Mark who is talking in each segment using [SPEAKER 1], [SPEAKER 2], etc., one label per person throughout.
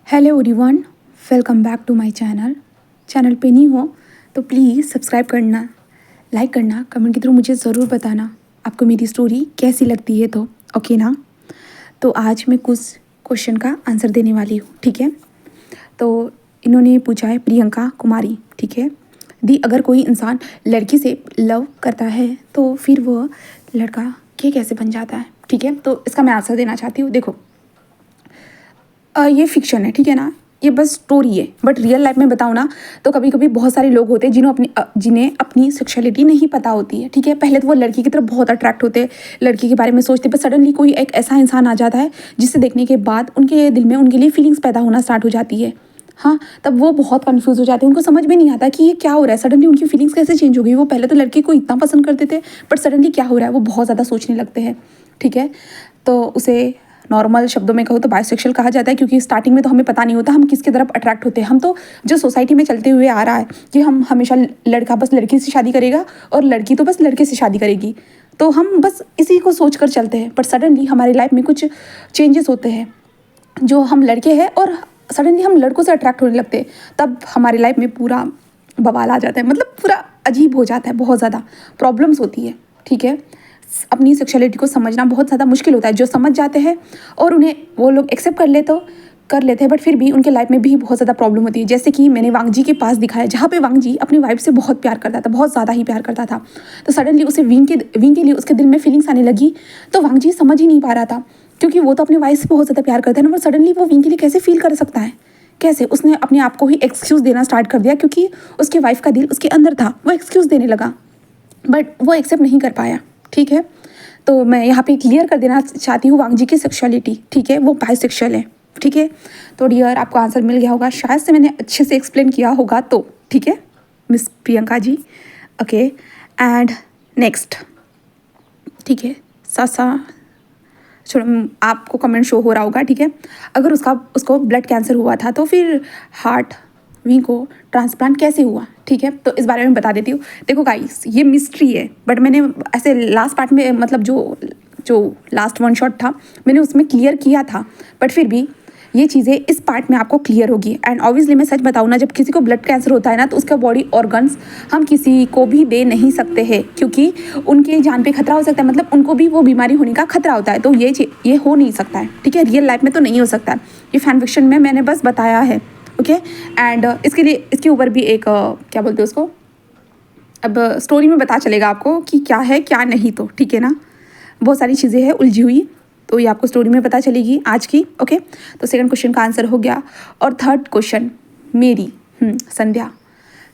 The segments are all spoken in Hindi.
[SPEAKER 1] Hello everyone, welcome back to my channel पे नहीं हो तो प्लीज़ सब्सक्राइब करना, लाइक करना, कमेंट के थ्रू मुझे ज़रूर बताना आपको मेरी स्टोरी कैसी लगती है। तो ओके ना। तो आज मैं कुछ क्वेश्चन का आंसर देने वाली हूँ, ठीक है। तो इन्होंने पूछा है प्रियंका कुमारी, ठीक है। दी अगर कोई इंसान लड़की से लव करता है तो फिर वह लड़का के कैसे बन जाता है, ठीक है। तो इसका मैं आंसर देना चाहती हूँ। देखो, ये फिक्शन है, ठीक है ना, ये बस स्टोरी है। बट रियल लाइफ में बताऊँ ना तो कभी कभी बहुत सारे लोग होते हैं जिन्हें अपनी सेक्सुअलिटी नहीं पता होती है, ठीक है। पहले तो वो लड़की की तरफ बहुत अट्रैक्ट होते हैं, लड़की के बारे में सोचते, पर सडनली कोई एक ऐसा इंसान आ जाता है जिसे देखने के बाद उनके दिल में उनके लिए फीलिंग्स पैदा होना स्टार्ट हो जाती है। हाँ, तब वो बहुत कंफ्यूज हो जाते हैं, उनको समझ में नहीं आता कि ये क्या हो रहा है, सडनली उनकी फीलिंग्स कैसे चेंज हो गई। वो पहले तो लड़के को इतना पसंद करते थे, बट सडनली क्या हो रहा है वो बहुत ज़्यादा सोचने लगते हैं, ठीक है। तो उसे नॉर्मल शब्दों में कहो तो बायसेक्सुअल कहा जाता है, क्योंकि स्टार्टिंग में तो हमें पता नहीं होता हम किसकी तरफ अट्रैक्ट होते हैं। हम तो जो सोसाइटी में चलते हुए आ रहा है कि हम हमेशा लड़का बस लड़की से शादी करेगा और लड़की तो बस लड़के से शादी करेगी, तो हम बस इसी को सोच कर चलते हैं। बट सडनली हमारी लाइफ में कुछ चेंजेस होते हैं, जो हम लड़के हैं और सडनली हम लड़कों से अट्रैक्ट होने लगते हैं, तब हमारी लाइफ में पूरा बवाल आ जाता है, मतलब पूरा अजीब हो जाता है, बहुत ज़्यादा प्रॉब्लम्स होती है, ठीक है। अपनी सेक्सुअलिटी को समझना बहुत ज़्यादा मुश्किल होता है। जो समझ जाते हैं और उन्हें वो लोग एक्सेप्ट कर लेते हैं, बट फिर भी उनके लाइफ में भी बहुत ज़्यादा प्रॉब्लम होती है। जैसे कि मैंने वांग जी के पास दिखाया, जहाँ पे वांग जी अपनी वाइफ से बहुत प्यार करता था, बहुत ज़्यादा ही प्यार करता था। तो सडनली उसे विंग के लिए उसके दिल में फीलिंग्स आने लगी, तो वांग जी समझ ही नहीं पा रहा था, क्योंकि वो तो अपनी वाइफ से बहुत ज़्यादा प्यार करता है ना, और सडनली वो विंग के लिए कैसे फील कर सकता है, कैसे। उसने अपने आप को ही एक्सक्यूज़ देना स्टार्ट कर दिया, क्योंकि उसकी वाइफ का दिल उसके अंदर था, वो एक्सक्यूज़ देने लगा, बट वो एक्सेप्ट नहीं कर पाया, ठीक है। तो मैं यहाँ पे क्लियर कर देना चाहती हूँ वांग जी की सेक्सुअलिटी, ठीक है, वो बाइसेक्सुअल है, ठीक है। तो डियर, आपको आंसर मिल गया होगा, शायद से मैंने अच्छे से एक्सप्लेन किया होगा, तो ठीक है miss Priyanka ji. Okay, and next, ठीक है। सासा छोड़ो, आपको कमेंट शो हो रहा होगा, ठीक है। अगर उसको ब्लड कैंसर हुआ था तो फिर हार्ट वी को ट्रांसप्लांट कैसे हुआ, ठीक है। तो इस बारे में बता देती हूँ। देखो गाइस, ये मिस्ट्री है, बट मैंने ऐसे लास्ट पार्ट में, मतलब जो लास्ट वन शॉट था, मैंने उसमें क्लियर किया था, बट फिर भी ये चीज़ें इस पार्ट में आपको क्लियर होगी। एंड ऑब्वियसली मैं सच बताऊँ ना, जब किसी को ब्लड कैंसर होता है ना, तो उसका बॉडी ऑर्गन्स हम किसी को भी दे नहीं सकते हैं, क्योंकि उनके जान पे खतरा हो सकता है, मतलब उनको भी वो बीमारी होने का खतरा होता है। तो ये हो नहीं सकता है, ठीक है, रियल लाइफ में तो नहीं हो सकता है, ये फैन फिक्शन में मैंने बस बताया है, ओके। एंड इसके ऊपर भी एक क्या बोलते हैं उसको, अब स्टोरी में पता चलेगा आपको कि क्या है क्या नहीं, तो ठीक है ना। बहुत सारी चीज़ें हैं उलझी हुई, तो ये आपको स्टोरी में पता चलेगी आज की, ओके। तो सेकंड क्वेश्चन का आंसर हो गया। और थर्ड क्वेश्चन मेरी संध्या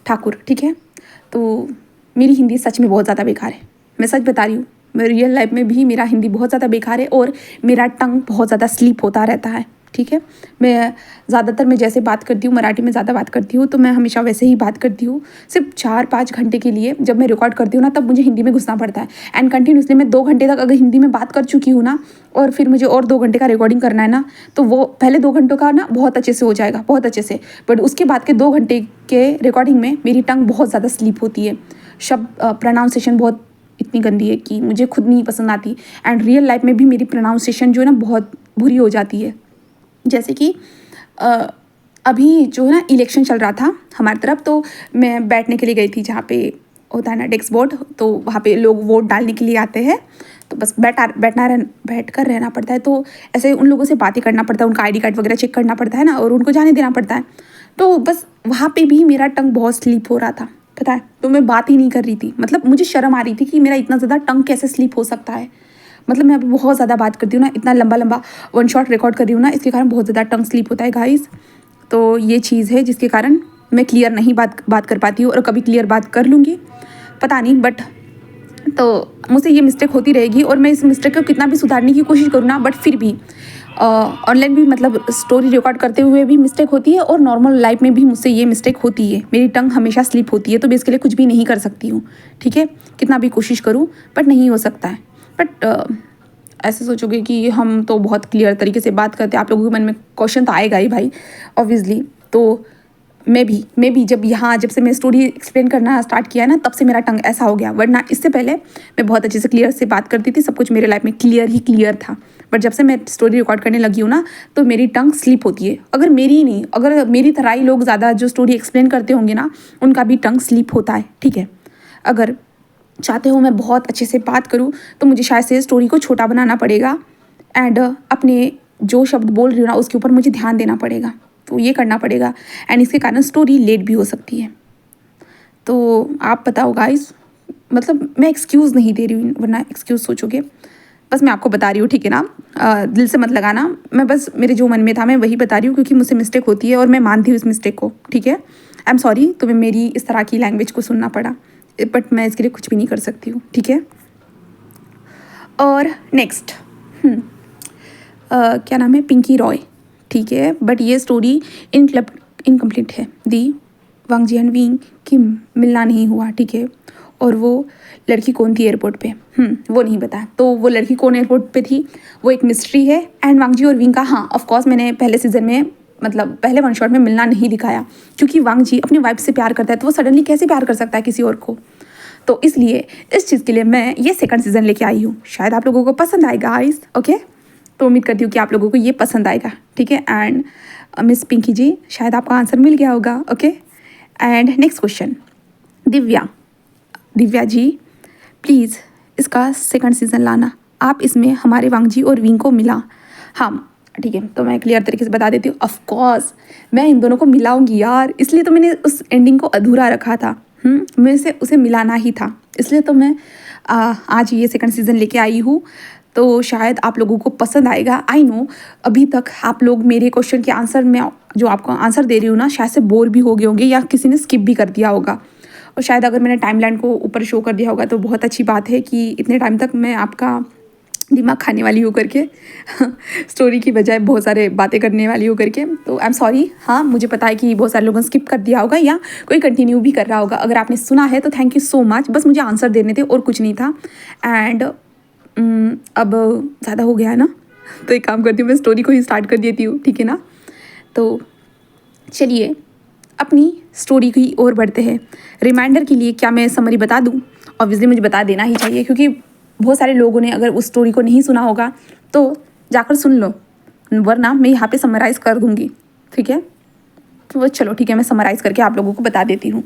[SPEAKER 1] ठाकुर, ठीक है। तो मेरी हिंदी सच में बहुत ज़्यादा बेकार है, मैं सच बता रही हूँ। मेरी रियल लाइफ में भी मेरा हिंदी बहुत ज़्यादा बेकार है, और मेरा टंग बहुत ज़्यादा स्लिप होता रहता है, ठीक है। मैं जैसे बात करती हूँ, मराठी में ज़्यादा बात करती हूँ, तो मैं हमेशा वैसे ही बात करती हूँ। सिर्फ 4-5 घंटे के लिए जब मैं रिकॉर्ड करती हूँ ना, तब मुझे हिंदी में घुसना पड़ता है। एंड कंटिन्यूसली मैं 2 घंटे तक अगर हिंदी में बात कर चुकी हूँ ना, और फिर मुझे और 2 घंटे का रिकॉर्डिंग करना है ना, तो वो पहले 2 घंटों का ना बहुत अच्छे से हो जाएगा, बहुत अच्छे से। बट उसके बाद के 2 घंटे के रिकॉर्डिंग में मेरी टंग बहुत ज़्यादा स्लिप होती है, शब्द प्रोनाउंसिएशन बहुत इतनी गंदी है कि मुझे खुद नहीं पसंद आती। एंड रियल लाइफ में भी मेरी प्रोनाउंसिएशन जो है ना बहुत बुरी हो जाती है। जैसे कि अभी जो है ना इलेक्शन चल रहा था हमारी तरफ, तो मैं बैठने के लिए गई थी, जहाँ पे होता है ना डेस्क बोर्ड, तो वहाँ पे लोग वोट डालने के लिए आते हैं, तो बस बैठ कर रहना पड़ता है। तो ऐसे उन लोगों से बातें करना पड़ता है, उनका आईडी कार्ड वगैरह चेक करना पड़ता है ना, और उनको जाने देना पड़ता है। तो बस वहाँ पे भी मेरा टंग बहुत स्लिप हो रहा था, पता है। तो मैं बात ही नहीं कर रही थी, मतलब मुझे शर्म आ रही थी कि मेरा इतना ज़्यादा टंग कैसे स्लिप हो सकता है। मतलब मैं अभी बहुत ज़्यादा बात करती हूँ ना, इतना लंबा लंबा वन शॉट रिकॉर्ड कर रही हूँ ना, इसके कारण बहुत ज़्यादा टंग स्लिप होता है गाइस। तो ये चीज़ है जिसके कारण मैं क्लियर नहीं बात कर पाती हूँ, और कभी क्लियर बात कर लूँगी, पता नहीं। बट तो मुझसे ये मिस्टेक होती रहेगी, और मैं इस मिस्टेक को कितना भी सुधारने की कोशिश करूँ ना, बट फिर भी ऑनलाइन भी, मतलब स्टोरी रिकॉर्ड करते हुए भी मिस्टेक होती है, और नॉर्मल लाइफ में भी मुझसे ये मिस्टेक होती है, मेरी टंग हमेशा स्लिप होती है। तो मैं इसके लिए कुछ भी नहीं कर सकती हूँ, ठीक है, कितना भी कोशिश करूँ, बट नहीं हो सकता है। बट ऐसे सोचोगे कि हम तो बहुत क्लियर तरीके से बात करते हैं, आप लोगों के मन में क्वेश्चन तो आएगा ही भाई, ऑब्वियसली। तो मैं भी जब से मैं स्टोरी एक्सप्लेन करना स्टार्ट किया ना, तब से मेरा टंग ऐसा हो गया, वरना इससे पहले मैं बहुत अच्छे से क्लियर से बात करती थी, सब कुछ मेरे लाइफ में क्लियर था। बट जब से मैं स्टोरी रिकॉर्ड करने लगी हूँ ना, तो मेरी टंग स्लिप होती है। अगर मेरी ही नहीं, अगर मेरी तरह ही लोग ज़्यादा जो स्टोरी एक्सप्लेन करते होंगे ना, उनका भी टंग स्लिप होता है, ठीक है। अगर चाहते हो मैं बहुत अच्छे से बात करूँ, तो मुझे शायद से स्टोरी को छोटा बनाना पड़ेगा एंड अपने जो शब्द बोल रही हूँ ना, उसके ऊपर मुझे ध्यान देना पड़ेगा, तो ये करना पड़ेगा एंड इसके कारण स्टोरी लेट भी हो सकती है। तो आप बताओ गाइस, मतलब मैं एक्सक्यूज़ नहीं दे रही हूँ, वरना एक्सक्यूज़ सोचोगे, बस मैं आपको बता रही हूँ, ठीक है ना। दिल से मत लगाना, मैं बस मेरे जो मन में था मैं वही बता रही हूँ, क्योंकि मुझसे मिस्टेक होती है और मैं मानती हूँ इस मिस्टेक को, ठीक है। आई एम सॉरी तुम्हें मेरी इस तरह की लैंग्वेज को सुनना पड़ा, बट मैं इसके लिए कुछ भी नहीं कर सकती हूँ, ठीक है। और नेक्स्ट क्या नाम है, पिंकी रॉय, ठीक है। बट ये स्टोरी इनकम्प्लीट है। दी वांगजी एंड विंग की मिलना नहीं हुआ, ठीक है। और वो लड़की कौन थी एयरपोर्ट पे, वो नहीं पता। तो वो लड़की कौन एयरपोर्ट पे थी, वो एक मिस्ट्री है। एंड वांगजी और विंग का, हाँ ऑफकोर्स मैंने पहले सीजन में, मतलब पहले वन शॉट में मिलना नहीं दिखाया, क्योंकि वांगजी अपनी वाइफ से प्यार करता है, तो वो सडनली कैसे प्यार कर सकता है किसी और को। तो इसलिए इस चीज़ के लिए मैं ये सेकंड सीजन लेके आई हूँ, शायद आप लोगों को पसंद आएगा गाइस, ओके। तो उम्मीद करती हूँ कि आप लोगों को ये पसंद आएगा, ठीक है। एंड मिस पिंकी जी, शायद आपका आंसर मिल गया होगा, okay. And next question, Divya ji please इसका सेकंड सीज़न लाना, आप इसमें हमारे वांगजी और विंग को मिला। हाँ ठीक है, तो मैं क्लियर तरीके से बता देती हूँ, ऑफ कोर्स मैं इन दोनों को मिलाऊंगी यार, इसलिए तो मैंने उस एंडिंग को अधूरा रखा था। मैं उसे मिलाना ही था, इसलिए तो मैं आज ये सेकंड सीज़न लेके आई हूँ। तो शायद आप लोगों को पसंद आएगा, आई नो। अभी तक आप लोग मेरे क्वेश्चन के आंसर में जो आपको आंसर दे रही हूँ ना, शायद से बोर भी हो गए होंगे या किसी ने स्किप भी कर दिया होगा। और शायद अगर मैंने टाइमलाइन को ऊपर शो कर दिया होगा तो बहुत अच्छी बात है कि इतने टाइम तक मैं आपका दिमाग खाने वाली हूँ करके स्टोरी की बजाय बहुत सारे बातें करने वाली हूँ करके। तो आई एम सॉरी, हाँ मुझे पता है कि बहुत सारे लोगों ने स्किप कर दिया होगा या कोई कंटिन्यू भी कर रहा होगा। अगर आपने सुना है तो थैंक यू सो मच, बस मुझे आंसर देने थे और कुछ नहीं था। एंड अब ज़्यादा हो गया है ना, तो एक काम करती हूँ, मैं स्टोरी को ही स्टार्ट कर देती हूँ, ठीक है ना। तो चलिए अपनी स्टोरी की ओर बढ़ते हैं। रिमाइंडर के लिए क्या मैं समरी बता दूँ? ऑब्वियसली मुझे बता देना ही चाहिए, क्योंकि बहुत सारे लोगों ने अगर उस स्टोरी को नहीं सुना होगा तो जाकर सुन लो, वरना मैं यहाँ पे समराइज़ कर दूँगी, ठीक है। तो चलो ठीक है, मैं समराइज़ करके आप लोगों को बता देती हूँ।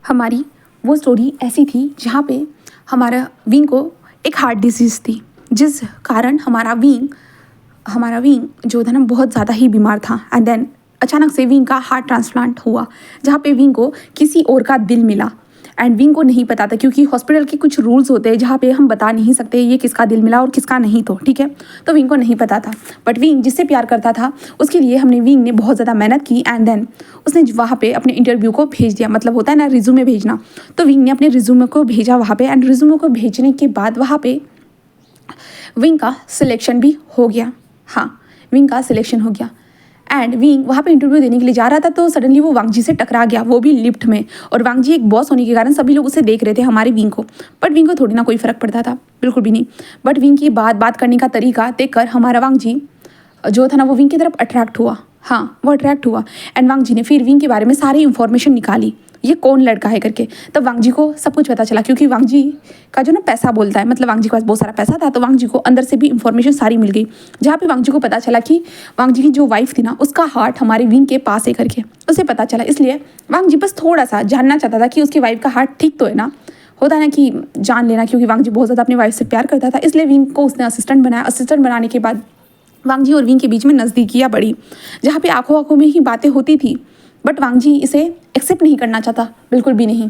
[SPEAKER 1] हमारी वो स्टोरी ऐसी थी जहाँ पे हमारा विंग को एक हार्ट डिजीज़ थी, जिस कारण हमारा विंग जो था ना बहुत ज़्यादा ही बीमार था। एंड देन अचानक से विंग का हार्ट ट्रांसप्लांट हुआ, जहाँ पे विंग को किसी और का दिल मिला। एंड विंग को नहीं पता था, क्योंकि हॉस्पिटल के कुछ रूल्स होते हैं जहाँ पे हम बता नहीं सकते ये किसका दिल मिला और किसका नहीं, तो ठीक है। तो विंग को नहीं पता था, बट विंग जिससे प्यार करता था उसके लिए विंग ने बहुत ज़्यादा मेहनत की। एंड देन उसने वहाँ पे अपने इंटरव्यू को भेज दिया, मतलब होता है ना रिज्यूमे भेजना। तो विंग ने अपने रिज्यूमे को भेजा वहाँ पे, एंड रिज्यूमे को भेजने के बाद वहाँ पे विंग का सिलेक्शन भी हो गया। हाँ, विंग का सिलेक्शन हो गया। एंड विंग वहाँ पे इंटरव्यू देने के लिए जा रहा था, तो सडनली वो वांगजी से टकरा गया, वो भी लिफ्ट में। और वांगजी एक बॉस होने के कारण सभी लोग उसे देख रहे थे, हमारे विंग को। बट विंग को थोड़ी ना कोई फ़र्क पड़ता था, बिल्कुल भी नहीं। बट विंग की बात करने का तरीका देखकर हमारा वांगजी जो था ना, वो विंग की तरफ अट्रैक्ट हुआ। हाँ, वो अट्रैक्ट हुआ। एंड वांगजी ने फिर विंग के बारे में सारी इन्फॉर्मेशन निकाली, ये कौन लड़का है करके। तब वांगजी को सब कुछ पता चला, क्योंकि वांगजी का जो ना पैसा बोलता है, मतलब वांगजी के पास बहुत सारा पैसा था, तो वांगजी को अंदर से भी इंफॉर्मेशन सारी मिल गई। जहाँ पे वांगजी को पता चला कि वांगजी की जो वाइफ थी ना, उसका हार्ट हमारे विंग के पास है करके उसे पता चला। इसलिए वांगजी बस थोड़ा सा जानना चाहता था कि उसकी वाइफ का हार्ट ठीक तो है ना, होता है ना कि जान लेना, क्योंकि वांगजी बहुत ज़्यादा अपनी वाइफ से प्यार करता था। इसलिए विंग को उसने असिस्टेंट बनाया। असिस्टेंट बनाने के बाद वांगजी और विंग के बीच में नज़दीकियाँ बढ़ी, जहाँ पे आंखों आंखों में ही बातें होती थी। बट वांगजी इसे एक्सेप्ट नहीं करना चाहता, बिल्कुल भी नहीं।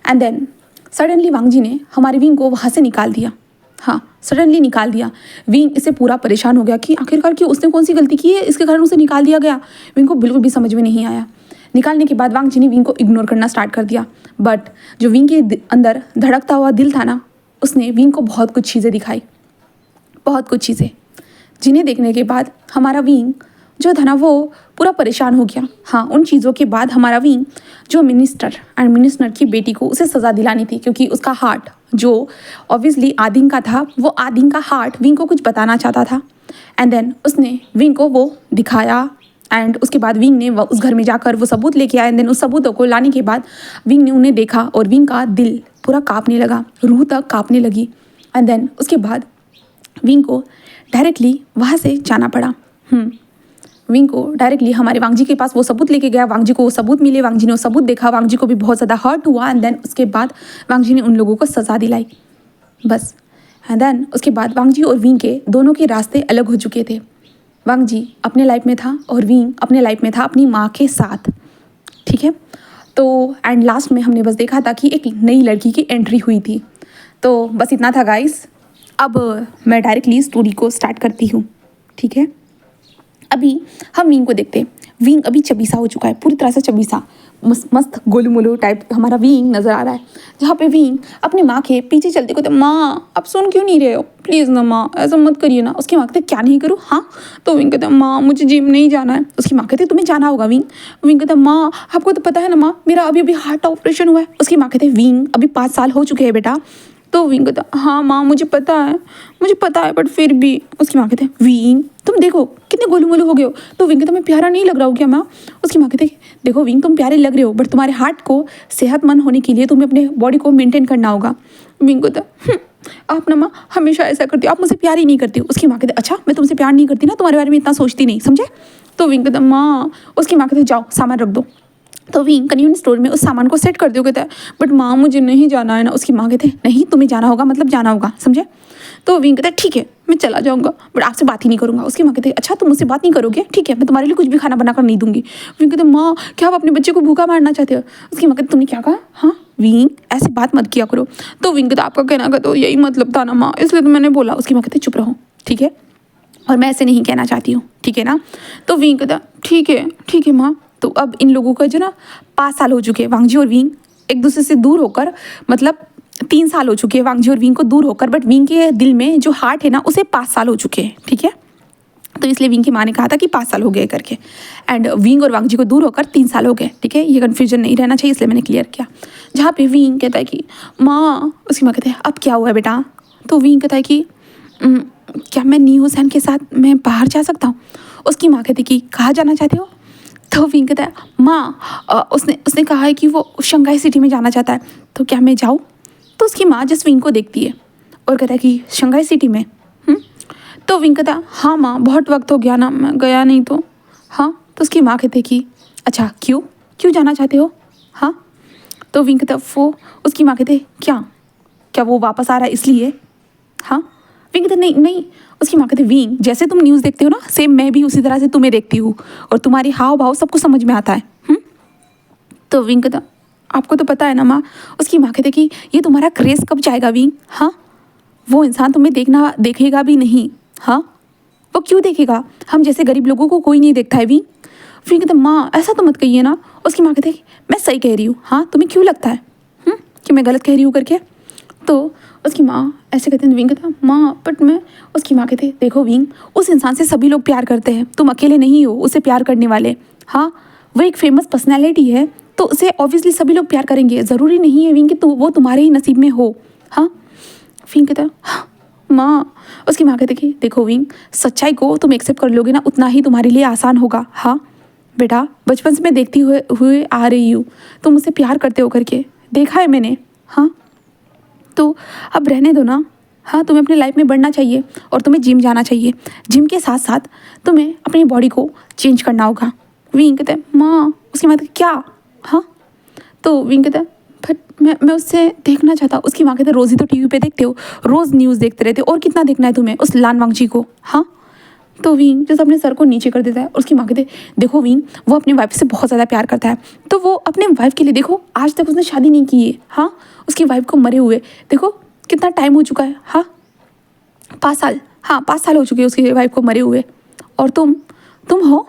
[SPEAKER 1] एंड देन सडनली वांगजी ने हमारे विंग को वहाँ से निकाल दिया। हाँ, सडनली निकाल दिया। विंग इससे पूरा परेशान हो गया कि आखिरकार कि उसने कौन सी गलती की है, इसके कारण उसे निकाल दिया गया। विंग को बिल्कुल भी समझ में नहीं आया। निकालने के बाद वांगजी ने विंग को इग्नोर करना स्टार्ट कर दिया। बट जो विंग के अंदर धड़कता हुआ दिल था ना, उसने विंग को बहुत कुछ चीज़ें दिखाई, बहुत कुछ चीज़ें, जिन्हें देखने के बाद हमारा विंग जो था ना वो पूरा परेशान हो गया। हाँ, उन चीज़ों के बाद हमारा विंग जो मिनिस्टर की बेटी को उसे सज़ा दिलानी थी, क्योंकि उसका हार्ट जो ऑब्वियसली आदिंग का था, वो आदिंग का हार्ट विंग को कुछ बताना चाहता था। एंड देन उसने विंग को वो दिखाया। एंड उसके बाद विंग ने उस घर में जाकर वो सबूत लेके आए। एंड देन उस सबूतों को लाने के बाद विंग ने उन्हें देखा और विंग का दिल पूरा कांपने लगा, रूह तक कांपने लगी। एंड देन उसके बाद विंग को डायरेक्टली वहाँ से जाना पड़ा। विंग को डायरेक्टली हमारे वांगजी के पास वो सबूत लेके गया। वांगजी को वो सबूत मिले, वांगजी ने वो सबूत देखा, वांगजी को भी बहुत ज़्यादा हर्ट हुआ। एंड देन उसके बाद वांगजी ने उन लोगों को सज़ा दिलाई, बस। एंड देन उसके बाद वांगजी और विंग के दोनों के रास्ते अलग हो चुके थे। वांगजी अपने लाइफ में था और विंग अपने लाइफ में था अपनी माँ के साथ, ठीक है। तो एंड लास्ट में हमने बस देखा था कि एक नई लड़की की एंट्री हुई थी। तो बस इतना था गाइस। अब मैं डायरेक्टली स्टोरी को स्टार्ट करती हूँ, ठीक है। अभी हम विंग को देखते हैं। विंग अभी चबीसा हो चुका है, पूरी तरह से चबीसा, मस्त गोलू मोलू टाइप हमारा विंग नज़र आ रहा है। जहाँ पे विंग अपनी माँ के पीछे चलते कहते, माँ आप सुन क्यों नहीं रहे हो, प्लीज़ ना माँ ऐसा मत करिए ना। उसकी माँ कहते क्या नहीं करूँ, हाँ। तो विंग कहते माँ मुझे जिम नहीं जाना है। उसकी माँ कहते तुम्हें जाना होगा विंग। विंग कहता माँ आपको तो पता है ना माँ, मेरा अभी अभी हार्ट ऑपरेशन हुआ है। उसकी माँ कहते विंग अभी 5 साल हो चुके हैं बेटा। तो विंग कहता हाँ माँ मुझे पता है बट फिर भी। उसकी माँ कहते हैं विंग तुम देखो कितने गोलू मोलू हो गए हो। तो विंग कहता मैं प्यारा नहीं लग रहा हूँ क्या माँ। उसकी माँ कहते देखो विंग तुम प्यारे लग रहे हो बट तुम्हारे हार्ट को सेहतमंद होने के लिए तुम्हें अपने बॉडी को मेंटेन करना होगा। विंग कहता आप ना माँ हमेशा ऐसा करती हो, आप मुझसे प्यार ही नहीं करती हो। उसकी माँ कहते अच्छा मैं तुमसे प्यार नहीं करती ना, तुम्हारे बारे में इतना सोचती नहीं, समझे। तो विंग कहता माँ। उसकी माँ कहते जाओ सामान रख दो। तो विंग कन्वीनियंस स्टोर में उस सामान को सेट कर दो। कहता है बट माँ मुझे नहीं जाना है ना। उसकी माँ कहते नहीं तुम्हें जाना होगा मतलब जाना होगा, समझे। तो विंग कहता है ठीक है मैं चला जाऊँगा बट आपसे बात ही नहीं करूँगा। उसकी माँ कहते अच्छा तुम मुझसे बात नहीं करोगे, ठीक है मैं तुम्हारे लिए कुछ भी खाना बनाकर नहीं दूंगी। विंग कहते माँ क्या आप अपने बच्चे को भूखा मारना चाहते हो। उसकी माँ कहते तुमने क्या कहा, हाँ विंग ऐसी बात मत किया करो। तो विंग कहता आपका कहना का तो यही मतलब था ना माँ, इसलिए तो मैंने बोला। उसकी माँ कहते चुप रहो, ठीक है, और मैं ऐसे नहीं कहना चाहती हूँ, ठीक है ना। तो विंग कहता ठीक है माँ। तो अब इन लोगों का जो ना 5 साल हो चुके हैं, वांगजी और विंग एक दूसरे से दूर होकर, मतलब 3 साल हो चुके हैं वांगजी और विंग को दूर होकर, बट विंग के दिल में जो हार्ट है ना उसे 5 साल हो चुके हैं, ठीक है। तो इसलिए विंग की माँ ने कहा था कि 5 साल हो गए करके। एंड विंग और वांगजी को दूर होकर 3 साल हो गए, ठीक है। ये कन्फ्यूजन नहीं रहना चाहिए इसलिए मैंने क्लियर किया। जहाँ पे विंग कहता है कि माँ, उसकी माँ कहते हैं अब क्या हुआ है बेटा। तो विंग कहता है कि क्या मैं न्यू हुसैन के साथ मैं बाहर जा सकता हूँ। उसकी माँ कहती कि कहाँ जाना चाहते हो। तो विंग कहता है माँ उसने कहा है कि वो शंघाई सिटी में जाना चाहता है, तो क्या मैं जाऊँ। तो उसकी माँ जस्ट विंग को देखती है और कहता है कि शंघाई सिटी में। तो विंग कहता हाँ माँ बहुत वक्त हो गया ना, मैं गया नहीं तो। हाँ। तो उसकी माँ कहते कि अच्छा क्यों जाना चाहते हो। हाँ। तो विंग कहता वो, उसकी माँ कहते क्या वो वापस आ रहा है इसलिए। हाँ। विंग कहते नहीं। उसकी माँ कहते विंग जैसे तुम न्यूज़ देखते हो ना सेम मैं भी उसी तरह से तुम्हें देखती हूँ और तुम्हारी हाव भाव सबको समझ में आता है। तो विंग कहता आपको तो पता है ना माँ। उसकी माँ कहते कि ये तुम्हारा क्रेज़ कब जाएगा विंग। हाँ। वो इंसान तुम्हें देखेगा भी नहीं। हाँ। वो क्यों देखेगा, हम जैसे गरीब लोगों को कोई नहीं देखता है विंग। विंग कहता माँ ऐसा तो मत कहिए ना। उसकी माँ कहते मैं सही कह रही हूँ। हाँ तुम्हें क्यों लगता है कि मैं गलत कह रही हूँ करके। तो उसकी माँ ऐसे कहते हैं। विंग कहता माँ बट मैं। उसकी माँ कहते देखो विंग उस इंसान से सभी लोग प्यार करते हैं, तुम अकेले नहीं हो उसे प्यार करने वाले। हाँ। वो एक फेमस पर्सनैलिटी है तो उसे ऑब्वियसली सभी लोग प्यार करेंगे, ज़रूरी नहीं है विंग कि वो तुम्हारे ही नसीब में हो। हाँ। विंग कहता हाँ माँ। उसकी माँ कहते कि देखो विंग सच्चाई को तुम एक्सेप्ट कर लोगे ना उतना ही तुम्हारे लिए आसान होगा। हाँ बेटा बचपन से मैं देखती हुए आ रही हूँ तुम मुझसे प्यार करते हो करके, देखा है मैंने। हाँ। तो अब रहने दो ना। हाँ तुम्हें अपनी लाइफ में बढ़ना चाहिए और तुम्हें जिम जाना चाहिए। जिम के साथ साथ तुम्हें अपनी बॉडी को चेंज करना होगा। विंग कहते हैं माँ। उसकी माँ कहती क्या। हाँ। तो विंग कहता है बट मैं उससे देखना चाहता। उसकी माँ कहते रोज़ ही तो टीवी पे देखते हो, रोज़ न्यूज़ देखते रहते हो और कितना देखना है तुम्हें उस लान वांगजी को। हाँ। तो विंग जैसे अपने सर को नीचे कर देता है। उसकी माँ कहते देखो विंग वो अपनी वाइफ से बहुत ज़्यादा प्यार करता है तो वो अपने वाइफ के लिए देखो आज तक उसने शादी नहीं की है। हाँ। उसकी वाइफ को मरे हुए देखो कितना टाइम हो चुका है। हाँ 5 साल। हाँ 5 साल हो चुके हैं उसकी वाइफ को मरे हुए और तुम हो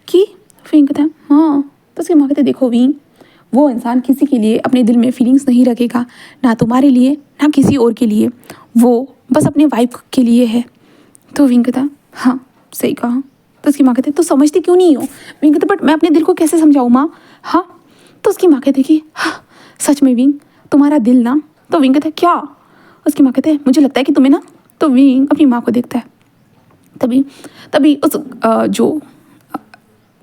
[SPEAKER 1] कि। विंग कहता है हाँ। तो उसकी माँ कहते देखो विंग वो इंसान किसी के लिए अपने दिल में फीलिंग्स नहीं रखेगा, ना तुम्हारे लिए ना किसी और के लिए, वो बस अपने वाइफ के लिए है। तो विंग कहता हाँ सही कहा। तो उसकी माँ कहते तो समझती क्यों नहीं हो। विंग कहते बट मैं अपने दिल को कैसे समझाऊँ माँ। हाँ। तो उसकी माँ कहते कि हाँ सच में विंग तुम्हारा दिल ना। तो विंग कहता क्या। उसकी माँ कहते मुझे लगता है कि तुम्हें ना। तो विंग अपनी माँ को देखता है। तभी उस जो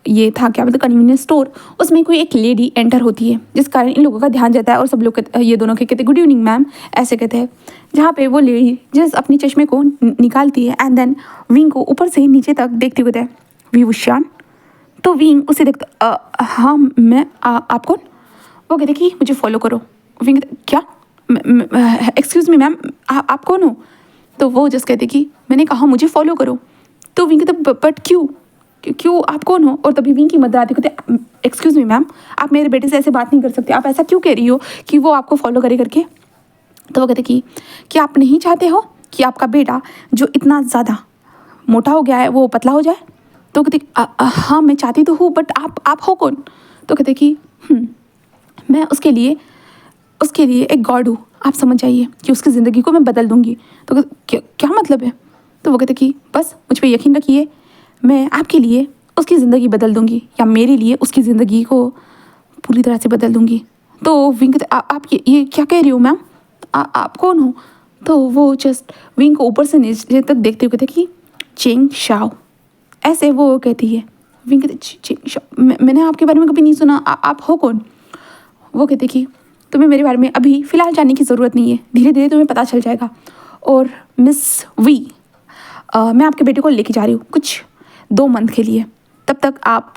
[SPEAKER 1] ये था क्या बोलते कन्वीनियंस स्टोर, उसमें कोई एक लेडी एंटर होती है जिस कारण इन लोगों का ध्यान जाता है और सब लोग ये दोनों के कहते गुड इवनिंग मैम ऐसे कहते हैं। जहाँ पे वो लेडी जस्ट अपनी चश्मे को निकालती है एंड देन विंग को ऊपर से नीचे तक देखते हुए कहते हैं विभूषण। तो विंग उसे देखता हाँ मैं आप कौन? वो कहते कि मुझे फॉलो करो। विंग क्या एक्सक्यूज़ मी मैम आप कौन हो? तो वो जस्ट कहते कि मैंने कहा मुझे फॉलो करो। तो विंग कहते बट क्यों क्यों आप कौन हो? और तभी विंग की मदर आती कहते एक्सक्यूज़ मी मैम आप मेरे बेटे से ऐसे बात नहीं कर सकते, आप ऐसा क्यों कह रही हो कि वो आपको फॉलो करे करके। तो वो कहते कि आप नहीं चाहते हो कि आपका बेटा जो इतना ज़्यादा मोटा हो गया है वो पतला हो जाए? तो कहते हाँ मैं चाहती तो हूँ बट आप हो कौन? तो कहते कि मैं उसके लिए एक गॉड हूँ, आप समझ जाइए कि उसकी ज़िंदगी को मैं बदल दूँगी। तो क्या मतलब है? तो वो कहते कि बस मुझ पर यकीन रखिए मैं आपके लिए उसकी ज़िंदगी बदल दूँगी या मेरे लिए उसकी ज़िंदगी को पूरी तरह से बदल दूँगी। तो विंग कहते आप ये क्या कह रही हो मैम आप कौन हो? तो वो जस्ट विंग को ऊपर से नीचे तक देखते हुए कहते कि चेंग शाओ ऐसे वो कहती है। विंग कहते चेंग शाओ मैंने आपके बारे में कभी नहीं सुना, आप हो कौन? वो कहते कि तुम्हें मेरे बारे में अभी फ़िलहाल जानने की ज़रूरत नहीं है, धीरे धीरे तुम्हें पता चल जाएगा। और मिस वी मैं आपके बेटे को लेके जा रही हूँ कुछ 2 मंथ के लिए, तब तक आप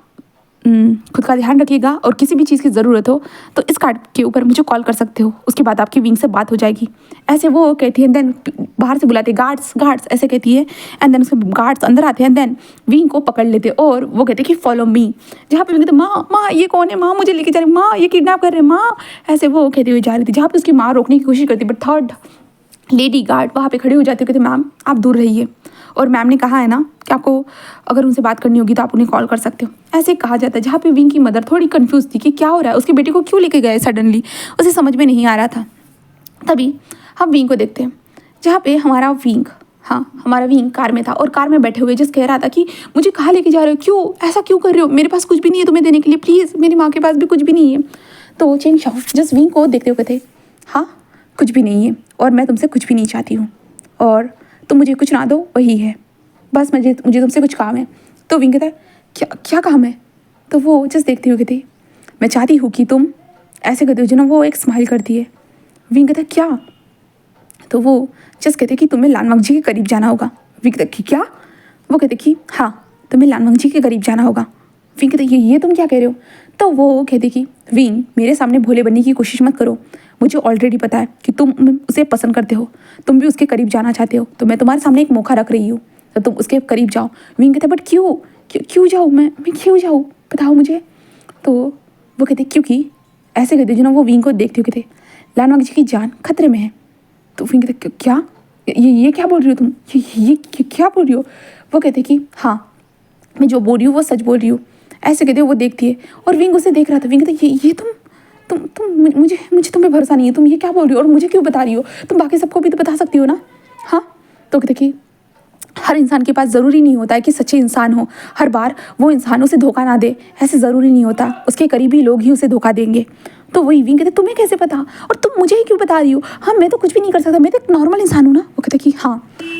[SPEAKER 1] खुद का ध्यान रखिएगा और किसी भी चीज़ की ज़रूरत हो तो इस कार्ड के ऊपर मुझे कॉल कर सकते हो, उसके बाद आपकी विंग से बात हो जाएगी। ऐसे वो कहती है। देन बाहर से बुलाते गार्ड्स ऐसे कहती है एंड देन उसके गार्ड्स अंदर आते हैं एंड देन विंग को पकड़ लेते और वो कहते कि फॉलो मी। जहाँ पे विंग कहते माँ ये कौन है, माँ मुझे लेके जा रही, माँ ये किडनैप कर रहे हैं माँ, ऐसे वो कहती हुई जा रही थी। जहाँ पे उसकी माँ रोकने की कोशिश करती बट थर्ड लेडी गार्ड वहाँ पे खड़ी हो जाती है, कहते मैम आप दूर रहिए और मैम ने कहा है ना कि आपको अगर उनसे बात करनी होगी तो आप उन्हें कॉल कर सकते हो, ऐसे कहा जाता है। जहाँ पे विंग की मदर थोड़ी कंफ्यूज थी कि क्या हो रहा है, उसके बेटे को क्यों लेके गए सडनली, उसे समझ में नहीं आ रहा था। तभी हम विंग को देखते हैं जहाँ पे हमारा विंग कार में था और कार में बैठे हुए जिस कह रहा था कि मुझे कहाँ लेके जा रहे हो, क्यों ऐसा क्यों कर रहे हो, मेरे पास कुछ भी नहीं है तुम्हें देने के लिए, प्लीज़ मेरी माँ के पास भी कुछ भी नहीं है। तो चेंग शाओ जस्ट विंग को देखते हुए कहते हाँ कुछ भी नहीं है और मैं तुमसे कुछ भी नहीं चाहती हूँ और तुम मुझे कुछ ना दो वही है, बस मुझे तुमसे कुछ काम है। तो विंग कहता है क्या काम है? तो वो जस्ट देखते हुए कहती मैं चाहती हूँ कि तुम ऐसे कहते हो जो ना वो एक स्माइल करती है। विंग कहता क्या? तो वो जस्ट कहते कि तुम्हें लानवंग जी के करीब जाना होगा। विंग कहता कि क्या? वो कहते कि हाँ तुम्हें लानवंग जी के करीब जाना होगा। विंग कहते ये तुम क्या कह रहे हो? तो वो कहती कि विंग मेरे सामने भोले बनने की कोशिश मत करो, मुझे ऑलरेडी पता है कि तुम उसे पसंद करते हो, तुम भी उसके करीब जाना चाहते हो, तो मैं तुम्हारे सामने एक मौका रख रही हूँ तो तुम उसके करीब जाओ। विंग कहते बट क्यों जाऊँ मैं क्यों जाऊँ बताओ मुझे। तो वो कहते क्योंकि ऐसे कहते जो ना वो विंग को देखते हो कहते लानवंग जी की जान खतरे में है। तो विंग कहते क्या ये क्या बोल रही हो तुम, ये क्या बोल रही हो? वो कहते कि हाँ मैं जो बोल रही हूँ वो सच बोल रही हूँ, ऐसे कहते वो देखती है और विंग उसे देख रहा था। विंग कहते ये तुम मुझे तुम पे भरोसा नहीं है, तुम ये क्या बोल रही हो और मुझे क्यों बता रही हो, तुम बाकी सबको भी तो बता सकती हो ना। हाँ तो कहते कि हर इंसान के पास ज़रूरी नहीं होता है कि सच्चे इंसान हो, हर बार वो इंसान उसे धोखा ना दे, ऐसे ज़रूरी नहीं होता, उसके करीबी लोग ही उसे धोखा देंगे। तो वही विंग कहते तुम्हें कैसे पता और तुम मुझे ही क्यों बता रही हो? हाँ मैं तो कुछ भी नहीं कर सकता, मैं तो एक नॉर्मल इंसान हूँ ना। वो कहते कि हाँ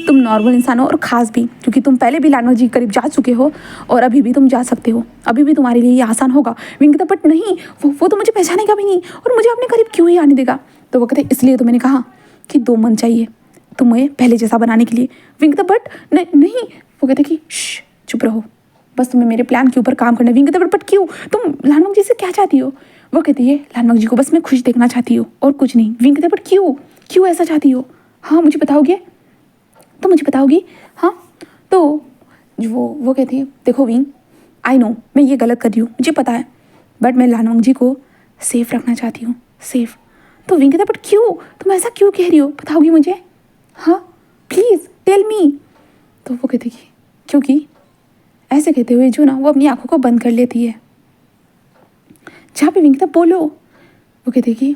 [SPEAKER 1] तुम नॉर्मल इंसान हो और ख़ास भी क्योंकि तुम पहले भी लानवंग जी के करीब जा चुके हो और अभी भी तुम जा सकते हो, अभी भी तुम्हारे लिए ये आसान होगा। विंग कहता बट नहीं वो तो मुझे पहचानेगा भी नहीं और मुझे अपने करीब क्यों ही आने देगा। तो वो कहते इसलिए तो मैंने कहा कि 2 मंथ चाहिए तुम्हें पहले जैसा बनाने के लिए। विंग कहता बट नहीं। वो कहते कि चुप रहो, बस तुम्हें मेरे प्लान के ऊपर काम करना है। विंग कहता बट क्यों, तुम लानवंग जी से क्या चाहती हो? वो कहती है लानवंग जी को बस मैं खुश देखना चाहती हूँ और कुछ नहीं। विंग कहता बट क्यों ऐसा चाहती हो? हाँ मुझे बताओगे तो मुझे बताओगी। हाँ तो वो कहती है देखो विंग आई नो मैं ये गलत कर रही हूँ, मुझे पता है, बट मैं लानवंग जी को सेफ रखना चाहती हूँ, सेफ। तो विंग कहता बट क्यों, तुम ऐसा क्यों कह रही हो, बताओगी मुझे? हाँ प्लीज़ टेल मी। तो वो कहती कि क्योंकि ऐसे कहते हुए जो ना वो अपनी आंखों को बंद कर लेती है। जहाँ पे विंग कहता बोलो। वो कहते कि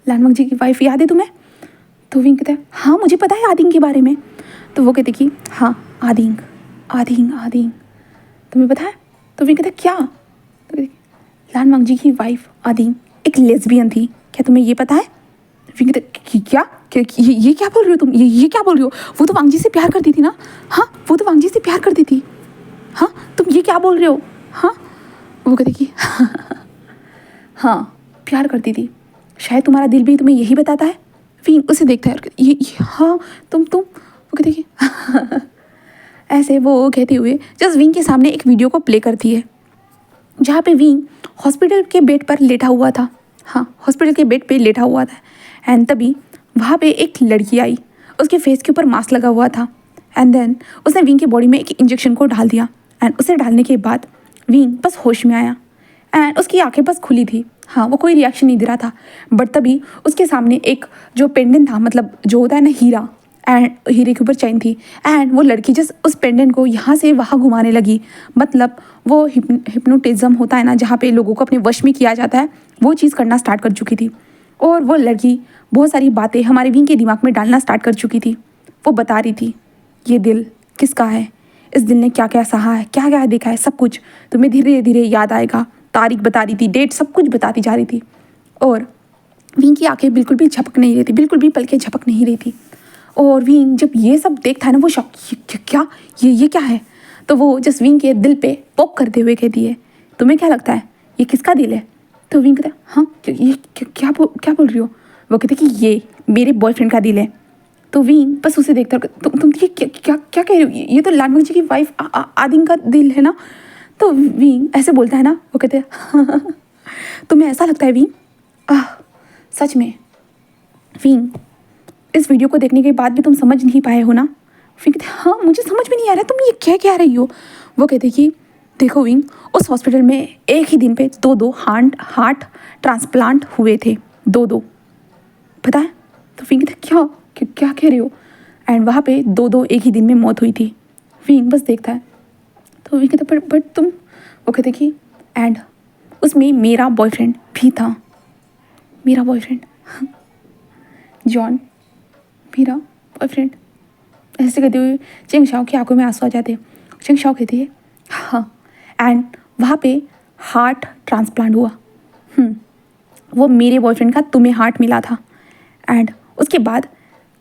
[SPEAKER 1] लानवंग जी की वाइफ याद है तुम्हें? तो विंग कहता है हाँ मुझे पता है आदिंग के बारे में। तो वो कहते कि हाँ आदिंग तुम्हें पता है? तो विंग कहता क्या? तो लानवंग जी की वाइफ आदिंग एक लेस्बियन थी, क्या तुम्हें ये पता है? विंग कहता क्या ये क्या बोल रही हो तुम, ये क्या बोल रही हो? वो तो वांग जी से प्यार करती थी ना। हाँ वो तो वांग जी से प्यार करती थी। हाँ तुम ये क्या बोल रहे हो? हाँ। वो कहती कि हाँ प्यार करती थी, शायद तुम्हारा दिल भी तुम्हें यही बताता है। विंग उसे देखता है और ये हाँ तुम वो कहती कि ऐसे वो कहते हुए जस्ट विंग के सामने एक वीडियो को प्ले करती है जहाँ पे विंग हॉस्पिटल के बेड पर लेटा हुआ था। हाँ हॉस्पिटल के बेड पे लेटा हुआ था एंड तभी वहाँ पे एक लड़की आई, उसके फेस के ऊपर मास्क लगा हुआ था एंड देन उसने विंग की बॉडी में एक इंजेक्शन को डाल दिया एंड उसे डालने के बाद विंग बस होश में आया एंड उसकी आंखें बस खुली थी। हाँ वो कोई रिएक्शन नहीं दे रहा था बट तभी उसके सामने एक जो पेंडेंट था, मतलब जो होता है ना हीरा, एंड हीरे के ऊपर चैन थी एंड वो लड़की जस्ट उस पेंडेंट को यहाँ से वहाँ घुमाने लगी। मतलब वो हिप्नोटिज्म होता है ना, जहाँ पे लोगों को अपने वश में किया जाता है, वो चीज़ करना स्टार्ट कर चुकी थी और वो लड़की बहुत सारी बातें हमारे विंग के दिमाग में डालना स्टार्ट कर चुकी थी। वो बता रही थी ये दिल किसका है, इस दिल ने क्या क्या सहा है, क्या क्या देखा है, सब कुछ तुम्हें धीरे धीरे याद आएगा। तारीख बता रही थी, डेट, सब कुछ बताती जा रही थी और विंग की आंखें बिल्कुल भी झपक नहीं रही थी, बिल्कुल भी पलकें झपक नहीं रही थी। और विंग जब ये सब देखता है ना वो शॉक, क्या ये क्या है। तो वो जस्ट विंग के दिल पे पोक करते हुए कहती है तुम्हें क्या लगता है ये किसका दिल है। तो विंग कहता है हाँ ये क्या बोल रही हो। वो कहते कि ये मेरे बॉयफ्रेंड का दिल है। तो विंग बस उसे देखता है तुम ये क्या कह रही हो, ये तो लाडमक जी की वाइफ आदिंग का दिल है ना। तो विंग ऐसे बोलता है ना, वो कहते हैं तुम्हें ऐसा लगता है विंग। सच में विंग इस वीडियो को देखने के बाद भी तुम समझ नहीं पाए हो ना। विंग कहते हाँ मुझे समझ में नहीं आ रहा तुम ये क्या रही हो। वो कहते कि देखो विंग उस हॉस्पिटल में एक ही दिन पे दो हार्ट ट्रांसप्लांट हुए थे, दो पता है। तो विंग कहते क्या कह रहे हो। एंड वहाँ पे दो एक ही दिन में मौत हुई थी। विंग बस देखता है। तो विंग कहते बट तुम। वो कहते कि एंड उसमें मेरा बॉयफ्रेंड भी था, मेरा बॉयफ्रेंड जॉन, मेरा बॉयफ्रेंड। ऐसे कहते हुए चेंग शाओ की आंखों में आंसू आ जाते। चेंग शाओ कहती है हाँ एंड वहाँ पे हार्ट ट्रांसप्लांट हुआ। वो मेरे बॉयफ्रेंड का तुम्हें हार्ट मिला था एंड उसके बाद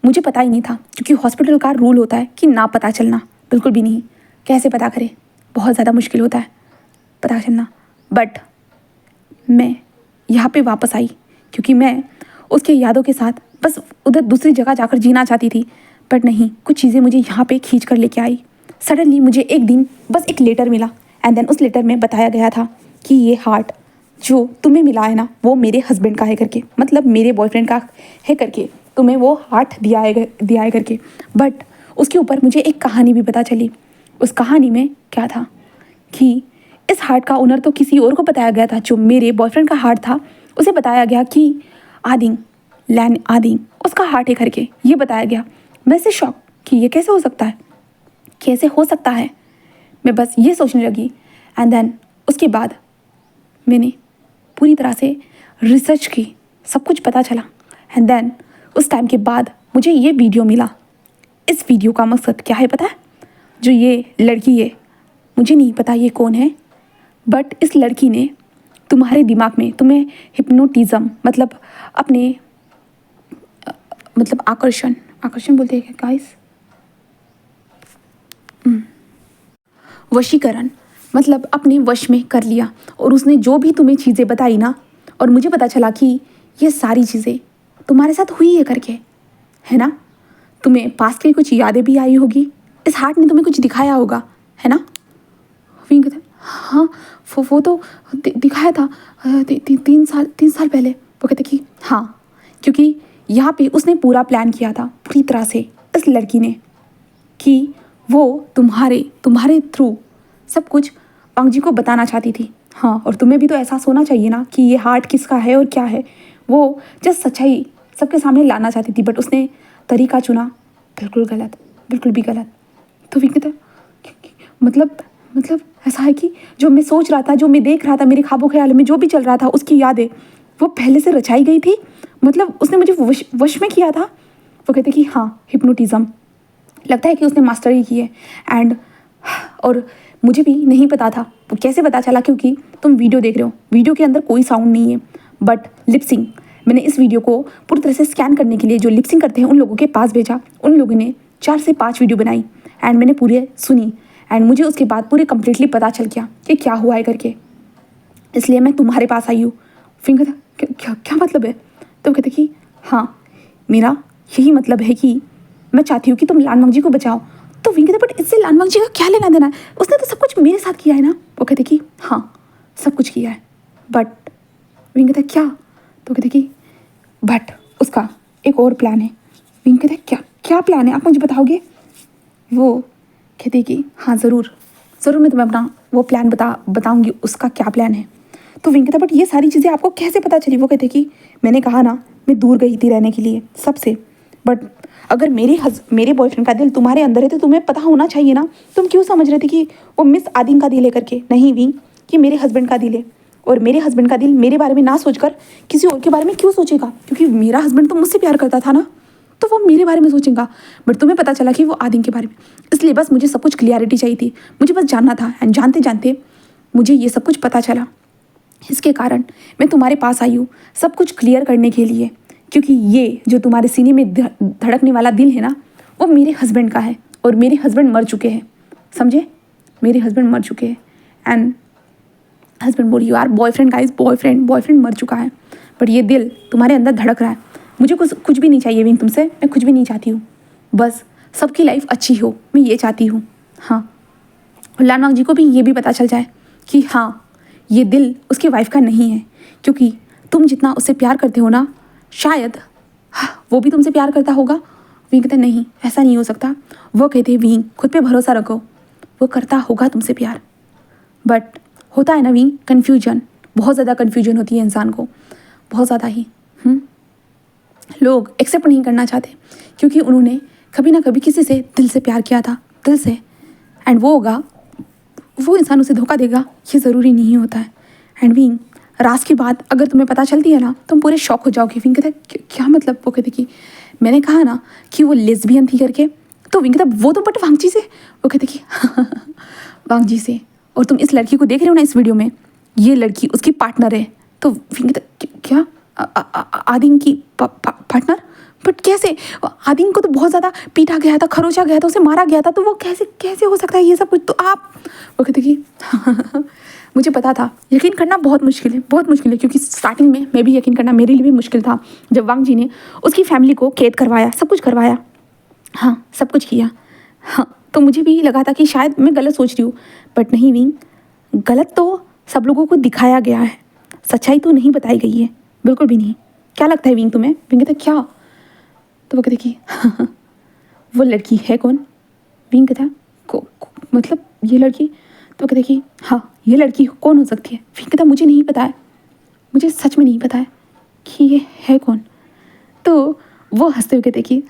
[SPEAKER 1] मुझे पता ही नहीं था, क्योंकि हॉस्पिटल का रूल होता है कि ना पता चलना, बिल्कुल भी नहीं। कैसे पता करें, बहुत ज़्यादा मुश्किल होता है पता चलना। बट मैं यहाँ पे वापस आई क्योंकि मैं उसके यादों के साथ बस उधर दूसरी जगह जाकर जीना चाहती थी। बट नहीं, कुछ चीज़ें मुझे यहाँ पे खींच कर लेके आई। सडनली मुझे एक दिन बस एक लेटर मिला एंड देन उस लेटर में बताया गया था कि ये हार्ट जो तुम्हें मिला है ना वो मेरे हस्बैंड का है करके, मतलब मेरे बॉयफ्रेंड का है करके तुम्हें वो हार्ट दिया है करके। बट उसके ऊपर मुझे एक कहानी भी पता चली। उस कहानी में क्या था कि इस हार्ट का ओनर तो किसी और को बताया गया था, जो मेरे बॉयफ्रेंड का हार्ट था उसे बताया गया कि आदिंग उसका हार्ट है करके ये बताया गया। मैं से शॉक कि ये कैसे हो सकता है। मैं बस ये सोचने लगी एंड देन उसके बाद मैंने पूरी तरह से रिसर्च की, सब कुछ पता चला एंड देन उस टाइम के बाद मुझे ये वीडियो मिला। इस वीडियो का मकसद क्या है पता है। जो ये लड़की है, मुझे नहीं पता ये कौन है, बट इस लड़की ने तुम्हारे दिमाग में तुम्हें हिप्नोटिज्म मतलब अपने मतलब आकर्षण बोलते हैं क्या गाइस, वशीकरण, मतलब अपने वश में कर लिया। और उसने जो भी तुम्हें चीज़ें बताई ना, और मुझे पता चला कि ये सारी चीज़ें तुम्हारे साथ हुई है करके, है ना। तुम्हें पास्ट की कुछ यादें भी आई होगी, इस हार्ट ने तुम्हें कुछ दिखाया होगा, है ना। विंग कहता हाँ वो तो दिखाया था 3 साल पहले। वो कहते कि हाँ, क्योंकि यहाँ पे उसने पूरा प्लान किया था पूरी तरह से इस लड़की ने कि वो तुम्हारे थ्रू सब कुछ वांग जी को बताना चाहती थी। हाँ, और तुम्हें भी तो एहसास होना चाहिए ना कि ये हार्ट किसका है और क्या है। वो जस्ट सच्चाई सबके सामने लाना चाहती थी, बट उसने तरीका चुना बिल्कुल गलत, बिल्कुल भी गलत। तो विंग कहता मतलब ऐसा है कि जो मैं सोच रहा था, जो मैं देख रहा था, मेरे ख्वाबों ख्याल में जो भी चल रहा था, उसकी यादें वो पहले से रचाई गई थी, मतलब उसने मुझे वश में किया था। वो कहते कि हाँ, हिप्नोटिज्म लगता है कि उसने मास्टरी की है। एंड और मुझे भी नहीं पता था, वो कैसे पता चला, क्योंकि तुम वीडियो देख रहे हो, वीडियो के अंदर कोई साउंड नहीं है बट लिपसिंग। मैंने इस वीडियो को पूरी तरह से स्कैन करने के लिए जो लिपसिंग करते हैं उन लोगों के पास भेजा। उन लोगों ने 4 से 5 वीडियो बनाई एंड मैंने पूरे सुनी एंड मुझे उसके बाद पूरे कम्प्लीटली पता चल गया कि क्या हुआ है करके, इसलिए मैं तुम्हारे पास आई हूँ। फिर कहता क्या क्या मतलब है? तो कहते कि हाँ, मेरा यही मतलब है कि मैं चाहती हूँ कि तुम लानवंग जी को बचाओ। तो विंग कहता बट इससे लानवंग जी का क्या लेना देना है? उसने तो सब कुछ मेरे साथ किया है ना। वो कहते कि हाँ, सब कुछ किया है, बट विंग कहता क्या? तो कहते कि बट उसका एक और प्लान है। विंग कहता क्या क्या प्लान है, आप मुझे बताओगे? वो कहते कि हाँ ज़रूर ज़रूर, मैं तुम्हें अपना वो प्लान बताऊंगी उसका क्या प्लान है। तो विंग कहता बट ये सारी चीज़ें आपको कैसे पता चली? वो कहते कि मैंने कहा ना, मैं दूर गई थी रहने के लिए सबसे, बट अगर मेरे बॉयफ्रेंड का दिल तुम्हारे अंदर है तो तुम्हें पता होना चाहिए ना। तुम क्यों समझ रहे थे कि वो मिस आदिम का दिल है करके? नहीं विंग, कि मेरे हस्बैंड का दिल है, और मेरे हस्बैंड का दिल मेरे बारे में ना सोचकर किसी और के बारे में क्यों सोचेगा? क्योंकि मेरा हस्बैंड तो मुझसे प्यार करता था ना, तो वो मेरे बारे में सोचेगा। बट तुम्हें पता चला कि वो आदिम के बारे में, इसलिए बस मुझे सब कुछ क्लियरिटी चाहिए थी, मुझे बस जानना था। एंड जानते जानते मुझे ये सब कुछ पता चला, इसके कारण मैं तुम्हारे पास आई हूँ सब कुछ क्लियर करने के लिए। क्योंकि ये जो तुम्हारे सीने में धड़कने वाला दिल है ना, वो मेरे हस्बैंड का है, और मेरे हस्बैंड मर चुके हैं, समझे? मेरे हस्बैंड मर चुके हैं। एंड हस्बैंड बोली यार, बॉयफ्रेंड गाइस, बॉयफ्रेंड मर चुका है, बट ये दिल तुम्हारे अंदर धड़क रहा है। मुझे कुछ भी नहीं चाहिए विंग तुमसे, मैं कुछ भी नहीं चाहती हूँ, बस सबकी लाइफ अच्छी हो, मैं ये चाहती हूँ। हाँ, और लानवांग जी को भी ये भी पता चल जाए कि हाँ, ये दिल उसकी वाइफ का नहीं है, क्योंकि तुम जितना उससे प्यार करते हो ना, शायद वो भी तुमसे प्यार करता होगा। विंग कहते नहीं, ऐसा नहीं हो सकता। वो कहते विंग खुद पे भरोसा रखो, वो करता होगा तुमसे प्यार, बट होता है ना विंग, कन्फ्यूजन, बहुत ज़्यादा कन्फ्यूजन होती है इंसान को, बहुत ज़्यादा ही। लोग एक्सेप्ट नहीं करना चाहते, क्योंकि उन्होंने कभी ना कभी किसी से दिल से प्यार किया था, दिल से, एंड वो इंसान उसे धोखा देगा, ये ज़रूरी नहीं होता है। एंड विंग, राज की बात अगर तुम्हें पता चलती है ना, तुम पूरे शॉक हो जाओगे। विंग कहता क्या मतलब? वो कहते कि मैंने कहा ना कि वो लेस्बियन थी करके। तो विंग कहता वो तो बट वांग जी से। वो कहते कि वांग जी से, और तुम इस लड़की को देख रहे हो ना इस वीडियो में, ये लड़की उसकी पार्टनर है। तो विंग कहता क्या? आदिम की पार्टनर? बट कैसे? आदिम को तो बहुत ज़्यादा पीटा गया था, खरोचा गया था, उसे मारा गया था, तो वो कैसे कैसे हो सकता है ये सब कुछ? तो आप, वो कहते कि मुझे पता था, यकीन करना बहुत मुश्किल है, बहुत मुश्किल है, क्योंकि स्टार्टिंग में मैं भी यकीन करना मेरे लिए भी मुश्किल था, जब वांग जी ने उसकी फैमिली को कैद करवाया, सब कुछ करवाया, हाँ सब कुछ किया। हाँ, तो मुझे भी लगा था कि शायद मैं गलत सोच रही हूँ, बट नहीं विंग, गलत तो सब लोगों को दिखाया गया है, सच्चाई तो नहीं बताई गई है, बिल्कुल भी नहीं। क्या लगता है विंग तुम्हें? विंग कहता क्या? तो वो कहते कि वो लड़की है कौन? विंग कहता मतलब ये लड़की? तो कहते कि हाँ, ये लड़की कौन हो सकती है? विंग कहता मुझे नहीं पता है, मुझे सच में नहीं पता है कि ये है कौन। तो वो हंसते हुए कहते कि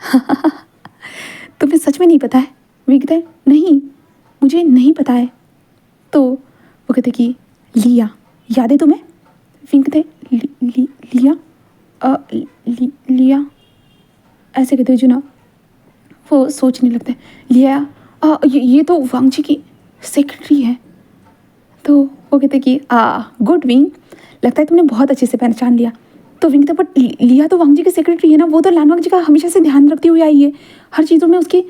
[SPEAKER 1] तुम्हें सच में नहीं पता है? विंग कहता है नहीं, मुझे नहीं पता है। तो वो कहते कि लिया, याद है तुम्हें? विंग कहते लिया, लिया, ऐसे कहते जो ना, वो सोचने लगता है लिया, ये तो वांग जी की सेक्रेटरी है। तो वो कहते कि गुड विंग, लगता है तुमने बहुत अच्छे से पहचान लिया। तो विंग कहता बट लिया तो वांग जी की सेक्रेटरी है ना, वो तो लानवांग जी का हमेशा से ध्यान रखती हुई आई है, हर चीज़ों में उसकी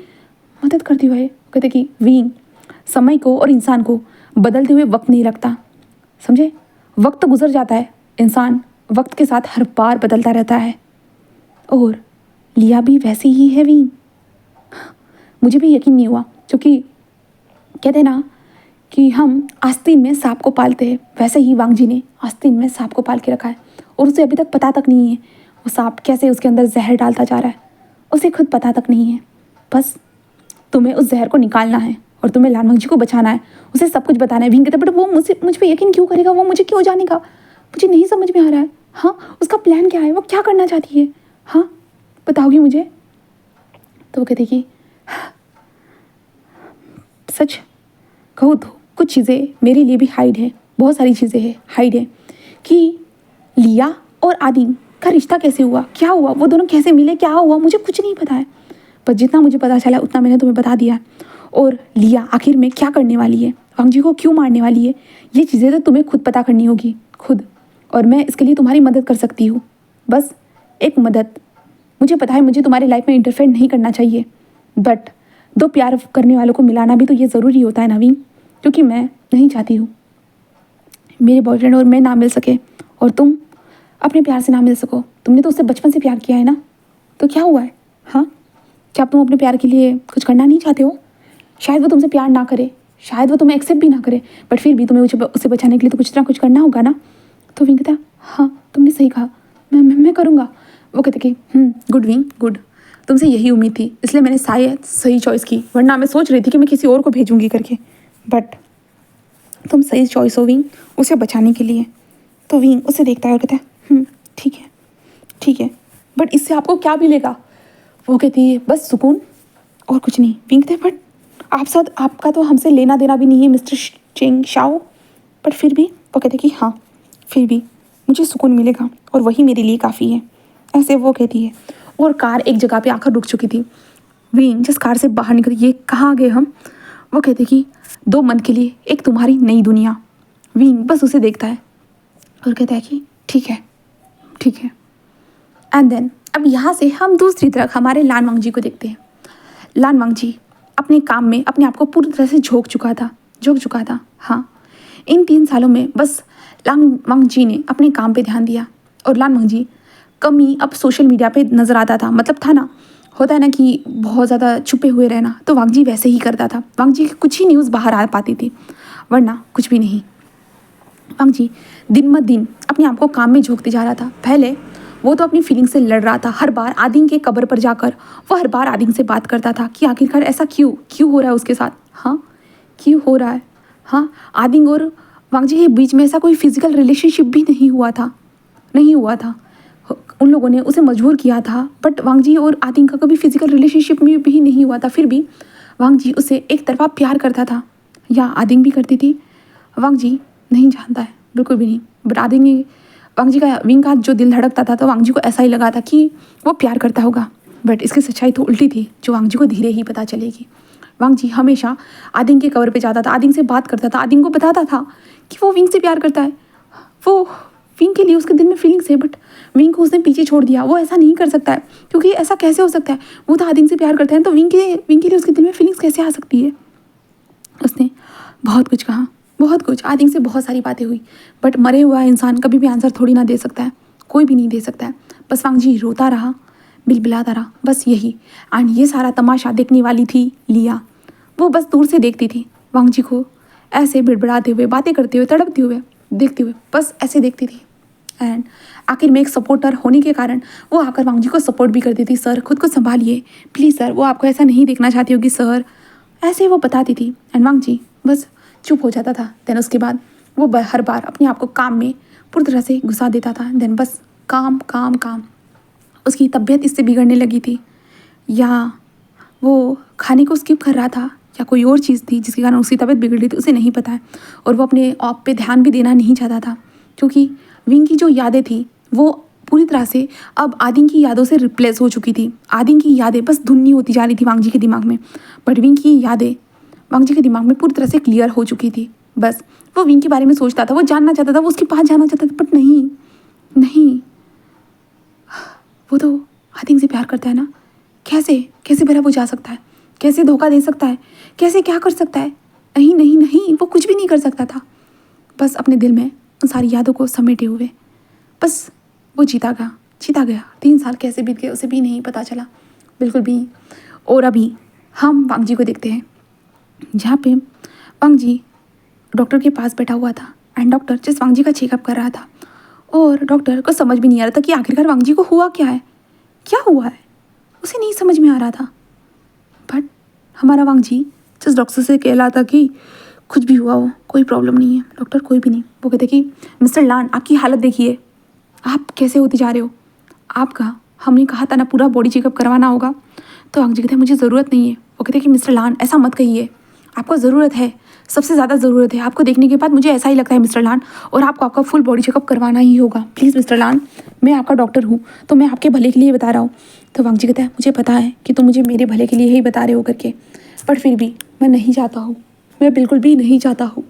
[SPEAKER 1] मदद करती हुई है। कहते कि विंग, समय को और इंसान को बदलते हुए वक्त नहीं लगता, समझे? वक्त गुजर जाता है, इंसान वक्त के साथ हर बार बदलता रहता है, और लिया भी वैसे ही है विंग। मुझे भी यकीन नहीं हुआ, क्योंकि कहते हैं ना कि हम आस्तीन में सांप को पालते हैं, वैसे ही वांग जी ने आस्तीन में सांप को पाल के रखा है, और उसे अभी तक पता तक नहीं है वो सांप कैसे उसके अंदर जहर डालता जा रहा है, उसे खुद पता तक नहीं है। बस तुम्हें उस जहर को निकालना है, और तुम्हें लानवांग जी को बचाना है, उसे सब कुछ बताना है। विंग कहते बट वो मुझ पर यकीन क्यों करेगा? वो मुझे क्यों जानेगा? मुझे नहीं समझ में आ रहा है। हाँ, उसका प्लान क्या है? वो क्या करना चाहती है? हाँ, बताओगी मुझे? तो वो कहते कि सच कहूँ तो कुछ चीज़ें मेरे लिए भी हाइड है, बहुत सारी चीज़ें हैं हाइड है, कि लिया और आदिम का रिश्ता कैसे हुआ, क्या हुआ, वो दोनों कैसे मिले, क्या हुआ, मुझे कुछ नहीं पता है। पर जितना मुझे पता चला उतना मैंने तुम्हें बता दिया। और लिया आखिर में क्या करने वाली है, वांग जी को क्यों मारने वाली है, ये चीज़ें तो तुम्हें खुद पता करनी होगी, खुद। और मैं इसके लिए तुम्हारी मदद कर सकती हूँ, बस एक मदद। मुझे पता है मुझे तुम्हारी लाइफ में इंटरफेयर नहीं करना चाहिए, बट दो प्यार करने वालों को मिलाना भी तो ये ज़रूरी होता है नवीन, क्योंकि मैं नहीं चाहती हूँ मेरे बॉयफ्रेंड और मैं ना मिल सके और तुम अपने प्यार से ना मिल सको। तुमने तो उससे बचपन से प्यार किया है ना, तो क्या हुआ है? हाँ, क्या तुम अपने प्यार के लिए कुछ करना नहीं चाहते हो? शायद वो तुमसे प्यार ना करे, शायद वो तुम्हें एक्सेप्ट भी ना करे, बट फिर भी तुम्हें उसे बचाने के लिए तो कुछ ना कुछ करना होगा ना। तो विंग कहता, हाँ तुमने सही कहा, मैं करूँगा। वो कहते कि गुड विंग गुड, तुमसे यही उम्मीद थी, इसलिए मैंने शायद सही चॉइस की, वरना मैं सोच रही थी कि मैं किसी और को भेजूंगी करके, बट तुम सही चॉइस हो विंग उसे बचाने के लिए। तो विंग उसे देखता है और कहता है ठीक है ठीक है, बट इससे आपको क्या मिलेगा? वो कहती है बस सुकून और कुछ नहीं। विंग कहता है बट आप साथ आपका तो हमसे लेना देना भी नहीं है मिस्टर चेंग शाओ, बट फिर भी वो कहते कि हाँ फिर भी मुझे सुकून मिलेगा और वही मेरे लिए काफ़ी है, ऐसे वो कहती है। और कार एक जगह पे आकर रुक चुकी थी। विंग जिस कार से बाहर निकली, ये कहाँ गए हम? वो कहते कि 2 मंथ के लिए एक तुम्हारी नई दुनिया। विंग बस उसे देखता है और कहता है कि ठीक है ठीक है। एंड देन अब यहाँ से हम दूसरी तरफ हमारे लान वांग जी को देखते हैं। लान वांग जी अपने काम में अपने आप को पूरी तरह से झोंक चुका था। हाँ, इन 3 सालों में बस लान वांग जी ने अपने काम पे ध्यान दिया और लान वांग जी कमी अब सोशल मीडिया पे नज़र आता था। मतलब था ना, होता है ना कि बहुत ज़्यादा छुपे हुए रहना, तो वांग जी वैसे ही करता था। वांग जी की कुछ ही न्यूज़ बाहर आ पाती थी, वरना कुछ भी नहीं। वांग जी दिन ब दिन अपने आप को काम में झोंकते जा रहा था। पहले वो तो अपनी फीलिंग से लड़ रहा था। हर बार आदिंग के कब्र पर जाकर वो हर बार आदिंग से बात करता था कि आखिरकार ऐसा क्यों हो रहा है उसके साथ। हाँ, क्यों हो रहा है? हाँ, आदिंग और वांग जी के बीच में ऐसा कोई फिजिकल रिलेशनशिप भी नहीं हुआ था। उन लोगों ने उसे मजबूर किया था, बट वांग जी और आदिंग का कभी फिजिकल रिलेशनशिप में भी नहीं हुआ था। फिर भी वांग जी उसे एक तरफा प्यार करता था, या आदिंग भी करती थी। वांग जी नहीं जानता है, बिल्कुल भी नहीं, बट आदिंग ने वांग जी का विंग का जो दिल धड़कता था तो वांग जी को ऐसा ही लगा था कि वो प्यार करता होगा, बट इसकी सच्चाई तो उल्टी थी, जो वांग जी को धीरे ही पता चलेगी। वांग जी हमेशा आदिंग के कवर पे जाता था, आदिंग से बात करता था, आदिंग को बताता था कि वो विंग से प्यार करता है, वो विंग के लिए उसके दिल में फीलिंग्स है, बट विंग को उसने पीछे छोड़ दिया। वो ऐसा नहीं कर सकता है, क्योंकि ऐसा कैसे हो सकता है? वो तो आदिंग से प्यार करता है, तो विंग के लिए उसके दिल में फीलिंग्स कैसे आ सकती है? उसने बहुत कुछ कहा, बहुत कुछ, आदिंग से बहुत सारी बातें हुई, बट मरे हुआ इंसान कभी भी आंसर थोड़ी ना दे सकता है, कोई भी नहीं दे सकता है। बस वांग जी रोता रहा, बिलबिलाता रहा, बस यही। एंड ये सारा तमाशा देखने वाली थी लिया। वो बस दूर से देखती थी वांग जी को ऐसे बिड़बिड़ाते हुए, बातें करते हुए, तड़पते हुए, देखते हुए, बस ऐसे देखती थी। एंड आखिर में एक सपोर्टर होने के कारण वो आकर वांग जी को सपोर्ट भी करती थी। सर खुद को संभालिए प्लीज़ सर, वो आपको ऐसा नहीं देखना चाहती होगी सर, ऐसे वो बताती थी। एंड वांग जी बस चुप हो जाता था। देन उसके बाद वो हर बार अपने आप को काम में पूरी तरह से घुसा देता था। देन बस काम काम काम। उसकी तबीयत इससे बिगड़ने लगी थी, या वो खाने को स्किप कर रहा था, या कोई और चीज़ थी जिसके कारण उसकी तबीयत बिगड़ रही थी, उसे नहीं पता है। और वो अपने आप पे ध्यान भी देना नहीं चाहता था, क्योंकि विंग की जो यादें थी वो पूरी तरह से अब आदिंग की यादों से रिप्लेस हो चुकी थी। आदिंग की यादें बस धुन्नी होती जा रही थी वांग जी के दिमाग में, बट विंग की यादें वांग जी के दिमाग में पूरी तरह से क्लियर हो चुकी थी। बस वो विंग के बारे में सोचता था, वो जानना चाहता था, वो उसके पास जाना चाहता था, बट नहीं, वो तो आदिंग से प्यार करता है ना, कैसे भला वो जा सकता है? कैसे धोखा दे सकता है? कैसे क्या कर सकता है? नहीं, वो कुछ भी नहीं कर सकता था। बस अपने दिल में उन सारी यादों को समेटे हुए बस वो जीता गया। 3 साल कैसे बीत गए उसे भी नहीं पता चला, बिल्कुल भी। और अभी हम वांग जी को देखते हैं, जहाँ पे वांग जी डॉक्टर के पास बैठा हुआ था। एंड डॉक्टर जिस वांग जी का चेकअप कर रहा था, और डॉक्टर को समझ भी नहीं आ रहा था कि आखिरकार वांग जी को हुआ क्या हुआ है, उसे नहीं समझ में आ रहा था। बट हमारा वांग जी जिस डॉक्टर से कह रहा था कि कुछ भी हुआ हो कोई प्रॉब्लम नहीं है डॉक्टर, कोई भी नहीं, वो कहते कि मिस्टर लान आपकी हालत देखिए, आप कैसे होते जा रहे हो, आपका हमने कहा था ना पूरा बॉडी चेकअप करवाना होगा। तो वांग जी कहते हैं मुझे ज़रूरत नहीं है। वो कहते कि मिस्टर लान ऐसा मत कहिए, आपको ज़रूरत है, सबसे ज़्यादा ज़रूरत है। आपको देखने के बाद मुझे ऐसा ही लगता है मिस्टर लान, और आपको आपका फुल बॉडी चेकअप करवाना ही होगा। प्लीज़ मिस्टर लान, मैं आपका डॉक्टर हूँ, तो मैं आपके भले के लिए बता रहा हूँ। तो वांग जी कहता है मुझे पता है कि तुम मुझे मेरे भले के लिए ही बता रहे हो करके, बट फिर भी मैं नहीं चाहता हूँ, मैं बिल्कुल भी नहीं चाहता हूँ।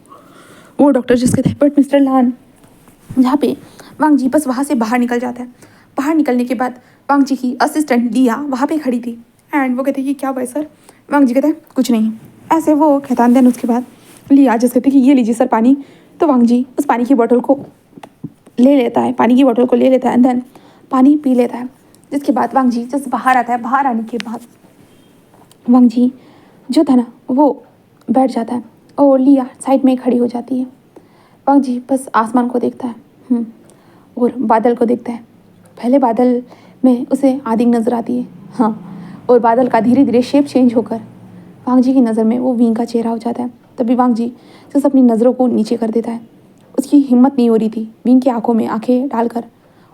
[SPEAKER 1] वो डॉक्टर जिस कहता है बट मिस्टर लान, जहाँ पे वांग जी बस वहाँ से बाहर निकल जाता है। बाहर निकलने के बाद वांग जी की असिस्टेंट लिया वहाँ पे खड़ी थी। एंड वो कहते हैं कि क्या हुआ है सर। वांग जी कहते हैं कुछ नहीं, ऐसे वो कहता है। देन उसके बाद लिया जैसे कहते हैं कि ये लीजिए सर पानी। तो वांग जी उस पानी की बोतल को ले लेता है, पानी की बोतल को ले लेता है, एंड देन पानी पी लेता है। जिसके बाद वांग जी जैसे बाहर आता है, बाहर आने के बाद वांग जी जो था ना वो बैठ जाता है और लिया साइड में खड़ी हो जाती है। वांग जी बस आसमान को देखता है और बादल को देखता है। पहले बादल में उसे आदि नज़र आती है, हाँ, और बादल का धीरे धीरे शेप चेंज होकर वांग जी की नज़र में वो विंग का चेहरा हो जाता है। तभी वांग जी जैसे अपनी नज़रों को नीचे कर देता है। उसकी हिम्मत नहीं हो रही थी विंग की आंखों में आंखें डालकर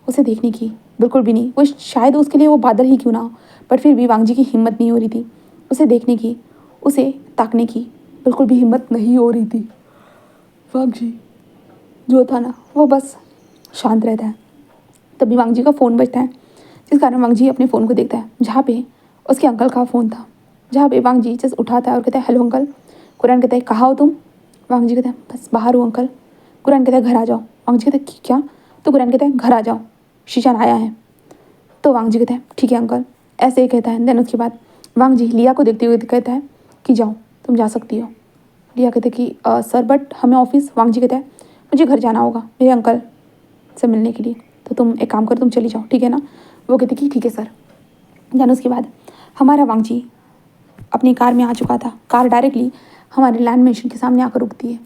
[SPEAKER 1] उसे देखने की, बिल्कुल भी नहीं। वो शायद उसके लिए वो बादल ही क्यों ना हो, बट फिर भी वांग जी की हिम्मत नहीं हो रही थी उसे देखने की, उसे ताकने की बिल्कुल भी हिम्मत नहीं हो रही थी। वांग जी जो था ना वो बस शांत रहता है। तभी वांग जी का फ़ोन बजता है, जिस कारण वांग जी अपने फ़ोन को देखता है, जहाँ पे उसके अंकल का फ़ोन था। जहाँ पे वांग जी जस्ट उठाता है और कहता है हेलो अंकल। कुरान कहता है कहाँ हो तुम। वांग जी कहता है बस बाहर हूँ अंकल। कुरान कहता है घर आ जाओ। वांग जी कहता है क्या। तो कुरान कहता है घर आ जाओ, शीशान आया है। तो वांग जी कहता है ठीक है अंकल, ऐसे ही कहता है। देन उसके बाद वांग जी लिया को देखते हुए कहता है कि जाओ तुम जा सकती हो। लिया कहते कि सर बट हमें ऑफिस। वांग जी कहता है मुझे घर जाना होगा मेरे अंकल से मिलने के लिए, तो तुम एक काम करो तुम चली जाओ, ठीक है ना। वो कहते कि ठीक है सर। देन उसके बाद हमारा वांग जी अपनी कार में आ चुका था। कार डायरेक्टली हमारे लैंड मशीन के सामने आकर रुकती है।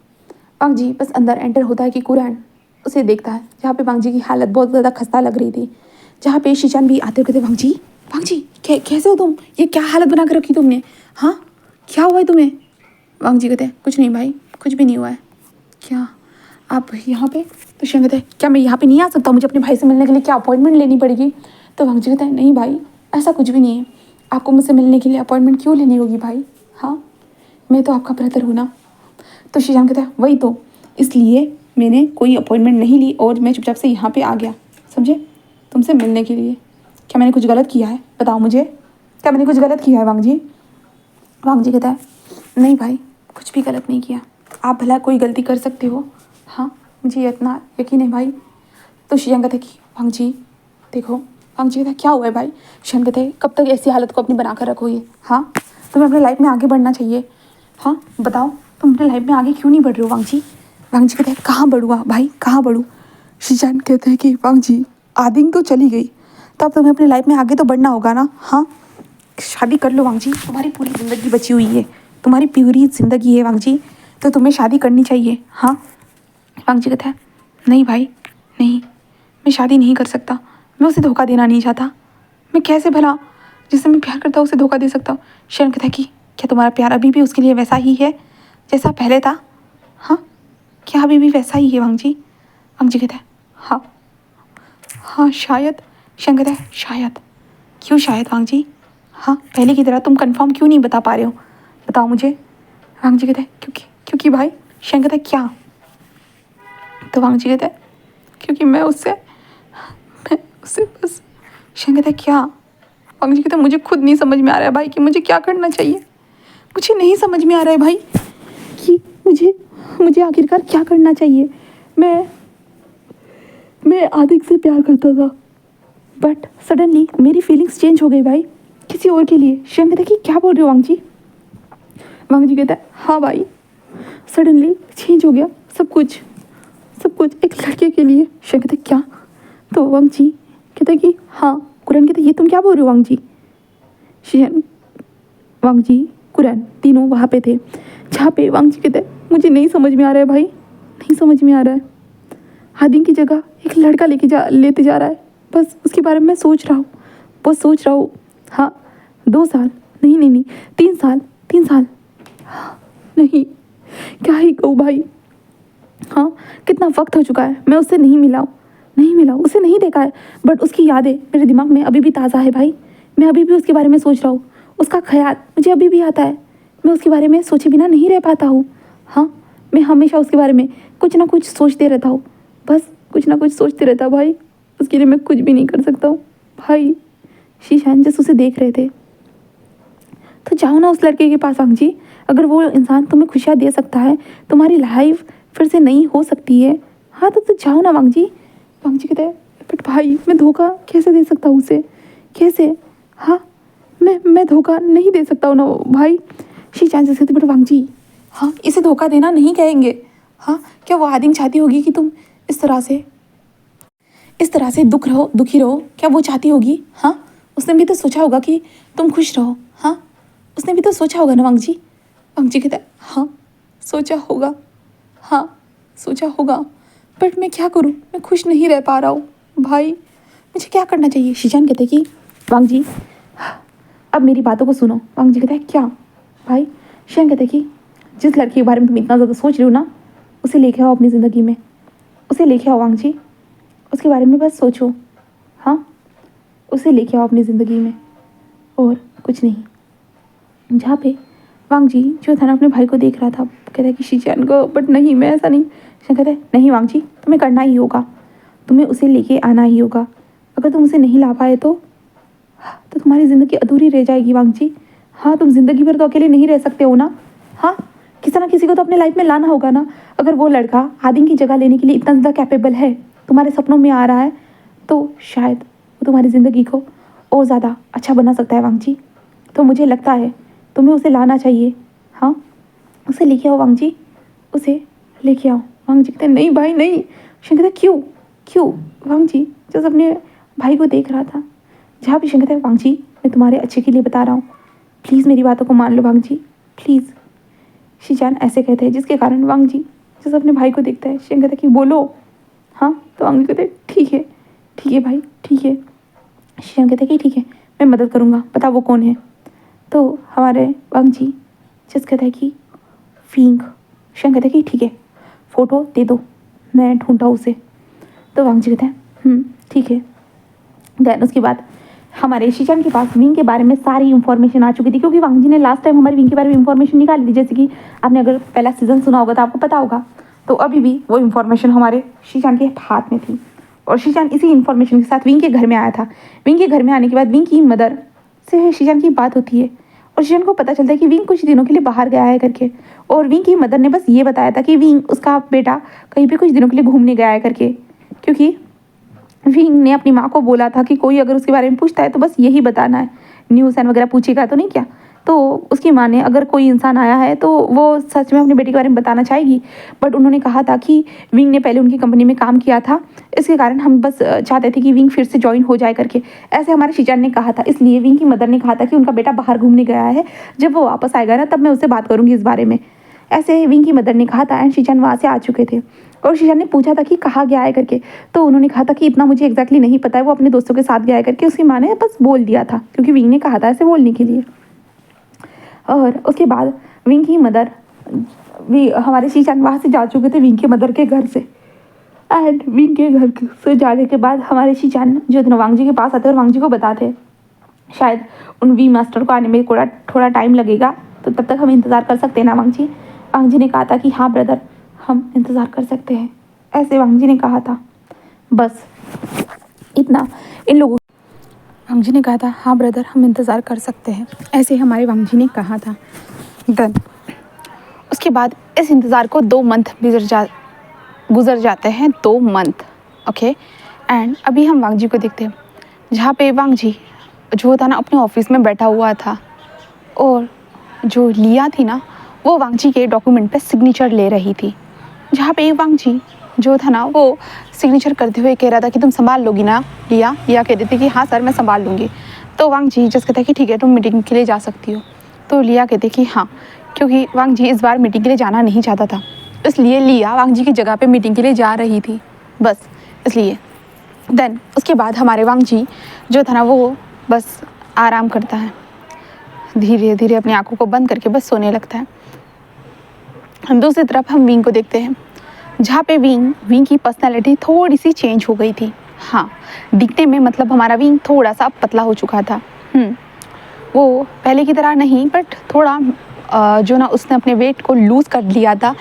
[SPEAKER 1] वांग जी बस अंदर एंटर होता है कि कुरान उसे देखता है, जहाँ पे वांग जी की हालत बहुत ज़्यादा खस्ता लग रही थी। जहाँ पे शीशान भी आते हुए कहते वांग जी कैसे हो तुम, ये क्या हालत बना कर रखी तुमने, हाँ क्या हुआ है तुम्हें। वांग जी कहते हैं कुछ नहीं भाई, कुछ भी नहीं हुआ है। क्या आप यहाँ पे। तो शीशान कहते हैं क्या मैं यहाँ पे नहीं आ सकता, मुझे अपने भाई से मिलने के लिए क्या अपॉइंटमेंट लेनी पड़ेगी। तो वांग जी कहते हैं नहीं भाई ऐसा कुछ भी नहीं है, आपको मुझसे मिलने के लिए अपॉइंटमेंट क्यों लेनी होगी भाई, हाँ मैं तो आपका ब्रदर हूँ ना। तो शीशान कहता है वही तो, इसलिए मैंने कोई अपॉइंटमेंट नहीं ली और मैं चुपचाप से यहाँ पे आ गया, समझे, तुमसे मिलने के लिए। क्या मैंने कुछ गलत किया है, बताओ मुझे, क्या मैंने कुछ गलत किया है वांग जी। वांग जी कहता है नहीं भाई कुछ भी गलत नहीं किया, आप भला कोई गलती कर सकते हो, हाँ मुझे इतना यकीन है भाई। तो शीशान कहता है कि वांग जी देखो। वांग जी कहता है क्या हुआ है भाई। शीशान कहते हैं कब तक ऐसी हालत को अपनी बना कर रखोगे, हाँ तुम्हें अपनी लाइफ में आगे बढ़ना चाहिए, हाँ बताओ तुम अपनी लाइफ में आगे क्यों नहीं बढ़ रहे हो वांग जी। वांग जी कहते हैं कहाँ बढ़ूँगा भाई कहाँ बढ़ूँ। शीशान कहते हैं कि वांग जी आदिंग तो चली गई, तो अब तुम्हें अपनी लाइफ में आगे तो बढ़ना होगा ना, हाँ शादी कर लो वांग जी, तुम्हारी पूरी ज़िंदगी बची हुई है, तुम्हारी पूरी ज़िंदगी है वांग जी, तो तुम्हें शादी करनी चाहिए, हाँ। वांग जी कहता है नहीं भाई नहीं, मैं शादी नहीं कर सकता, मैं उसे धोखा देना नहीं चाहता, मैं कैसे भला जिससे मैं प्यार करता हूँ उसे धोखा दे सकता हूँ। शीशान कहता है कि क्या तुम्हारा प्यार अभी भी उसके लिए वैसा ही है जैसा पहले था, हाँ क्या अभी भी वैसा ही है वांग जी। वांग जी कहता है हाँ हाँ शायद। शीशान कहता है शायद, क्यों शायद वांग जी, हाँ पहले की तरह तुम कंफर्म क्यों नहीं बता पा रहे हो, बताओ मुझे। वांग जी कहता है क्योंकि भाई। शीशान कहता है क्या। तो वांग जी कहता है क्योंकि मैं उससे बस। शीशान कहता है क्या। वांग जी कहता है मुझे खुद नहीं समझ में आ रहा है भाई कि मुझे क्या करना चाहिए, मुझे नहीं समझ में आ रहा है भाई कि मुझे आखिरकार क्या करना चाहिए। मैं आदिक से प्यार करता था बट सडनली मेरी फीलिंग्स चेंज हो गई भाई किसी और के लिए। शीशान कहता है कि क्या बोल रहे हो वांग जी। वांग जी कहता है हाँ भाई सडनली चेंज हो गया सब कुछ एक लड़के के लिए। शीशान कहता है क्या। तो वांग जी कहता है कि हाँ। कुरान कहता है ये तुम क्या बोल रहे हो वांग जी। शीशान वांग जी कुरान तीनों वहाँ पे थे, जहाँ पे वांग जी कहते हैं मुझे नहीं समझ में आ रहा है भाई, नहीं समझ में आ रहा है, आदिंग की जगह एक लड़का लेते जा रहा है, बस उसके बारे में मैं सोच रहा हूँ, बस सोच रहा हूँ। हाँ 2 साल नहीं 3 साल हाँ, नहीं क्या ही कहूँ भाई, हाँ कितना वक्त हो चुका है मैं उससे नहीं मिला उसे नहीं देखा है, बट उसकी यादें मेरे दिमाग में अभी भी ताज़ा है भाई, मैं अभी भी उसके बारे में सोच रहा हूँ, उसका ख्याल मुझे अभी भी आता है, मैं उसके बारे में सोचे बिना नहीं रह पाता हूँ। हाँ मैं हमेशा उसके बारे में कुछ ना कुछ सोचते रहता हूँ, बस कुछ ना कुछ सोचते रहता भाई, उसके लिए मैं कुछ भी नहीं कर सकता हूँ भाई। शीशान जैसे उसे देख रहे थे, तो जाओ ना उस लड़के के पास वांग जी, अगर वो इंसान तुम्हें खुशियाँ दे सकता है, तुम्हारी लाइफ फिर से नई हो सकती है, हाँ तो जाओ ना वांग जी। वांग जी कहते हैं बट भाई मैं धोखा कैसे दे सकता हूँ उसे, कैसे, हाँ मैं धोखा नहीं दे सकता हूँ ना भाई। शीशान से कहती बट वांग जी, हाँ इसे धोखा देना नहीं कहेंगे। हाँ क्या वो आदिंग चाहती होगी कि तुम इस तरह से दुखी रहो? क्या वो चाहती होगी? हाँ उसने भी तो सोचा होगा कि तुम खुश रहो। हाँ उसने भी तो सोचा होगा ना वांग जी। वांग जी कहता है हाँ सोचा होगा, हाँ सोचा होगा, बट मैं क्या करूँ, मैं खुश नहीं रह पा रहा हूँ भाई, मुझे क्या करना चाहिए? शीशान कहते कि वांग जी अब मेरी बातों को सुनो। वांग जी कहता है क्या भाई? शीशान कहते कि जिस लड़की के बारे में तुम इतना ज़्यादा सोच रहे हो ना, उसे लेके आओ अपनी ज़िंदगी में, उसे लेके आओ वांग जी, उसके बारे में बस सोचो। हाँ उसे लेके आओ अपनी ज़िंदगी में और कुछ नहीं। जहाँ पे वांग जी जो था ना अपने भाई को देख रहा था, कहता है कि शीशान को, बट नहीं मैं ऐसा नहीं। शीशान कहता है नहीं वांग जी तुम्हें करना ही होगा, तुम्हें उसे लेके आना ही होगा। अगर तुम उसे नहीं ला पाए तो तुम्हारी ज़िंदगी अधूरी रह जाएगी वांग जी। हाँ तुम ज़िंदगी भर तो अकेले नहीं रह सकते हो ना। हाँ किसी ना किसी को तो अपने लाइफ में लाना होगा ना। अगर वो लड़का आदिंग की जगह लेने के लिए इतना ज़्यादा कैपेबल है, तुम्हारे सपनों में आ रहा है, तो शायद वो तुम्हारी ज़िंदगी को और ज़्यादा अच्छा बना सकता है वांग जी। तो मुझे लगता है तुम्हें उसे लाना चाहिए। हाँ उसे लेके आओ वांग जी, उसे लेके आओ। वांग जी कहते नहीं भाई नहीं। शीशान कहता क्यों क्यों? वांग जी जब अपने भाई को देख रहा था, जहाँ भी शीशान कहता है वांग जी मैं तुम्हारे अच्छे के लिए बता रहा हूँ, प्लीज़ मेरी बातों को मान लो वांग जी प्लीज़। शीशान ऐसे कहते हैं जिसके कारण वांग जी जैसे अपने भाई को देखता है, शीशान कहता है कि बोलो। हाँ तो वांग जी कहते हैं ठीक है भाई ठीक है। शीशान कहता है कि ठीक है मैं मदद करूँगा, बता वो कौन है? तो हमारे वांग जी जस कहता है कि फींग। शीशान कहता है कि ठीक है फ़ोटो दे दो, मैं ढूंढता हूँ उसे। तो वांग जी कहते हैं ठीक है। देन उसके बाद हमारे शीशान के पास विंग के बारे में सारी इन्फॉर्मेशन आ चुकी थी, क्योंकि वांग जी ने लास्ट टाइम हमारे विंग के बारे में इन्फॉर्मेशन निकाली थी। जैसे कि आपने अगर पहला सीज़न सुना होगा तो आपको पता होगा। तो अभी भी वो इन्फॉर्मेशन हमारे शीशान के हाथ में थी और शीशान इसी इन्फॉर्मेशन के साथ विंग के घर में आया था। विंग के घर में आने के बाद विंग की मदर से शीशान की बात होती है और शीशान को पता चलता है कि विंग कुछ दिनों के लिए बाहर गया है करके। और विंग की मदर ने बस ये बताया था कि विंग उसका बेटा कहीं पे कुछ दिनों के लिए घूमने गया है करके, क्योंकि विंग ने अपनी माँ को बोला था कि कोई अगर उसके बारे में पूछता है तो बस यही बताना है, न्यूज़ एंड वगैरह पूछेगा तो नहीं क्या। तो उसकी माँ ने अगर कोई इंसान आया है तो वो सच में अपने बेटे के बारे में बताना चाहेगी, बट उन्होंने कहा था कि विंग ने पहले उनकी कंपनी में काम किया था, इसके कारण हम बस चाहते थे कि विंग फिर से ज्वाइन हो जाए करके, ऐसे हमारे शीशान ने कहा था। इसलिए विंग की मदर ने कहा था कि उनका बेटा बाहर घूमने गया है, जब वो वापस आएगा ना तब मैं उससे बात करूँगी इस बारे में, ऐसे विंग की मदर ने कहा था। एंड शीशान वहाँ से आ चुके थे और शीशान ने पूछा था कि कहाँ गया है करके, तो उन्होंने कहा था कि इतना मुझे एग्जैक्टली नहीं पता है, वो अपने दोस्तों के साथ गया है करके उसकी माँ ने बस बोल दिया था, क्योंकि विंग ने कहा था ऐसे बोलने के लिए। और उसके बाद विंग की मदर भी हमारे शीशान वहाँ से जा चुके थे विंग के मदर के घर से। एंड विंग के घर से जाने के बाद हमारे शीशान जो थे वांग जी के पास आते और वांग जी को बताते शायद उन वी मास्टर को आने में थोड़ा टाइम लगेगा, तो तब तक हम इंतज़ार कर सकते हैं ना वांग जी। वांग जी ने कहा था कि हाँ ब्रदर हम इंतज़ार कर सकते हैं, ऐसे वांग जी ने कहा था। बस इतना इन लोगों वांग जी ने कहा था हाँ ब्रदर हम इंतज़ार कर सकते हैं, ऐसे हमारे वांग जी ने कहा था। देन उसके बाद इस इंतज़ार को 2 मंथ गुजर जाते हैं, 2 मंथ। ओके एंड अभी हम वांग जी को देखते हैं, जहाँ पे वांग जी जो था ना अपने ऑफिस में बैठा हुआ था और जो लिया थी ना वो वांग जी के डॉक्यूमेंट पे सिग्नेचर ले रही थी। जहाँ पे वांग जी जो था ना वो सिग्नेचर करते हुए कह रहा था कि तुम संभाल लोगी ना। लिया कह देती कि हाँ सर मैं संभाल लूँगी। तो वांग जी जस्ट कहता है कि ठीक है तुम मीटिंग के लिए जा सकती हो। तो लिया कहती कि हाँ, क्योंकि वांग जी इस बार मीटिंग के लिए जाना नहीं चाहता था, इसलिए लिया वांग जी की जगह पे मीटिंग के लिए जा रही थी, बस इसलिए। देन उसके बाद हमारे वांग जी जो था ना वो बस आराम करता है, धीरे धीरे अपनी आंखों को बंद करके बस सोने लगता है। हम दूसरी तरफ हम विंग को देखते हैं, जहाँ पे विंग की पर्सनैलिटी थोड़ी सी चेंज हो गई थी। हाँ दिखने में मतलब हमारा विंग थोड़ा सा पतला हो चुका था। वो पहले की तरह नहीं, बट थोड़ा जो ना उसने अपने वेट को लूज़ कर लिया था।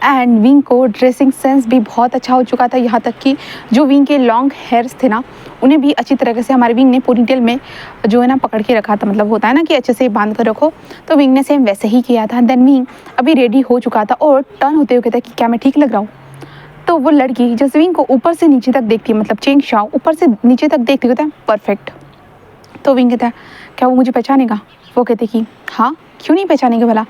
[SPEAKER 1] एंड विंग को ड्रेसिंग सेंस भी बहुत अच्छा हो चुका था, यहाँ तक कि जो विंग के लॉन्ग हेयर्स थे ना उन्हें भी अच्छी तरीके से हमारे विंग ने पोनीटेल में जो है ना पकड़ के रखा था, मतलब होता है ना कि अच्छे से बांध कर रखो, तो विंग ने सेम वैसे ही किया था। देन विंग अभी रेडी हो चुका था और टर्न होते हुए कहता कि क्या मैं ठीक लग रहा हूँ। तो वो लड़की जैसे विंग को ऊपर से नीचे तक देखती है, मतलब चेंग शाओ ऊपर से नीचे तक देखती होता है परफेक्ट। तो विंग कहता है क्या वो मुझे पहचानेगा? वो कहते कि हाँ, क्यों नहीं पहचानेंगे भला?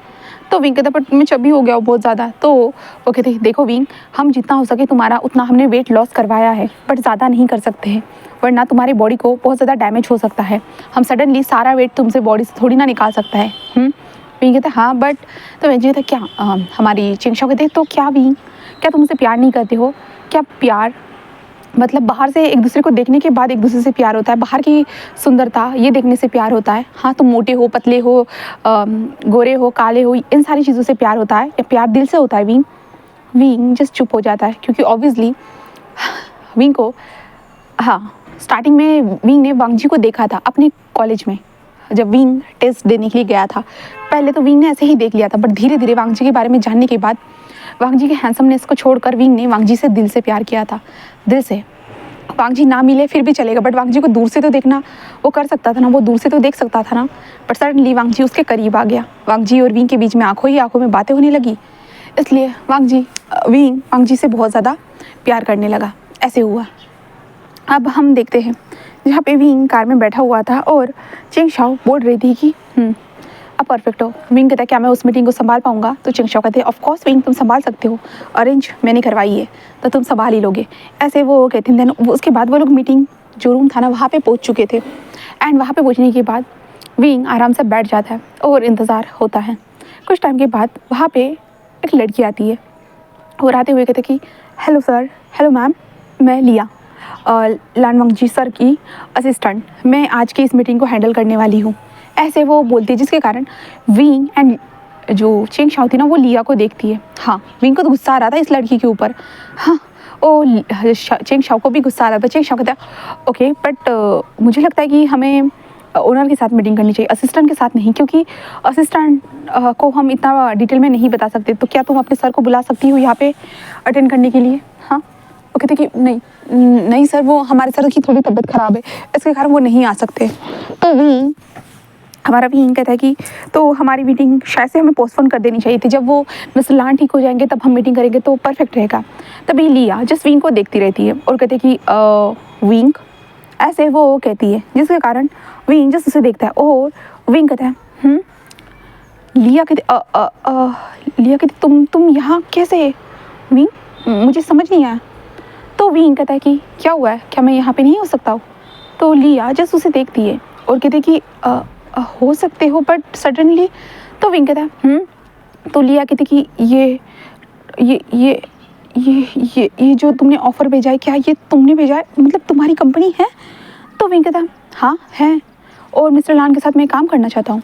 [SPEAKER 1] तो विंग कहता बट मैं चबी हो गया हूँ बहुत ज़्यादा। तो वो कहते देखो विंग, हम जितना हो सके तुम्हारा उतना हमने वेट लॉस करवाया है, बट ज़्यादा नहीं कर सकते हैं, वरना तुम्हारी बॉडी को बहुत ज़्यादा डैमेज हो सकता है। हम सडनली सारा वेट तुमसे बॉडी से थोड़ी ना निकाल सकता है। विंग कहते हाँ बट, तो मैं कहता क्या हमारी चिंगशाओ कहते तो क्या विंग, क्या तुम मुझसे प्यार नहीं करते हो? क्या प्यार मतलब बाहर से एक दूसरे को देखने के बाद एक दूसरे से प्यार होता है, बाहर की सुंदरता ये देखने से प्यार होता है? हाँ, तुम मोटे हो, पतले हो, गोरे हो, काले हो, इन सारी चीज़ों से प्यार होता है या प्यार दिल से होता है विंग? विंग जस्ट चुप हो जाता है, क्योंकि ऑब्वियसली विंग को, हाँ, स्टार्टिंग में विंग ने वांगजी को देखा था अपने कॉलेज में, जब विंग टेस्ट देने के लिए गया था। पहले तो विंग ने ऐसे ही देख लिया था, बट धीरे धीरे वांगजी के बारे में जानने के बाद वांगजी के हैंडसमनेस को छोड़कर विंग ने वांगजी से दिल से प्यार किया था, दिल से। वांगजी ना मिले फिर भी चलेगा, बट वांगजी को दूर से तो देखना वो कर सकता था ना, वो दूर से तो देख सकता था ना। बट सडनली वांगजी उसके करीब आ गया, वांगजी और विंग के बीच में आंखों ही आंखों में बातें होने लगी, इसलिए विंग वांगजी से बहुत ज़्यादा प्यार करने लगा। ऐसे हुआ। अब हम देखते हैं जहाँ पे विंग कार में बैठा हुआ था और चिंगशाओ बोल रही थी कि अब परफेक्ट हो। विंग कहता है क्या मैं उस मीटिंग को संभाल पाऊंगा? तो चिंगशाओ कहते हैं ऑफ कोर्स विंग, तुम संभाल सकते हो, अरेंज मैंने करवाई है तो तुम संभाल ही लोगे। ऐसे वो कहते हैं। देन उसके बाद वो लोग मीटिंग जो रूम था ना वहाँ पे पहुँच चुके थे, एंड वहाँ पे पहुँचने के बाद विंग आराम से बैठ जाता है और इंतज़ार होता है। कुछ टाइम के बाद वहाँ पे एक लड़की आती है और आते हुए कहते कि हेलो सर, हेलो मैम, मैं लिया, लान वांगजी सर की असिस्टेंट, मैं आज की इस मीटिंग को हैंडल करने वाली हूँ। ऐसे वो बोलती है, जिसके कारण विंग एंड जो चिंगशाओ थी ना वो लिया को देखती है। हाँ, विंग को तो गुस्सा आ रहा था इस लड़की के ऊपर, हाँ, ओ चिंगशाओ को भी गुस्सा आ रहा था। चिंगशाओ कहता है ओके बट मुझे लगता है कि हमें ओनर के साथ मीटिंग करनी चाहिए, असिस्टेंट के साथ नहीं, क्योंकि असिस्टेंट को हम इतना डिटेल में नहीं बता सकते। तो क्या तुम अपने सर को बुला सकती हो यहाँ पे अटेंड करने के लिए? हाँ, वो कहते कि नहीं सर, वो हमारे सर की थोड़ी तबीयत ख़राब है, इसके कारण वो नहीं आ सकते। तो हमारा विंग कहता है कि तो हमारी मीटिंग शायद से हमें पोस्टपोन कर देनी चाहिए थी, जब वो मिस्टर लान ठीक हो जाएंगे तब हम मीटिंग करेंगे तो परफेक्ट रहेगा। तभी लिया जस्ट विंग को देखती रहती है और कहते कि विंग, ऐसे वो कहती है, जिसके कारण विंग जस्ट उसे देखता है और विंग कहता है लिया कहते तुम यहाँ कैसे? विंग, मुझे समझ नहीं आया। तो विंग कहता है कि क्या हुआ है, क्या मैं यहाँ पे नहीं हो सकता हूँ? तो लिया जस्ट उसे देखती है और कहते कि हो सकते हो बट सडनली। तो विंग कहता है तो लिया कहती कि ये जो तुमने ऑफ़र भेजा है, क्या ये तुमने भेजा है, मतलब तुम्हारी कंपनी है? तो विंग कहता है हाँ है, और मिस्टर लान के साथ मैं काम करना चाहता हूँ,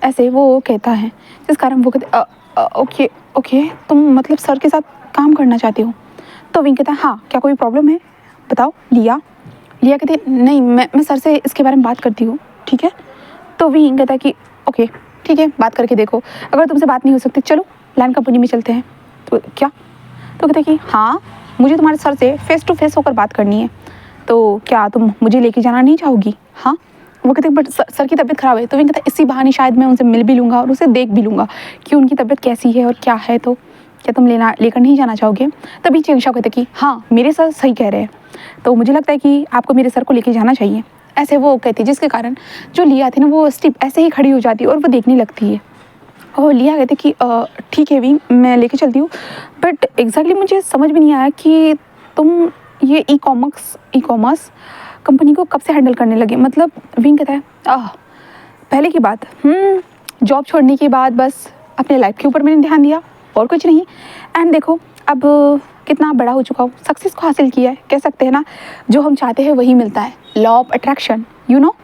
[SPEAKER 1] ऐसे वो कहता है। जिस कारण वो कहते ओके तुम मतलब सर के साथ काम करना चाहते हो? तो विंग कहता है हाँ, क्या कोई प्रॉब्लम है बताओ। लिया कहते नहीं, मैं सर से इसके बारे में बात करती हूँ, ठीक है? तो विंग कहता है कि ओके ठीक है, बात करके देखो, अगर तुमसे बात नहीं हो सकती चलो लान कंपनी में चलते हैं। तो क्या? तो कहते कि हाँ, मुझे तुम्हारे सर से फेस टू फेस होकर बात करनी है, तो क्या तुम मुझे लेके जाना नहीं चाहोगी? हाँ। वो कहते बट सर की तबीयत ख़राब है। तो विंग कहता इसी बहाने शायद मैं उनसे मिल भी लूँगा और उसे देख भी लूँगा कि उनकी तबीयत कैसी है और क्या है, तो क्या तुम लेकर नहीं जाना चाहोगे? तभी चिंगशाओ कहते कि हाँ, मेरे सर सही कह रहे हैं, तो मुझे लगता है कि आपको मेरे सर को लेके जाना चाहिए, ऐसे वो कहती। जिसके कारण जो लिया थी ना वो स्टिप ऐसे ही खड़ी हो जाती है और वो देखने लगती है। और लिया कहते कि ठीक है विंग, मैं लेके चलती हूँ, बट एग्जैक्टली मुझे समझ में नहीं आया कि तुम ये ई कॉमर्स कंपनी को कब से हैंडल करने लगे? मतलब विंग कहता है पहले की बात, जॉब छोड़ने के बाद बस अपने लाइफ के ऊपर मैंने ध्यान दिया और कुछ नहीं। एंड देखो अब कितना बड़ा हो चुका हूँ, सक्सेस को हासिल किया है, कह सकते हैं ना, जो हम चाहते हैं वही मिलता है, law of attraction, you know.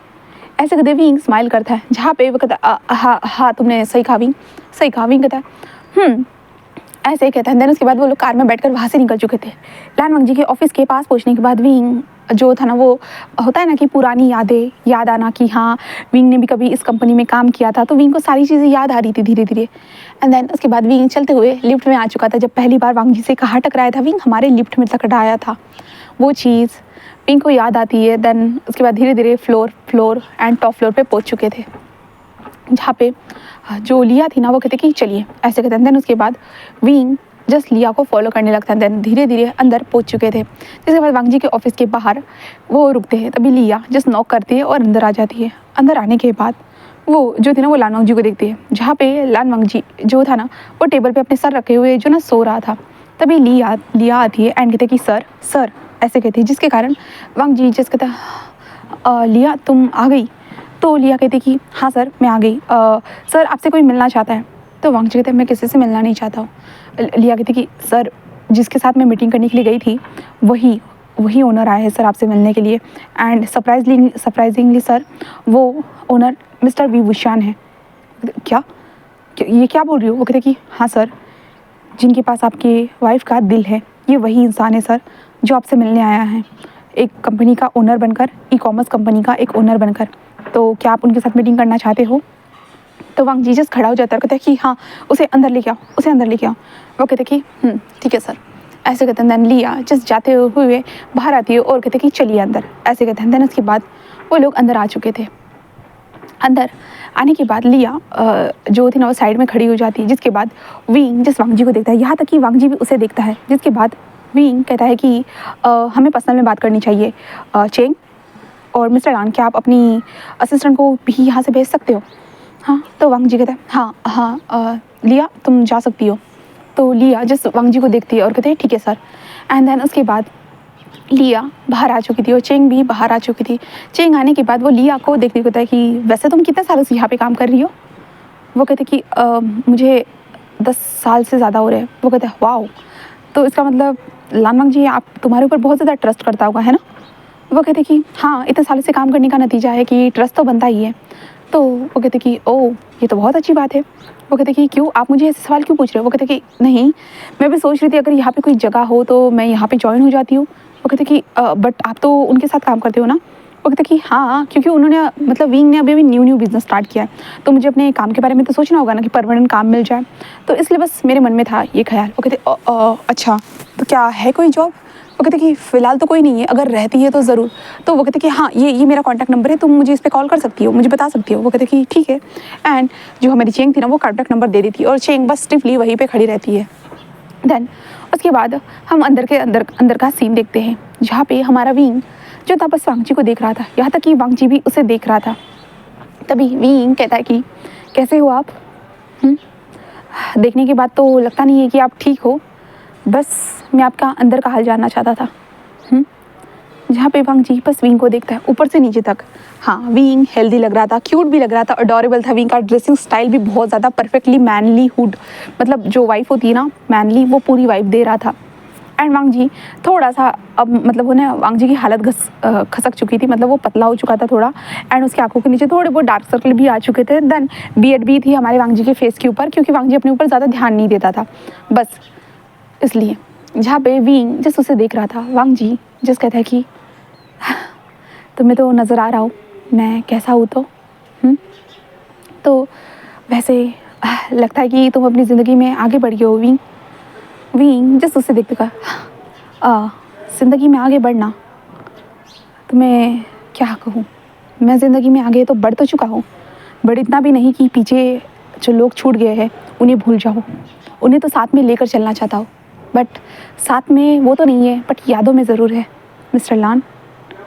[SPEAKER 1] ऐसे कहते विंग स्माइल करता है, जहाँ पे वो कहता हाँ तुमने सही कहा विंग, सही कहा। विंग कहता है ऐसे ही कहता है। देन उसके बाद वो लोग कार में बैठकर वहाँ से निकल चुके थे। लान वांगजी के ऑफिस के पास पहुँचने के बाद विंग जो था ना, वो होता है ना कि पुरानी यादें याद आना कि हाँ विंग ने भी कभी इस कंपनी में काम किया था, तो विंग को सारी चीज़ें याद आ रही थी धीरे धीरे। एंड देन उसके बाद विंग चलते हुए लिफ्ट में आ चुका था। जब पहली बार वांगजी से कहाँ टकराया था विंग, हमारे लिफ्ट में टकराया था, वो चीज़ विंग को याद आती है। देन उसके बाद धीरे धीरे फ्लोर एंड टॉप फ्लोर पे पहुंच चुके थे, जहाँ पे जो लिया थी ना वो कहते कि चलिए, ऐसे कहते हैं। देन उसके बाद विंग जस्ट लिया को फॉलो करने लगता है। देन धीरे धीरे अंदर पहुंच चुके थे। जिसके बाद वांग जी के ऑफिस के बाहर वो रुकते हैं। तभी लिया जस्ट नॉक करती है और अंदर आ जाती है। अंदर आने के बाद वो जो थी ना वो लान वांग जी को देखती है, जहाँ पे लान वांग जी जो था ना वो टेबल पे अपने सर रखे हुए जो ना सो रहा था। तभी लिया आती है एंड कहते कि सर सर ऐसे कहती है, जिसके कारण वांग जी जस्ट कहता लिया तुम आ गई। तो लिया कहती कि हाँ सर मैं आ गई, सर आपसे कोई मिलना चाहता है। तो वांग जी कहते मैं किसी से मिलना नहीं चाहता हूँ। लिया कहती कि सर जिसके साथ मैं मीटिंग करने के लिए गई थी वही ओनर आए हैं सर आपसे मिलने के लिए। एंड सरप्राइजिंगली सर वो ओनर मिस्टर वी वुशान है। क्या ये क्या बोल रही हो? वो कहते कि हाँ सर, जिनके पास आपके वाइफ का दिल है ये वही इंसान है सर जो आपसे मिलने आया है, एक कंपनी का ओनर बनकर, ई-कॉमर्स कंपनी का एक ओनर बनकर। तो क्या आप उनके साथ मीटिंग करना चाहते हो? तो वांग जी जस्ट खड़ा हो जाता है, कहते हैं कि हाँ उसे अंदर लेके आओ, उसे अंदर लेके आओ। वो कहते कि ठीक है सर। ऐसे कहते हैं। देन लिया जस्ट जाते हुए बाहर आती है और कहते कि चलिए अंदर, ऐसे कहते हैं। देन उसके बाद वो लोग अंदर आ चुके थे। अंदर आने के बाद लिया जो थी ना वो साइड में खड़ी हो जाती है। जिसके बाद विंग जिस वांग जी को देखता है, यहाँ तक कि वांग जी भी उसे देखता है। जिसके बाद विंग कहता है कि हमें पर्सनल में बात करनी चाहिए। चेंग और मिस्टर लान, क्या आप अपनी असिस्टेंट को भी यहाँ से भेज सकते हो? हाँ। तो वांग जी कहता है हाँ लिया तुम जा सकती हो। तो लिया जस्ट वांग जी को देखती है और कहते हैं ठीक है सर। एंड देन उसके बाद लिया बाहर आ चुकी थी और चेंग भी बाहर आ चुकी थी। चेंग आने के बाद वो लिया को देखते कहता है कि वैसे तुम कितने सालों से यहाँ पे काम कर रही हो? वो कहते कि मुझे 10 साल से ज़्यादा हो रहे हैं। वो कहते हैं वाओ, तो इसका मतलब लान वांग जी आप तुम्हारे ऊपर बहुत ज़्यादा ट्रस्ट करता होगा है ना? वो कहते कि हाँ, इतने सालों से काम करने का नतीजा है कि ट्रस्ट तो बनता ही है। तो वो कहते कि ओह ये तो बहुत अच्छी बात है। वो कहते कि क्यों, आप मुझे ऐसे सवाल क्यों पूछ रहे हो? वो कहते कि नहीं, मैं भी सोच रही थी अगर यहाँ पे कोई जगह हो तो मैं यहाँ पे ज्वाइन हो जाती हूँ। वो कहते कि बट आप तो उनके साथ काम करते हो ना? वो कहते कि हाँ, क्योंकि उन्होंने मतलब विंग ने अभी न्यू बिज़नेस स्टार्ट किया है, तो मुझे अपने काम के बारे में तो सोचना होगा ना कि परमानेंट काम मिल जाए, तो इसलिए बस मेरे मन में था ये ख्याल। वो कहते अच्छा, तो क्या है कोई जॉब? वो कहते कि फ़िलहाल तो कोई नहीं है, अगर रहती है तो ज़रूर। तो वो कहते कि हाँ ये मेरा कॉन्टैक्ट नंबर है, तुम मुझे इस पर कॉल कर सकती हो, मुझे बता सकती हो। वो कहते कि ठीक है। एंड जो हमारी चेंग थी ना वो कॉन्टैक्ट नंबर दे देती है और चेंग बस स्टिफली वहीं पे खड़ी रहती है। देन उसके बाद हम अंदर का सीन देखते हैं, जहाँ पे हमारा विंग जो था बस वांग जी को देख रहा था, यहाँ तक कि वांग जी भी उसे देख रहा था। तभी विंग कहता है कि कैसे हो आप? देखने के बाद तो लगता नहीं है कि आप ठीक हो, बस मैं आपका अंदर का हाल जानना चाहता था। जहाँ पे वांग जी बस विंग को देखता है ऊपर से नीचे तक। हाँ, विंग हेल्दी लग रहा था, क्यूट भी लग रहा था, अडोरेबल था। विंग का ड्रेसिंग स्टाइल भी बहुत ज़्यादा परफेक्टली मैनली हुड, मतलब जो वाइफ होती है ना मैनली, वो पूरी वाइफ दे रहा था। एंड वांग जी थोड़ा सा अब मतलब उन्हें वांग जी की हालत खसक चुकी थी, मतलब वो पतला हो चुका था थोड़ा। एंड उसकी आंखों के नीचे थोड़े बहुत डार्क सर्कल भी आ चुके थे। देन बियर्ड भी थी हमारे वांग जी के फेस के ऊपर, क्योंकि वांग जी अपने ऊपर ज़्यादा ध्यान नहीं देता था, बस इसलिए। जहाँ पे विंग जस्ट उसे देख रहा था, वांग जी जस्ट कहता है कि तुम्हें तो नज़र आ रहा हो मैं कैसा हूँ। तो वैसे लगता है कि तुम अपनी ज़िंदगी में आगे बढ़ गए हो विंग जस्ट उसे देखते कहा ज़िंदगी में आगे बढ़ना, तो मैं क्या कहूँ, मैं ज़िंदगी में आगे तो बढ़ तो चुका हूँ, बट इतना भी नहीं कि पीछे जो लोग छूट गए हैं उन्हें भूल जाओ। उन्हें तो साथ में लेकर चलना चाहता हूँ, बट साथ में वो तो नहीं है, बट यादों में ज़रूर है मिस्टर लान।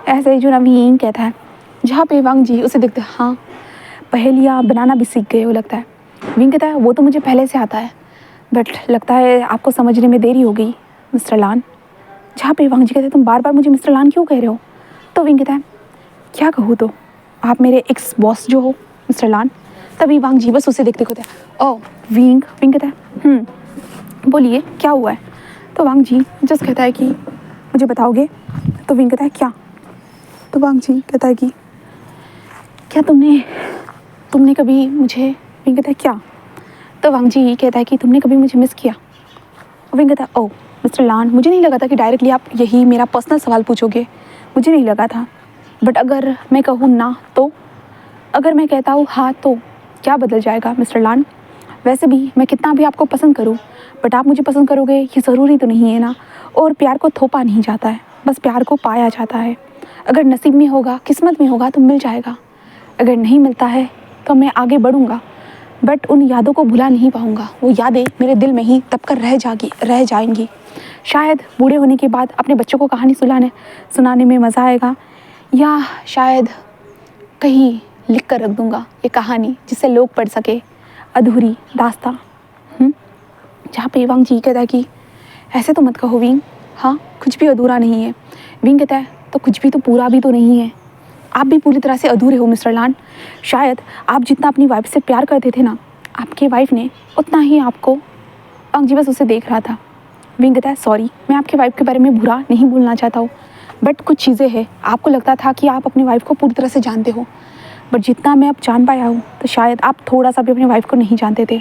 [SPEAKER 1] ऐसे ही जो ना विंग कहता है, जहाँ पे वांग जी उसे देखते हाँ पहेलियाँ बनाना भी सीख गए हो लगता है। विंग कहता है वो तो मुझे पहले से आता है, बट लगता है आपको समझने में देरी हो गई मिस्टर लान। जहाँ पे वांग जी कहते हैं तुम बार बार मुझे मिस्टर लान क्यों कह रहे हो? तो विंग कहता है क्या कहूँ, तो आप मेरे एक्स बॉस जो हो मिस्टर लान। तभी वांग जी बस उसे देखते होते हैं। ओ विंग कहता है बोलिए क्या हुआ है? तो वांग जी जस्ट कहता है कि मुझे बताओगे? तो विंग कहता है क्या? तो वांग जी कहता है कि क्या तुमने कभी मुझे, विंग कहता है क्या? तो वांग जी कहता है कि तुमने कभी मुझे मिस किया? विंग कहता है ओह मिस्टर लान, मुझे नहीं लगा था कि डायरेक्टली आप यही मेरा पर्सनल सवाल पूछोगे, मुझे नहीं लगा था। बट अगर मैं कहूँ ना तो, अगर मैं कहता हूँ हाँ तो क्या बदल जाएगा मिस्टर लान? वैसे भी मैं कितना भी आपको पसंद करूँ, बट आप मुझे पसंद करोगे ये ज़रूरी तो नहीं है ना। और प्यार को थोपा नहीं जाता है, बस प्यार को पाया जाता है। अगर नसीब में होगा, किस्मत में होगा तो मिल जाएगा, अगर नहीं मिलता है तो मैं आगे बढ़ूँगा। बट उन यादों को भुला नहीं पाऊँगा। वो यादें मेरे दिल में ही तब कर रह जाएंगी। शायद बूढ़े होने के बाद अपने बच्चों को कहानी सुनाने में मज़ा आएगा, या शायद कहीं लिख कर रख दूँगा ये कहानी जिससे लोग पढ़ सके, अधूरी दास्तां। जहाँ पे वांग जी कहता है कि ऐसे तो मत कहो विंग, हाँ कुछ भी अधूरा नहीं है। विंग कहता है तो कुछ भी तो पूरा भी तो नहीं है, आप भी पूरी तरह से अधूरे हो मिस्टर लान। शायद आप जितना अपनी वाइफ से प्यार करते थे ना, आपकी वाइफ ने उतना ही आपको। वांग जी बस उसे देख रहा था। विंग कहता है सॉरी, मैं आपकी वाइफ के बारे में बुरा नहीं बोलना चाहता हूँ, बट कुछ चीज़ें हैं। आपको लगता था कि आप अपनी वाइफ को पूरी तरह से जानते हो, बट जितना मैं अब जान पाया हूँ तो शायद आप थोड़ा सा भी अपनी वाइफ को नहीं जानते थे।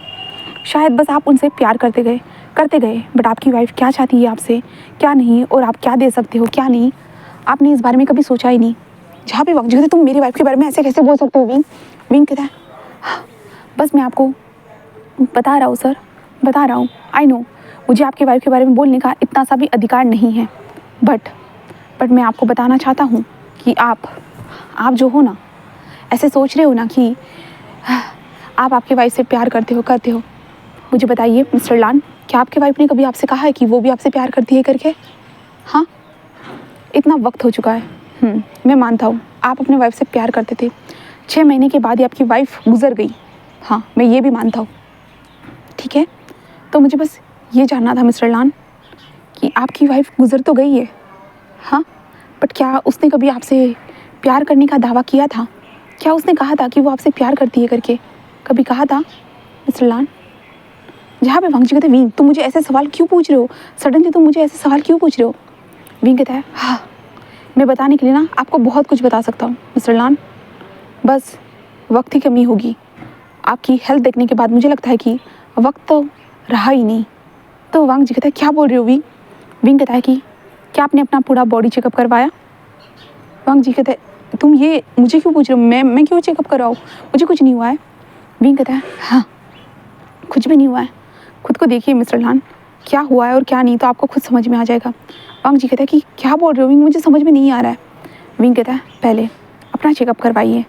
[SPEAKER 1] शायद बस आप उनसे प्यार करते गए, बट आपकी वाइफ क्या चाहती है आपसे, क्या नहीं, और आप क्या दे सकते हो क्या नहीं, आपने इस बारे में कभी सोचा ही नहीं। जहाँ पे वांग जी कहते तुम मेरी वाइफ के बारे में ऐसे कैसे बोल सकते हो विंग। विंग कहता है "हाँ, बस मैं आपको बता रहा हूँ सर, बता रहा हूँ। आई नो मुझे आपकी वाइफ के बारे में बोलने का इतना सा भी अधिकार नहीं है, बट मैं आपको बताना चाहता हूँ कि आप जो हो ना, ऐसे सोच रहे हो ना कि आप आपकी वाइफ से प्यार करते हो। मुझे बताइए मिस्टर लान, क्या आपकी वाइफ ने कभी आपसे कहा है कि वो भी आपसे प्यार करती है करके? हाँ, इतना वक्त हो चुका है। मैं मानता हूँ आप अपने वाइफ से प्यार करते थे। 6 महीने के बाद ही आपकी वाइफ गुजर गई। हाँ, मैं ये भी मानता हूँ। ठीक है, तो मुझे बस ये जानना था मिस्टर लान कि आपकी वाइफ गुजर तो गई है, हाँ, बट क्या उसने कभी आपसे प्यार करने का दावा किया था? क्या उसने कहा था कि वो आपसे प्यार करती है करके? कभी कहा था मिस्टर लान? जहाँ पे वांग जी कहते विंग तुम मुझे ऐसे सवाल क्यों पूछ रहे हो, सडनली तुम मुझे ऐसे सवाल क्यों पूछ रहे हो? विंग कहता है हाँ, मैं बताने के लिए ना आपको बहुत कुछ बता सकता हूँ मिस्टर लान, बस वक्त की कमी होगी। आपकी हेल्थ देखने के बाद मुझे लगता है कि वक्त तो रहा ही नहीं। तो वांग जी कहता है क्या बोल रहे हो विंग? विंग कहता है कि क्या आपने अपना पूरा बॉडी चेकअप करवाया? वांग जी कहते हैं तुम ये मुझे क्यों पूछ रहे हो, मैं क्यों चेकअप कराऊँ, मुझे कुछ नहीं हुआ है। विंग कहता है हाँ, कुछ भी नहीं हुआ है। खुद को देखिए मिस्टर लान, क्या हुआ है और क्या नहीं तो आपको खुद समझ में आ जाएगा। वांग जी कहता है कि क्या बोल रहे हो विंग, मुझे समझ में नहीं आ रहा है। विंग कहता है पहले अपना चेकअप करवाइए,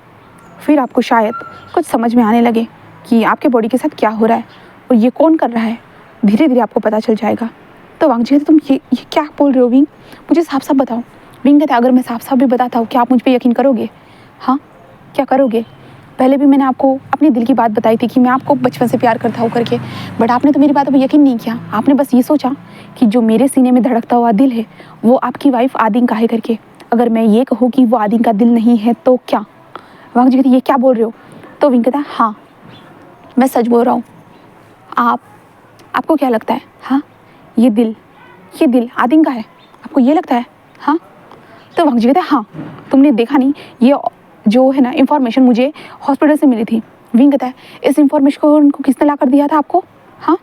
[SPEAKER 1] फिर आपको शायद कुछ समझ में आने लगे कि आपके बॉडी के साथ क्या हो रहा है और ये कौन कर रहा है, धीरे धीरे आपको पता चल जाएगा। तो वांग जी कहते तुम ये क्या बोल रहे हो विंग, मुझे साफ साफ बताओ। विंग कहता है अगर मैं साफ साफ भी बताता हूँ क्या आप मुझ पर यकीन करोगे? हाँ, क्या करोगे? पहले भी मैंने आपको अपने दिल की बात बताई थी कि मैं आपको बचपन से प्यार करता हूँ करके, बट आपने तो मेरी बातों पर यकीन नहीं किया। आपने बस ये सोचा कि जो मेरे सीने में धड़कता हुआ दिल है वो आपकी वाइफ आदिंग का है करके। अगर मैं ये कहूँ कि वो आदिंग का दिल नहीं है तो क्या? वांग जी कहते ये क्या बोल रहे हो? तो विंग कहता है हाँ, मैं सच बोल रहा हूँ। आपको क्या लगता है? हाँ, ये दिल आदिंग का है, आपको ये लगता है? हाँ। तो वांग जी कहते हैं हाँ, तुमने देखा नहीं, ये जो है ना इंफॉर्मेशन मुझे हॉस्पिटल से मिली थी। विंग कहता है इस इंफॉर्मेशन को उनको किसने ला कर दिया था आपको? हाँ।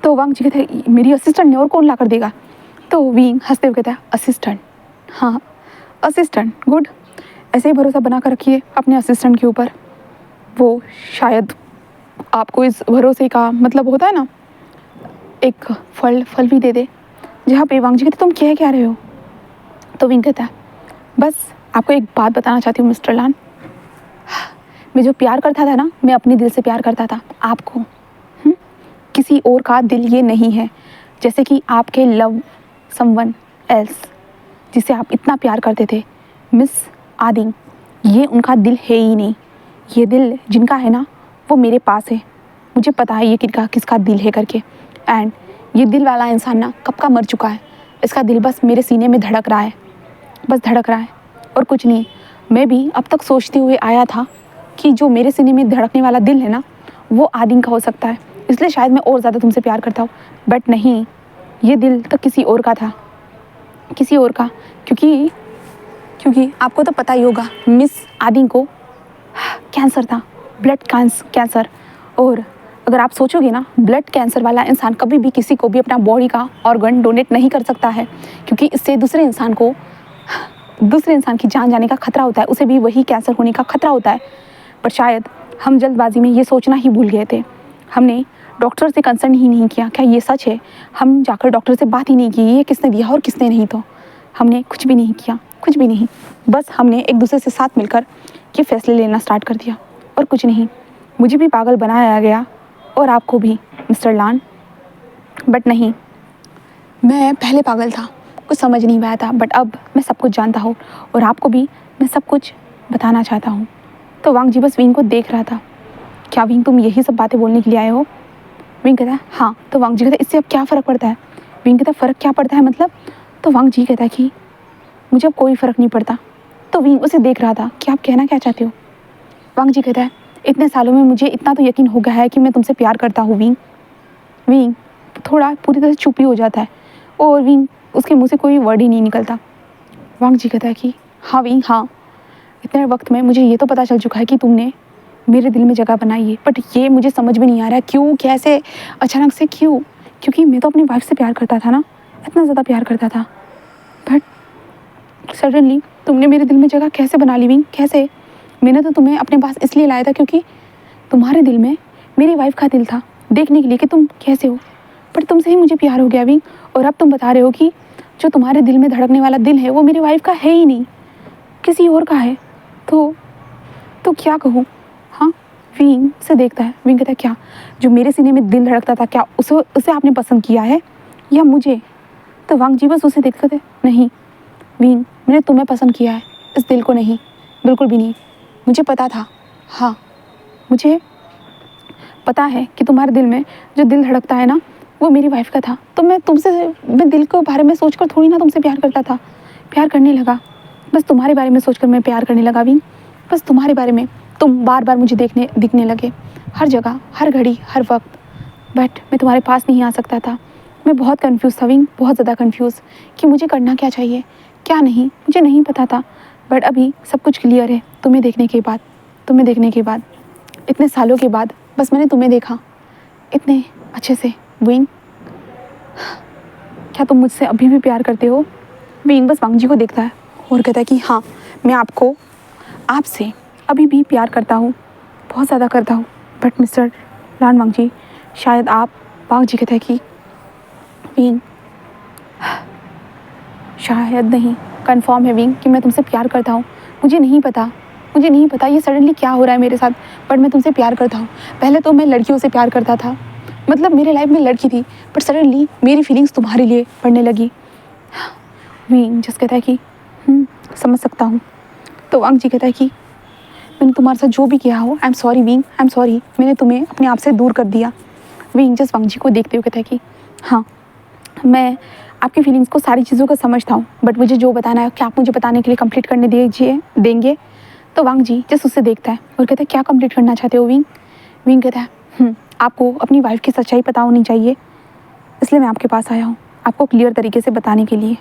[SPEAKER 1] तो वांग जी कहते हैं मेरी असिस्टेंट ने, और कौन ला कर देगा? तो विंग हंसते हुए कहता है असिस्टेंट, हाँ असिस्टेंट, गुड। ऐसे ही भरोसा बना कर रखिए अपने असिस्टेंट के ऊपर, वो शायद आपको इस भरोसे का मतलब होता है ना एक फल भी दे दे। जहाँ पे वांग जी कहते तुम क्या रहे हो? तो विंग कहता है बस आपको एक बात बताना चाहती हूँ मिस्टर लान, मैं जो प्यार करता था ना, मैं अपने दिल से प्यार करता था आपको। किसी और का दिल ये नहीं है, जैसे कि आपके लव समवन एल्स जिसे आप इतना प्यार करते थे मिस आदिंग, ये उनका दिल है ही नहीं। ये दिल जिनका है ना वो मेरे पास है, मुझे पता है ये किसका दिल है करके। एंड ये दिल वाला इंसान ना कब का मर चुका है, इसका दिल बस मेरे सीने में धड़क रहा है, बस धड़क रहा है और कुछ नहीं। मैं भी अब तक सोचते हुए आया था कि जो मेरे सीने में धड़कने वाला दिल है ना वो आदिंग का हो सकता है, इसलिए शायद मैं और ज़्यादा तुमसे प्यार करता हूँ। बट नहीं, ये दिल तो किसी और का था, किसी और का। क्योंकि आपको तो पता ही होगा मिस आदिंग को कैंसर था, ब्लड कैंसर। और अगर आप सोचोगे ना, ब्लड कैंसर वाला इंसान कभी भी किसी को भी अपना बॉडी का ऑर्गन डोनेट नहीं कर सकता है, क्योंकि इससे दूसरे इंसान की जान जाने का खतरा होता है, उसे भी वही कैंसर होने का खतरा होता है। पर शायद हम जल्दबाजी में ये सोचना ही भूल गए थे, हमने डॉक्टर से कंसर्न ही नहीं किया क्या ये सच है। हम जाकर डॉक्टर से बात ही नहीं की ये किसने दिया और किसने नहीं, तो हमने कुछ भी नहीं किया, कुछ भी नहीं। बस हमने एक दूसरे से साथ मिलकर ये फैसले लेना स्टार्ट कर दिया और कुछ नहीं। मुझे भी पागल बनाया गया और आपको भी मिस्टर लान। बट नहीं, मैं पहले पागल था, कुछ समझ नहीं पाया था, बट अब मैं सब कुछ जानता हूँ और आपको भी मैं सब कुछ बताना चाहता हूँ। तो वांग जी बस विंग को देख रहा था। क्या विंग तुम यही सब बातें बोलने के लिए आए हो? विंग कहता है हाँ। तो वांग जी कहता है इससे अब क्या फ़र्क पड़ता है? विंग कहता है फ़र्क क्या पड़ता है मतलब? तो वांग जी कहता है कि मुझे अब कोई फ़र्क नहीं पड़ता। तो विंग उसे देख रहा था कि आप कहना क्या चाहते हो? वांग जी कहता है इतने सालों में मुझे इतना तो यकीन हो गया है कि मैं तुमसे प्यार करता हूँ विंग। विंग थोड़ा पूरी तरह से चुप ही हो जाता है और विंग उसके मुंह से कोई वर्ड ही नहीं निकलता। वांग जी कहता है कि हाँ विंग हाँ, इतने वक्त में मुझे ये तो पता चल चुका है कि तुमने मेरे दिल में जगह बनाई है, बट ये मुझे समझ में नहीं आ रहा है क्यों, कैसे, अचानक से क्यों? क्योंकि मैं तो अपनी वाइफ से प्यार करता था ना, इतना ज़्यादा प्यार करता था, बट सडनली तुमने मेरे दिल में जगह कैसे बना ली विंग? कैसे? मैंने तो तुम्हें अपने पास इसलिए लाया था क्योंकि तुम्हारे दिल में मेरी वाइफ का दिल था, देखने के लिए कि तुम कैसे हो, बट तुमसे ही मुझे प्यार हो गया विंग। और अब तुम बता रहे हो कि जो तुम्हारे दिल में धड़कने वाला दिल है वो मेरी वाइफ का है ही नहीं, किसी और का है। तो क्या कहूँ? हाँ, विंग से देखता है। विंग कहता है क्या जो मेरे सीने में दिल धड़कता था क्या उसे आपने पसंद किया है या मुझे? तो वांग जी बस उसे देखते थे। नहीं विंग, मैंने तुम्हें पसंद किया है, इस दिल को नहीं, बिल्कुल भी नहीं। मुझे पता था, हाँ मुझे पता है कि तुम्हारे दिल में जो दिल धड़कता है ना वो मेरी वाइफ का था। तो मैं दिल के बारे में सोचकर थोड़ी ना तुमसे प्यार करता था, प्यार करने लगा, बस तुम्हारे बारे में सोचकर मैं प्यार करने लगा विंग। बस तुम्हारे बारे में तुम बार बार मुझे दिखने लगे, हर जगह, हर घड़ी, हर वक्त, बट मैं तुम्हारे पास नहीं आ सकता था। मैं बहुत कंफ्यूज था विंग, बहुत ज़्यादा कंफ्यूज कि मुझे करना क्या चाहिए, क्या नहीं, मुझे नहीं पता था। बट अभी सब कुछ क्लियर है तुम्हें देखने के बाद, इतने सालों के बाद बस मैंने तुम्हें देखा इतने अच्छे से। विंग, क्या तुम मुझसे अभी भी प्यार करते हो? विंग बस वांग जी को देखता है और कहता है कि हाँ, मैं आपसे अभी भी प्यार करता हूँ, बहुत ज़्यादा करता हूँ, बट मिस्टर लान वांग जी शायद आप। वांग जी कहता है कि विंग शायद नहीं, कंफर्म है विंग कि मैं तुमसे प्यार करता हूँ। मुझे नहीं पता ये सडनली क्या हो रहा है मेरे साथ, बट मैं तुमसे प्यार करता हूँ। पहले तो मैं लड़कियों से प्यार करता था, मतलब मेरे लाइफ में लड़की थी, बट सडनली मेरी फीलिंग्स तुम्हारे लिए बढ़ने लगी। विंग जस्ट कहता है कि समझ सकता हूँ। तो वांग जी कहता है कि मैंने तुम्हारे साथ जो भी किया हो, I am sorry wing, I am sorry, मैंने तुम्हें अपने आप से दूर कर दिया। विंग जस्ट वांग जी को देखते हुए कहता है कि हाँ, मैं आपकी फीलिंग्स को, सारी चीज़ों को समझता हूँ, बट मुझे जो बताना है क्या आप मुझे बताने के लिए कंप्लीट करने देंगे? तो वांग जी जस्ट उससे देखता है और कहता है क्या कंप्लीट करना चाहते हो विंग? विंग कहता है आपको अपनी वाइफ की सच्चाई पता होनी चाहिए, इसलिए मैं आपके पास आया हूँ आपको क्लियर तरीके से बताने के लिए।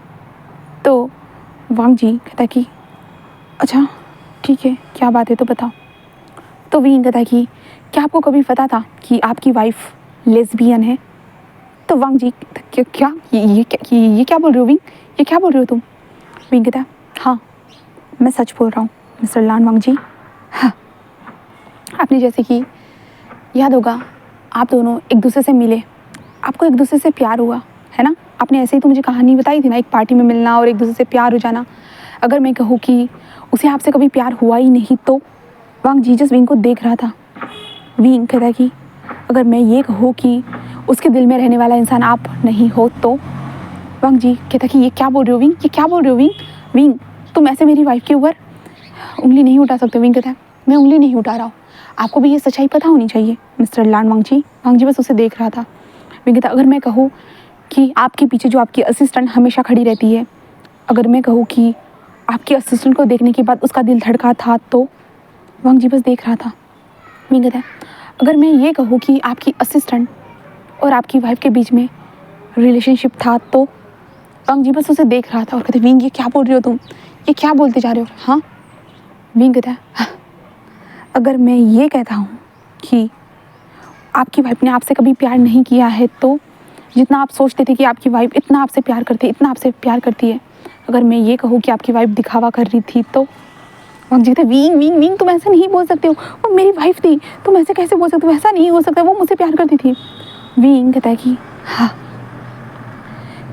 [SPEAKER 1] तो वांग जी कहता है कि अच्छा ठीक है, क्या बात है तो बताओ। तो विंग कहता है कि क्या आपको कभी पता था कि आपकी वाइफ लेस्बियन है? तो वांग जी क्या ये क्या बोल रहे हो विंग, ये क्या बोल रहे हो तुम? विंग कहता है हाँ, मैं सच बोल रहा हूँ मिस्टर लान वांग जी। हाँ, आपने जैसे कि याद होगा, आप दोनों एक दूसरे से मिले, आपको एक दूसरे से प्यार हुआ है ना? आपने ऐसे ही तो मुझे कहानी बताई थी ना, एक पार्टी में मिलना और एक दूसरे से प्यार हो जाना। अगर मैं कहूँ कि उसे आपसे कभी प्यार हुआ ही नहीं तो? वांग जी जस्ट विंग को देख रहा था। विंग कहता है कि अगर मैं ये कहूँ कि उसके दिल में रहने वाला इंसान आप नहीं हो तो? वांग जी कहता कि ये क्या बोल रहे हो विंग, ये क्या बोल रहे हो विंग? विंग तुम ऐसे मेरी वाइफ के ऊपर उंगली नहीं उठा सकते। विंग कहता है मैं उंगली नहीं उठा रहा हूँ, आपको भी ये सच्चाई पता होनी चाहिए मिस्टर लान वांग जी। वांग जी बस उसे देख रहा था। विंग कहता अगर मैं कहूँ कि आपके पीछे जो आपकी असिस्टेंट हमेशा खड़ी रहती है, अगर मैं कहूँ कि आपके असिस्टेंट को देखने के बाद उसका दिल धड़का था तो? वांग जी बस देख रहा था। विंग कहता है अगर मैं ये कहूँ कि आपकी असिस्टेंट और आपकी वाइफ के बीच में रिलेशनशिप था तो? वांग जी बस उसे देख रहा था और कहते विंग ये क्या बोल रहे हो तुम, ये क्या बोलते जा रहे हो? हाँ। विंग कहता है अगर मैं ये कहता हूँ कि आपकी वाइफ ने आपसे कभी प्यार नहीं किया है तो? जितना आप सोचते थे कि आपकी वाइफ इतना आपसे प्यार करती है, अगर मैं ये कहूँ कि आपकी वाइफ दिखावा कर रही थी तो? वांग जी कहते विंग विंग विंग तुम ऐसे नहीं बोल सकते हो, वो मेरी वाइफ थी, तुम ऐसे कैसे बोल सकते हो? ऐसा नहीं हो सकता, वो मुझसे प्यार करती थी। विंग कहता है कि हाँ,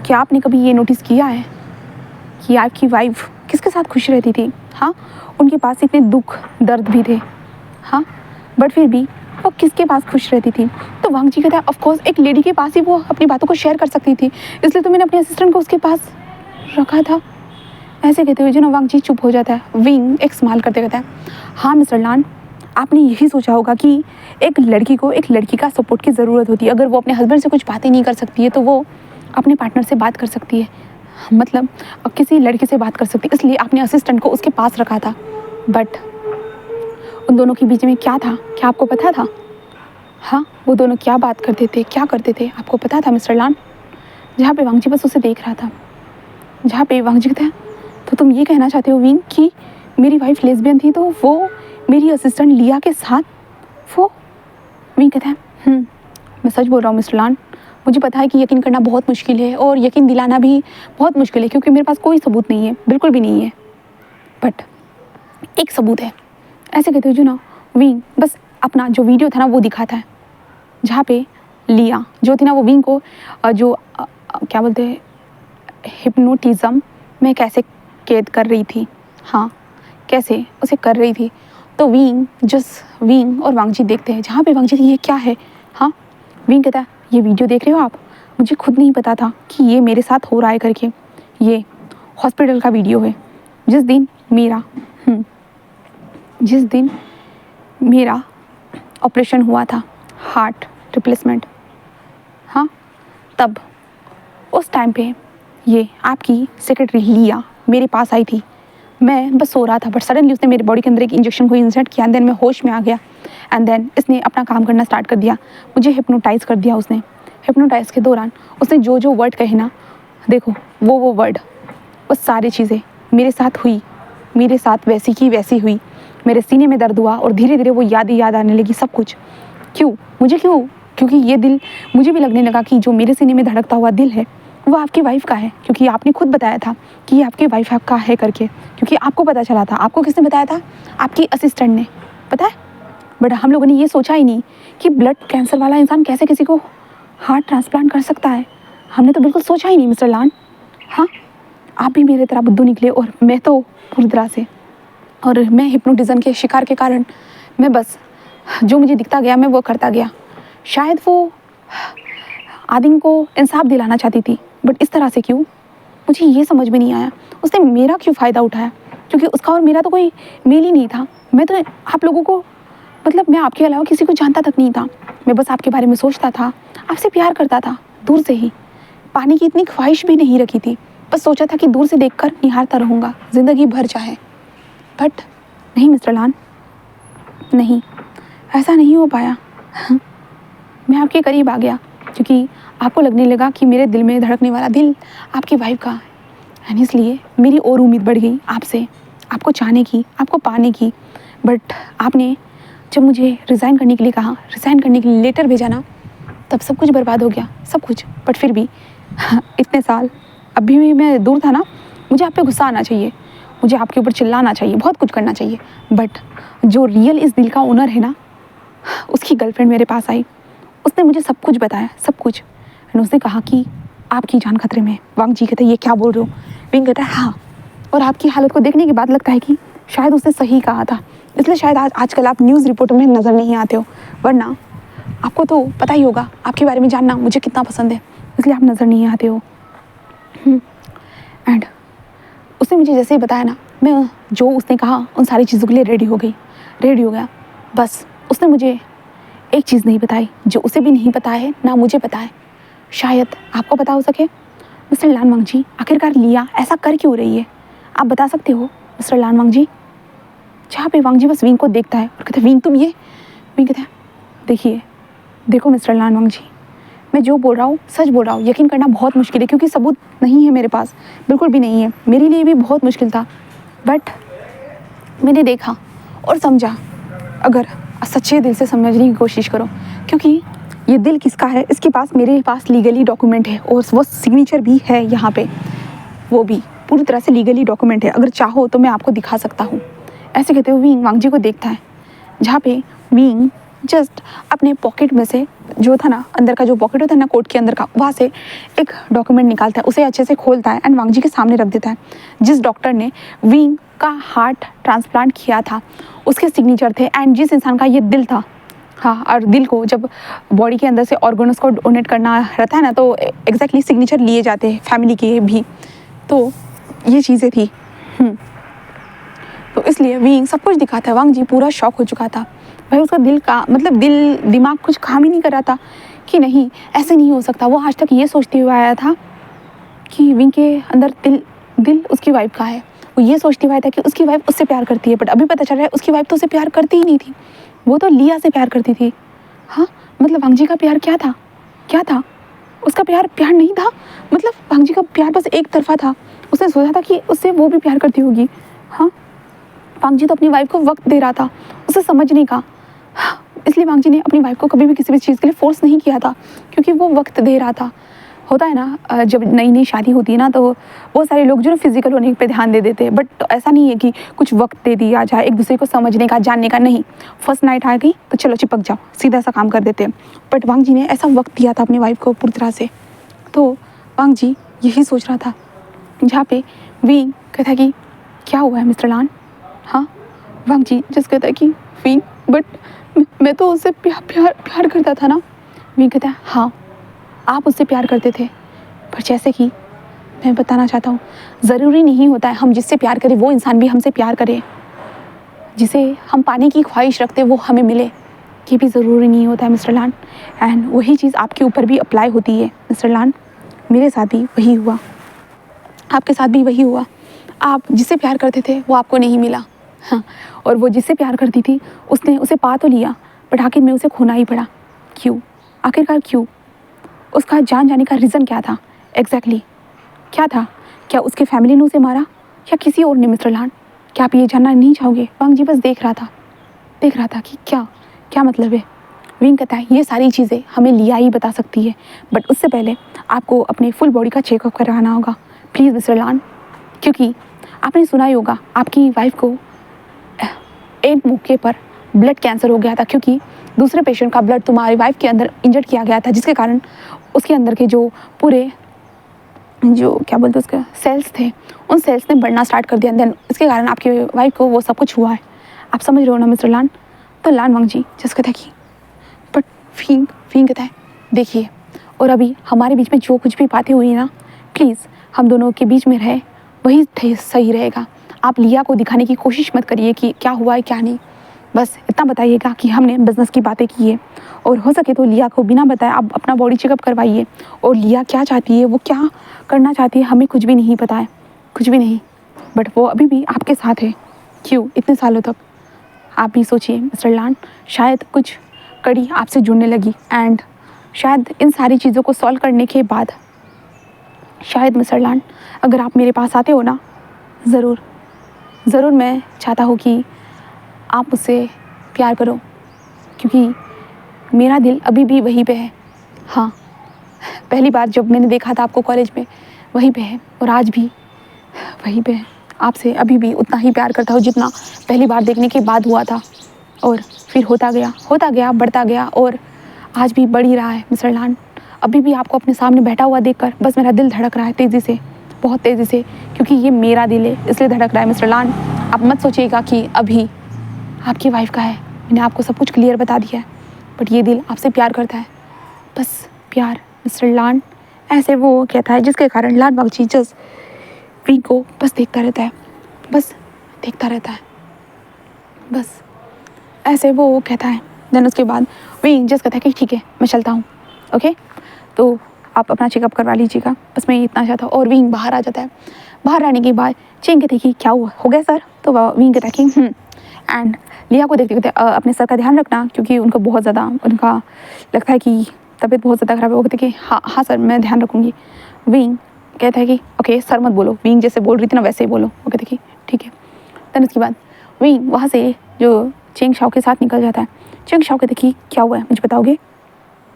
[SPEAKER 1] क्या आपने कभी ये नोटिस किया है कि आपकी वाइफ किसके साथ खुश रहती थी? हाँ, उनके पास इतने दुख दर्द भी थे, हाँ, बट फिर भी वो किसके पास खुश रहती थी? तो वांग जी कहता है ऑफकोर्स एक लेडी के पास ही वो अपनी बातों को शेयर कर सकती थी, इसलिए तो मैंने अपने असिस्टेंट को उसके पास रखा था। ऐसे कहते हुए वांग जी चुप हो जाता है। विंग एक स्माइल करते कहता है, हाँ मिस्टर लान, आपने यही सोचा होगा कि एक लड़की को एक लड़की का सपोर्ट की ज़रूरत होती है। अगर वो अपने हस्बैंड से कुछ बातें नहीं कर सकती है तो वो अपने पार्टनर से बात कर सकती है, मतलब किसी लड़की से बात कर सकती है, इसलिए आपने असिस्टेंट को उसके पास रखा था। बट उन दोनों के बीच में क्या था, क्या आपको पता था? हाँ, वो दोनों क्या बात करते थे, क्या करते थे, आपको पता था मिस्टर लान? जहाँ पे वांग जी बस उसे देख रहा था, जहाँ पे वांग जी कहता है, तो तुम ये कहना चाहते हो विंग कि मेरी वाइफ लेस्बियन थी तो वो मेरी असिस्टेंट लिया के साथ वो? विंग कहता है मैं सच बोल रहा हूँ मिस्टर लान, मुझे पता है कि यकीन करना बहुत मुश्किल है और यकीन दिलाना भी बहुत मुश्किल है क्योंकि मेरे पास कोई सबूत नहीं है, बिल्कुल भी नहीं है, बट एक सबूत है। ऐसे कहते हो विंग बस अपना जो वीडियो था ना वो दिखाता है, जहाँ पे लिया जो थी ना वो विंग को जो क्या बोलते हैं हिप्नोटिज़म में कैसे कैद कर रही थी, हाँ कैसे उसे कर रही थी। तो विंग और वांग जी देखते हैं, जहाँ पे वांग जी ये क्या है, हाँ विंग कहता है ये वीडियो देख रहे हो आप, मुझे खुद नहीं पता था कि ये मेरे साथ हो रहा है करके। ये हॉस्पिटल का वीडियो है जिस दिन मेरा ऑपरेशन हुआ था, हार्ट रिप्लेसमेंट, हाँ तब उस टाइम पे ये आपकी सेक्रेटरी लिया मेरे पास आई थी। मैं बस सो रहा था बट सडनली उसने मेरे बॉडी के अंदर एक इंजेक्शन को इंसर्ट किया एंड देन मैं होश में आ गया एंड देन इसने अपना काम करना स्टार्ट कर दिया, मुझे हिप्नोटाइज कर दिया उसने। हिप्नोटाइज के दौरान उसने जो जो वर्ड कहे ना, देखो वो वर्ड, वो सारी चीज़ें मेरे साथ हुई, मेरे साथ वैसी की वैसी हुई। मेरे सीने में दर्द हुआ और धीरे धीरे वो याद आने लगी, सब कुछ। क्यों? क्योंकि ये दिल, मुझे भी लगने लगा कि जो मेरे सीने में धड़कता हुआ दिल है वो आपकी वाइफ का है, क्योंकि आपने खुद बताया था कि ये आपकी वाइफ का है करके, क्योंकि आपको पता चला था। आपको किसने बताया था? आपकी असिस्टेंट ने, पता है। बट हम लोगों ने ये सोचा ही नहीं कि ब्लड कैंसर वाला इंसान कैसे किसी को हार्ट ट्रांसप्लांट कर सकता है। हमने तो बिल्कुल सोचा ही नहीं मिस्टर लान। हाँ, आप भी मेरे तरह बुद्धू निकले और मैं तो पूरी तरह से, और मैं हिप्नोटिज्म के शिकार के कारण मैं बस जो मुझे दिखता गया मैं वो करता गया। शायद वो आदिम को इंसाफ दिलाना चाहती थी, बट इस तरह से क्यों, मुझे ये समझ में नहीं आया। उसने मेरा क्यों फ़ायदा उठाया, क्योंकि उसका और मेरा तो कोई मेल ही नहीं था। मैं तो आप लोगों को, मतलब मैं आपके अलावा किसी को जानता तक नहीं था। मैं बस आपके बारे में सोचता था, आपसे प्यार करता था दूर से ही, पाने की इतनी ख्वाहिश भी नहीं रखी थी। बस सोचा था कि दूर से देखकर निहारता रहूँगा ज़िंदगी भर चाहे। बट नहीं मिस्टर लान, नहीं, ऐसा नहीं हो पाया। मैं आपके करीब आ गया क्योंकि आपको लगने लगा कि मेरे दिल में धड़कने वाला दिल आपकी वाइफ का है, एंड इसलिए मेरी और उम्मीद बढ़ गई आपसे, आपको चाहने की, आपको पाने की। बट आपने जब मुझे रिज़ाइन करने के लिए कहा, रिज़ाइन करने के लिए लेटर भेजा ना, तब सब कुछ बर्बाद हो गया, सब कुछ। बट फिर भी इतने साल, अभी भी मैं दूर था ना, मुझे आप पे गुस्सा आना चाहिए, मुझे आपके ऊपर चिल्लाना चाहिए, बहुत कुछ करना चाहिए। बट जो रियल इस दिल का ओनर है ना, उसकी गर्लफ्रेंड मेरे पास आई, उसने मुझे सब कुछ बताया, सब कुछ। एंड उसने कहा कि आपकी जान खतरे में है। वांग जी कहते ये क्या बोल रहे हो? विंग कहता है हाँ, और आपकी हालत को देखने के बाद लगता है कि शायद उसने सही कहा था, इसलिए शायद आजकल आप न्यूज़ रिपोर्टर में नज़र नहीं आते हो, वरना आपको तो पता ही होगा, आपके बारे में जानना मुझे कितना पसंद है, इसलिए आप नज़र नहीं आते हो। एंड उसने मुझे जैसे ही बताया ना, मैं जो उसने कहा उन सारी चीज़ों के लिए रेडी हो गया। बस उसने मुझे एक चीज़ नहीं बताई, जो उसे भी नहीं पता है ना मुझे पता है, शायद आपको पता हो सके। मिस्टर लान वांग जी, आखिरकार लिया ऐसा कर क्यों रही है, आप बता सकते हो मिस्टर लान वांग जी? जहाँ पे वांग जी बस विंग को देखता है और कहता है विंग तुम ये, विंग कहता है देखो मिस्टर लान वांग जी, मैं जो बोल रहा हूँ सच बोल रहा हूँ, यकीन करना बहुत मुश्किल है क्योंकि सबूत नहीं है मेरे पास, बिल्कुल भी नहीं है, मेरे लिए भी बहुत मुश्किल था। बट मैंने देखा और समझा, अगर सच्चे दिल से समझने की कोशिश करो, क्योंकि ये दिल किसका है, इसके पास, मेरे पास लीगली डॉक्यूमेंट है और वो सिग्नेचर भी है यहाँ पे, वो भी पूरी तरह से लीगली डॉक्यूमेंट है, अगर चाहो तो मैं आपको दिखा सकता हूँ। ऐसे कहते हुए विंग वांग जी को देखता है, जहाँ पे विंग जस्ट अपने पॉकेट में से, जो था ना अंदर का जो पॉकेट होता है ना कोट के अंदर का, वहाँ से एक डॉक्यूमेंट निकालता है, उसे अच्छे से खोलता है एंड वांग जी के सामने रख देता है। जिस डॉक्टर ने विंग का हार्ट ट्रांसप्लांट किया था उसके सिग्नेचर थे, एंड जिस इंसान का ये दिल था, हाँ, और दिल को जब बॉडी के अंदर से ऑर्गन्स को डोनेट करना रहता है ना, तो एग्जैक्टली सिग्नेचर लिए जाते हैं फैमिली के भी। तो ये चीज़ें थी। तो इसलिए विंग सब कुछ दिखाता है। वांग जी पूरा शॉक हो चुका था। भाई उसका दिल का मतलब दिमाग कुछ काम ही नहीं कर रहा था कि नहीं ऐसे नहीं हो सकता। वो आज तक ये सोचते हुए आया था कि विंग के अंदर दिल उसकी वाइफ का है। वो ये सोचते हुए आया था कि उसकी वाइफ उससे प्यार करती है, बट अभी पता चल रहा है उसकी वाइफ तो उसे प्यार करती ही नहीं थी, वो तो लिया से प्यार करती थी। हाँ, मतलब वांग जी का प्यार क्या था? क्या था उसका प्यार? प्यार नहीं था। मतलब वांग जी का प्यार बस एक तरफा था। उसने सोचा था कि उससे वो भी प्यार करती होगी। हाँ, वांग जी तो अपनी वाइफ को वक्त दे रहा था उसे समझने का। इसलिए वांग जी ने अपनी वाइफ को कभी भी किसी भी चीज़ के लिए फोर्स नहीं किया था, क्योंकि वो वक्त दे रहा था। होता है ना, जब नई नई शादी होती है ना, तो बहुत सारे लोग जो ना फिजिकल होने पे ध्यान दे देते हैं, बट ऐसा नहीं है कि कुछ वक्त दे दिया जाए एक दूसरे को समझने का, जानने का। नहीं, फर्स्ट नाइट आ गई तो चलो चिपक जाओ, सीधा सा काम कर देते हैं। बट वांग जी ने ऐसा वक्त दिया था अपनी वाइफ को पूरी तरह से। तो वांग जी यही सोच रहा था, जहाँ पे विंग कहता है कि क्या हुआ है मिस्टर लान? हाँ, वांग जी जस्ट कहता है कि विंग बट मैं तो उससे प्यार करता था ना। विंग कहता है हाँ, आप उससे प्यार करते थे, पर जैसे कि मैं बताना चाहता हूँ, ज़रूरी नहीं होता है हम जिससे प्यार करें वो इंसान भी हमसे प्यार करे। जिसे हम पाने की ख्वाहिश रखते वो हमें मिले, ये भी ज़रूरी नहीं होता है मिस्टर लान। एंड वही चीज़ आपके ऊपर भी अप्लाई होती है मिस्टर लान। मेरे साथ भी वही हुआ, आपके साथ भी वही हुआ। आप जिससे प्यार करते थे वो आपको नहीं मिला। हाँ, और वो जिससे प्यार करती थी उसने उसे पा तो लिया, बट आखिर में उसे खोना ही पड़ा। क्यों? आखिरकार क्यों? उसका जान जाने का रीज़न क्या था? एग्जैक्टली क्या था? क्या उसके फैमिली ने उसे मारा या किसी और ने मिस्टर लान? क्या आप ये जानना नहीं चाहोगे? वांग जी बस देख रहा था कि क्या क्या मतलब है। विंग कहता है ये सारी चीज़ें हमें लिया ही बता सकती है, बट उससे पहले आपको अपने फुल बॉडी का चेकअप करवाना होगा प्लीज़ मिस्टर लान, क्योंकि आपने सुना ही होगा आपकी वाइफ को एक मौके पर ब्लड कैंसर हो गया था, क्योंकि दूसरे पेशेंट का ब्लड तुम्हारी वाइफ के अंदर इंजेक्ट किया गया था, जिसके कारण उसके अंदर के जो पूरे जो क्या बोलते हैं उसके सेल्स थे, उन सेल्स ने बढ़ना स्टार्ट कर दिया। देन इसके कारण आपकी वाइफ को वो सब कुछ हुआ है। आप समझ रहे हो ना मिस्टर लान? तो लान वांग जी जस्ट कहता है कि बट फिंग कहता है देखिए, और अभी हमारे बीच में जो कुछ भी बातें हुई ना, प्लीज़ हम दोनों के बीच में रहे वही सही रहेगा। आप लिया को दिखाने की कोशिश मत करिए कि क्या हुआ है क्या नहीं। बस इतना बताइएगा कि हमने बिज़नेस की बातें की है, और हो सके तो लिया को बिना बताए आप अपना बॉडी चेकअप करवाइए। और लिया क्या चाहती है, वो क्या करना चाहती है, हमें कुछ भी नहीं पता है, कुछ भी नहीं। बट वो अभी भी आपके साथ है। क्यों इतने सालों तक? आप भी सोचिए मिस्टर लान, शायद कुछ कड़ी आपसे जुड़ने लगी, एंड शायद इन सारी चीज़ों को सॉल्व करने के बाद शायद मिस्टर लान अगर आप मेरे पास आते हो ना, ज़रूर मैं चाहता हूँ कि आप मुझसे प्यार करो, क्योंकि मेरा दिल अभी भी वहीं पे है। हाँ, पहली बार जब मैंने देखा था आपको कॉलेज में वहीं पे है, और आज भी वहीं पे है। आपसे अभी भी उतना ही प्यार करता हूँ जितना पहली बार देखने के बाद हुआ था, और फिर होता गया बढ़ता गया, और आज भी बढ़ ही रहा है मिस्टर लान। अभी भी आपको अपने सामने बैठा हुआ देखकर बस मेरा दिल धड़क रहा है तेज़ी से, बहुत तेज़ी से, क्योंकि ये मेरा दिल है इसलिए धड़क रहा है मिस्टर लान। आप मत सोचिएगा कि अभी आपकी वाइफ का है, मैंने आपको सब कुछ क्लियर बता दिया है, बट ये दिल आपसे प्यार करता है, बस प्यार मिस्टर लान। ऐसे वो कहता है, जिसके कारण लान बागची जस्ट विंग को बस देखता रहता है, बस ऐसे वो कहता है। देन उसके बाद विंग जस्ट कहता है कि ठीक है मैं चलता हूँ, ओके, तो आप अपना चेकअप करवा लीजिएगा, बस मैं इतना चाहता हूँ। और विंग बाहर आ जाता है। बाहर आने के बाद चेंग कहते कि क्या हुआ, हो गया सर? तो विंग कहता है कि एंड लिया को देखते अपने सर का ध्यान रखना, क्योंकि उनको बहुत ज़्यादा उनका लगता है कि तबीयत बहुत ज़्यादा ख़राब है। वो कहते कि हाँ सर मैं ध्यान रखूँगी। विंग कहता है कि ओके सर मत बोलो, विंग जैसे बोल रही थी ना वैसे ही बोलो। वो कहते कि ठीक है। देन उसके बाद विंग वहाँ से जो चेंग शाओ के साथ निकल जाता है। चेंग शाओ कहते कि क्या हुआ है मुझे बताओगे?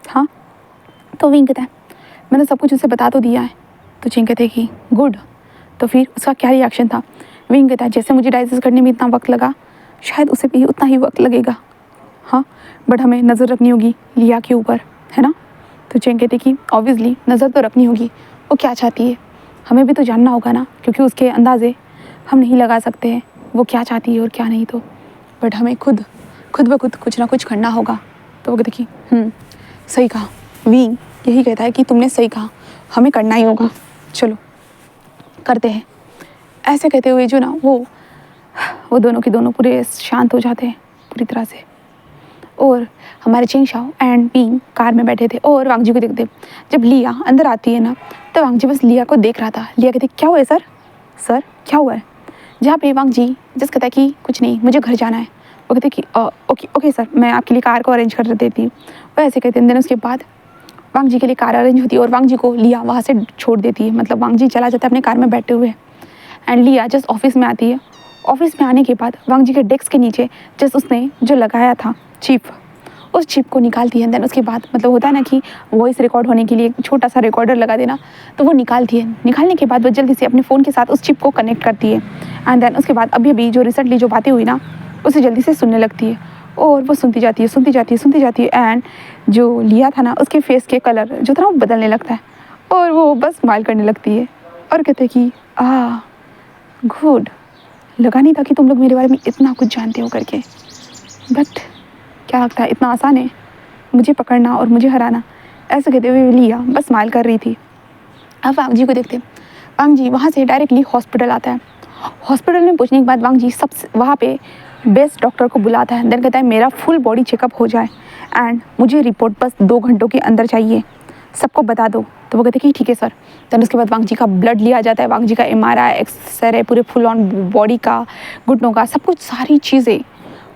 [SPEAKER 1] हाँ, तो विंग कहता है मैंने सब कुछ उसे बता तो दिया है। तो चेंग कहते कि गुड। तो फिर उसका क्या रिएक्शन था? विंग कहता है जैसे मुझे डाइजेस्ट करने में इतना वक्त लगा, शायद उसे भी उतना ही वक्त लगेगा। हाँ, बट हमें नज़र रखनी होगी लिया के ऊपर, है ना? तो चेंग कहते कि ऑब्वियसली नज़र तो रखनी होगी, वो क्या चाहती है हमें भी तो जानना होगा ना, क्योंकि उसके अंदाज़े हम नहीं लगा सकते हैं वो क्या चाहती है और क्या नहीं। तो बट हमें खुद ब खुद कुछ ना कुछ करना होगा। तो वो कहते कि सही कहा, विंग यही कहता है कि तुमने सही कहा, हमें करना ही होगा, चलो करते हैं। ऐसे कहते हुए जो ना वो दोनों के दोनों पूरे शांत हो जाते हैं पूरी तरह से। और हमारे चिंग शाओ एंड विंग कार में बैठे थे और वांग जी को देखते। जब लिया अंदर आती है ना, तो वांग जी बस लिया को देख रहा था। लिया कहती क्या हुआ है सर क्या हुआ है? जहाँ पे वांग जी जस्ट कहता है कि कुछ नहीं, मुझे घर जाना है। वो कहते कि ओके सर, मैं आपके लिए कार को अरेंज कर देती हूँ। वो ऐसे कहते हैं। दिन उसके बाद वांग जी के लिए कार अरेंज होती है और वांग जी को लिया वहाँ से छोड़ देती है। मतलब वांग जी चला जाता है अपने कार में बैठे हुए एंड लिया जस्ट ऑफिस में आती है। ऑफिस में आने के बाद वांग जी के डेस्क के नीचे जस्ट उसने जो लगाया था चिप, उस चिप को निकालती है। देन उसके बाद मतलब होता है ना कि वॉइस रिकॉर्ड होने के लिए एक छोटा सा रिकॉर्डर लगा देना, तो वो निकालती है। निकालने के बाद वो जल्दी से अपने फ़ोन के साथ उस चिप को कनेक्ट करती है एंड देन उसके बाद अभी जो रिसेंटली जो बातें हुई ना, उसे जल्दी से सुनने लगती है और वो सुनती जाती है एंड जो लिया था ना, उसके फेस के कलर जो था ना वो बदलने लगता है और वो बस स्माइल करने लगती है और कहते कि गुड, लगा नहीं था कि तुम लोग मेरे बारे में इतना कुछ जानते हो करके, बट क्या लगता है इतना आसान है मुझे पकड़ना और मुझे हराना? ऐसे कहते हुए लिया बस स्माइल कर रही थी। अब वांग जी को देखते, वांग जी वहाँ से डायरेक्टली हॉस्पिटल आता है। हॉस्पिटल में पहुँचने के बाद वांग जी सब वहाँ पे बेस्ट डॉक्टर को बुलाता है। देन कहता है मेरा फुल बॉडी चेकअप हो जाए एंड मुझे रिपोर्ट बस 2 घंटों के अंदर चाहिए, सबको बता दो। तो वो कहते कि ठीक है सर। देन उसके बाद वांग जी का ब्लड लिया जाता है, वांग जी का MRI एक्सरे पूरे फुल ऑन बॉडी का, घुटनों का, सब कुछ सारी चीज़ें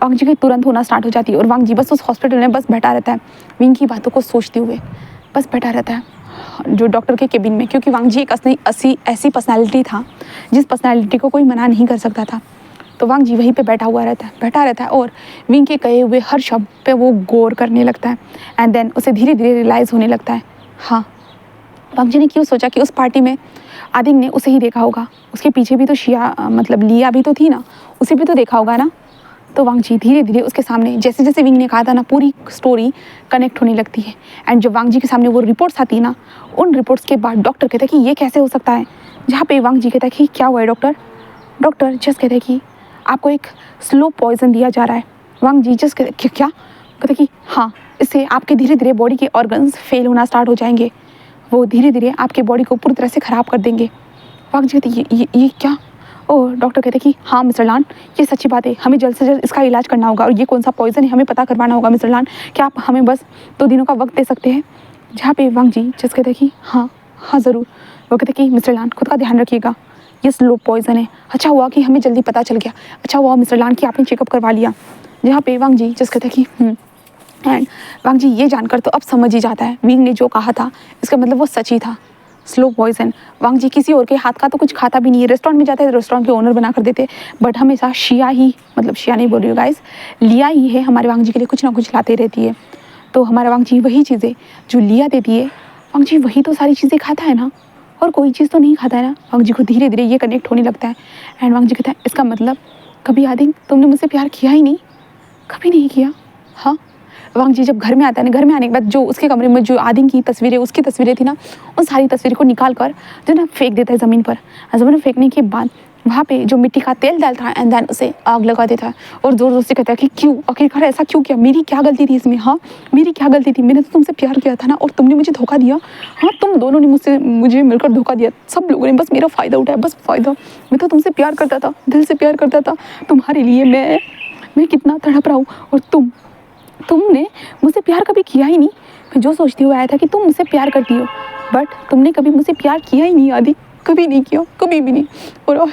[SPEAKER 1] वांग जी की तुरंत होना स्टार्ट हो जाती है। और वांग जी बस उस हॉस्पिटल में बस बैठा रहता है, विंग की बातों को सोचते हुए बस बैठा रहता है जो डॉक्टर के केबिन में, क्योंकि वांग जी एक ऐसी पर्सनैलिटी था जिस पर्सनैलिटी को कोई मना नहीं कर सकता था। तो वांग जी वहीं पे बैठा रहता है और विंग के कहे हुए हर शब्द पे वो गौर करने लगता है एंड देन उसे धीरे धीरे रियलाइज़ होने लगता है, हाँ वांग जी ने क्यों सोचा कि उस पार्टी में आदिंग ने उसे ही देखा होगा, उसके पीछे भी तो शिया मतलब लिया भी तो थी ना, उसे भी तो देखा होगा ना। तो वांग जी धीरे धीरे उसके सामने जैसे जैसे विंग ने कहा था ना, पूरी स्टोरी कनेक्ट होने लगती है एंड जब वांग जी के सामने वो रिपोर्ट्स आती है ना, उन रिपोर्ट्स के बाद डॉक्टर कहता है कि ये कैसे हो सकता है। जहाँ पे वांग जी कहता है कि क्या हुआ है डॉक्टर जस्ट कहते हैं कि आपको एक स्लो पॉइजन दिया जा रहा है। वांग जी जस्ट कहते क्या कहते कि हाँ, इससे आपके धीरे धीरे बॉडी के ऑर्गन्स फेल होना स्टार्ट हो जाएंगे, वो धीरे धीरे आपके बॉडी को पूरी तरह से ख़राब कर देंगे। वांग जी कहते ये क्या? और डॉक्टर कहते कि हाँ मिस्टर लान, ये सच्ची बात है, हमें जल्द से जल्द इसका इलाज करना होगा और ये कौन सा पॉइजन है हमें पता करवाना होगा मिस्टर लान, क्या आप हमें बस 2 दिनों का वक्त दे सकते हैं? जहाँ पे वांग जी जस्ट कहते कि हाँ ज़रूर। वो कहते कि मिस्टर लान खुद का ध्यान रखिएगा, ये स्लो पॉइजन है। अच्छा हुआ कि हमें जल्दी पता चल गया, अच्छा हुआ मिस्टर लान कि आपने चेकअप करवा लिया। जहाँ पे वांग जी जस्ट कहते कि एंड वांग जी ये जानकर तो अब समझ ही जाता है विंग ने जो कहा था इसका मतलब वो सच ही था, स्लो पॉइजन। वांग जी किसी और के हाथ का तो कुछ खाता भी नहीं है, रेस्टोरेंट में जाते हैं रेस्टोरेंट के ओनर बना कर देते, बट हमेशा शिया नहीं बोल रही हूँ गाइस, लिया ही है हमारे वांग जी के लिए कुछ ना कुछ लाते रहती है। तो हमारा वांग जी वही चीज़ें जो लिया देती है, वांग जी वही तो सारी चीज़ें खाता है ना, और कोई चीज़ तो नहीं खाता है ना। वांग जी को धीरे धीरे ये कनेक्ट होने लगता है एंड वांग जी कहता है इसका मतलब कभी आदिंग तुमने मुझसे प्यार किया ही नहीं, कभी नहीं किया। हाँ, वांग जी जब घर में आता है ना, घर में आने के बाद जो उसके कमरे में जो आदिंग की तस्वीरें उसकी तस्वीरें थी ना, उन सारी तस्वीरों को निकाल कर जो ना फेंक देता है ज़मीन पर। ज़मीन में फेंकने के बाद वहाँ पे जो मिट्टी का तेल डालता है एंड देन उसे आग लगा देता है और ज़ोर ज़ोर से कहता है कि क्यों, आखिरकार ऐसा क्यों किया, मेरी क्या गलती थी इसमें? हाँ मेरी क्या गलती थी, मैंने तो तुमसे प्यार किया था ना और तुमने मुझे धोखा दिया। हाँ तुम दोनों ने मुझे मिलकर धोखा दिया, सब लोगों ने बस मेरा फ़ायदा उठाया, बस फ़ायदा। मैं तो तुमसे प्यार करता था, दिल से प्यार करता था, तुम्हारे लिए मैं कितना तड़प रहा हूँ और तुमने मुझसे प्यार कभी किया ही नहीं। मैं जो सोचती हुआ आया था कि तुम मुझसे प्यार करती हो, बट तुमने कभी मुझसे प्यार किया ही नहीं आदि, कभी नहीं किया, कभी भी नहीं। और आई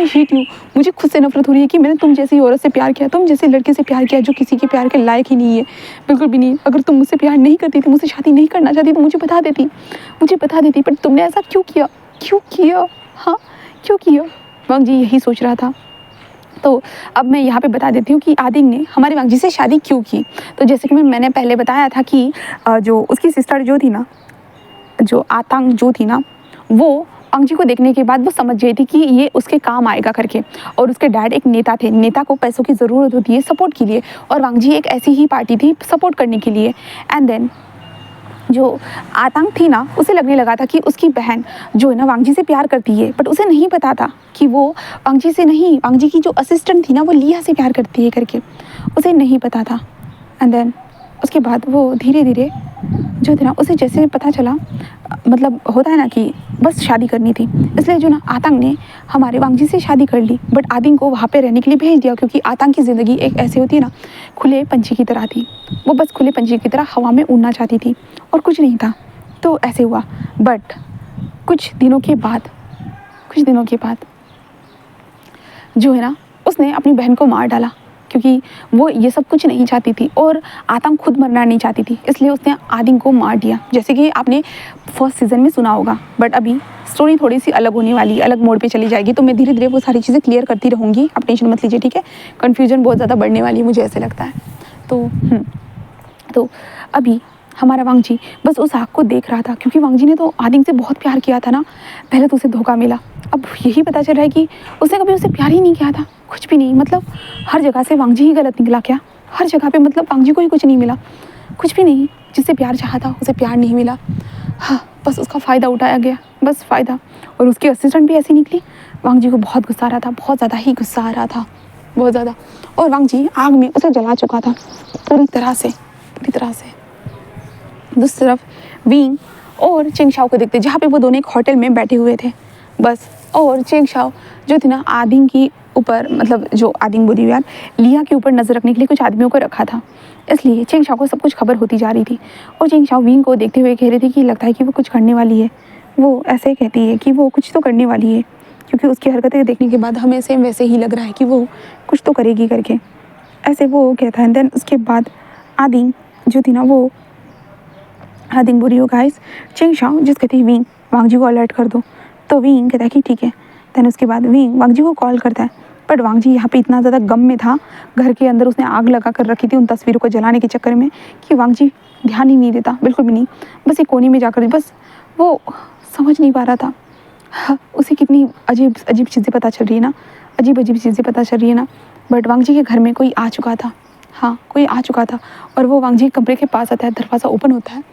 [SPEAKER 1] हेट यू। मुझे खुद से नफरत हो रही है कि मैंने तुम जैसी औरत से प्यार किया, तुम जैसे लड़के से प्यार किया जो किसी के प्यार के लायक ही नहीं है, बिल्कुल भी नहीं। अगर तुम मुझसे प्यार नहीं करती थी, मुझसे शादी नहीं करना चाहती तो मुझे बता देती, पर तुमने ऐसा क्यों किया? हाँ क्यों किया? वांग जी यही सोच रहा था। तो अब मैं यहाँ पे बता देती हूँ कि आदिंग ने हमारे वांग जी से शादी क्यों की। तो जैसे कि मैंने पहले बताया था कि जो उसकी सिस्टर जो थी ना, जो आतांग जो थी ना, वो वांग जी को देखने के बाद वो समझ गई थी कि ये उसके काम आएगा करके। और उसके डैड एक नेता थे, नेता को पैसों की ज़रूरत होती है सपोर्ट के लिए, और वांग जी एक ऐसी ही पार्टी थी सपोर्ट करने के लिए। एंड देन जो आतांग थी ना, उसे लगने लगा था कि उसकी बहन जो है ना वांग जी से प्यार करती है, बट उसे नहीं पता था कि वो वांग जी से नहीं, वांग जी की जो असिस्टेंट थी ना वो लिया से प्यार करती है करके, उसे नहीं पता था। एंड देन उसके बाद वो धीरे धीरे जो थे ना, उसे जैसे पता चला, मतलब होता है ना कि बस शादी करनी थी, इसलिए जो ना आतंक ने हमारे वांगजी से शादी कर ली। बट आदिंग को वहाँ पे रहने के लिए भेज दिया, क्योंकि आतंक की ज़िंदगी एक ऐसी होती है ना, खुले पंछी की तरह थी। वो बस खुले पंछी की तरह हवा में उड़ना चाहती थी और कुछ नहीं था। तो ऐसे हुआ। बट कुछ दिनों के बाद जो है ना, उसने अपनी बहन को मार डाला, क्योंकि वो ये सब कुछ नहीं चाहती थी और आतंक खुद मरना नहीं चाहती थी, इसलिए उसने आदिंग को मार दिया, जैसे कि आपने फर्स्ट सीज़न में सुना होगा। बट अभी स्टोरी थोड़ी सी अलग होने वाली, अलग मोड़ पे चली जाएगी, तो मैं धीरे धीरे वो सारी चीज़ें क्लियर करती रहूँगी, आप टेंशन मत लीजिए, ठीक है। कन्फ्यूजन बहुत ज़्यादा बढ़ने वाली है, मुझे ऐसे लगता है। तो अभी हमारा वांगजी बस उस आग को देख रहा था, क्योंकि वांगजी ने तो आदिंग से बहुत प्यार किया था ना, पहले तो उसे धोखा मिला, अब यही पता चल रहा है कि उसने कभी उसे प्यार ही नहीं किया था, कुछ भी नहीं। मतलब हर जगह से वांगजी ही गलत निकला क्या, हर जगह पे मतलब वांगजी को ही कुछ नहीं मिला, कुछ भी नहीं। जिससे प्यार चाहा था उसे प्यार नहीं मिला, हाँ, बस उसका फ़ायदा उठाया गया, बस फ़ायदा। और उसकी असिस्टेंट भी ऐसी निकली। वांगजी को बहुत गुस्सा आ रहा था, बहुत ज़्यादा ही गुस्सा आ रहा था, बहुत ज़्यादा। और वांगजी आग में उसे जला चुका था पूरी तरह से। दूसरी तरफ विंग और चेंगशाओ को देखते, जहाँ पे वो दोनों एक होटल में बैठे हुए थे बस। और चेंगशाओ जो थी ना, आदिंग की ऊपर, मतलब जो आदिंग बोली यार, लिया के ऊपर नज़र रखने के लिए कुछ आदमियों को रखा था, इसलिए चेंगशाओ को सब कुछ खबर होती जा रही थी। और चेंगशाओ विंग को देखते हुए कह रही थी कि लगता है कि वो कुछ करने वाली है। वो ऐसे कहती है कि वो कुछ तो करने वाली है, क्योंकि उसकी हरकतें देखने के बाद हमें सेम वैसे ही लग रहा है कि वो कुछ तो करेगी करके, ऐसे वो कहता है। देन उसके बाद आदिंग जो थी ना, वो आदिंग बुरी हो गाइस, चेंगशाओ जिस कहती है विंग, वांगजी को अलर्ट कर दो, तो विंग कहता है कि ठीक है। देन उसके बाद विंग वांगजी को कॉल करता है, बट वांगजी यहाँ पे इतना ज़्यादा गम में था, घर के अंदर उसने आग लगा कर रखी थी उन तस्वीरों को जलाने के चक्कर में, कि वांगजी ध्यान ही नहीं देता, बिल्कुल भी नहीं। बस एक कोने में जाकर बस वो समझ नहीं पा रहा था। हाँ, उसे कितनी अजीब अजीब चीज़ें पता चल रही है ना, अजीब चीज़ें पता चल रही है ना। बट वांगजी के घर में कोई आ चुका था, हाँ, कोई आ चुका था। और वो वांगजी के कमरे के पास आता है, दरवाज़ा ओपन होता है,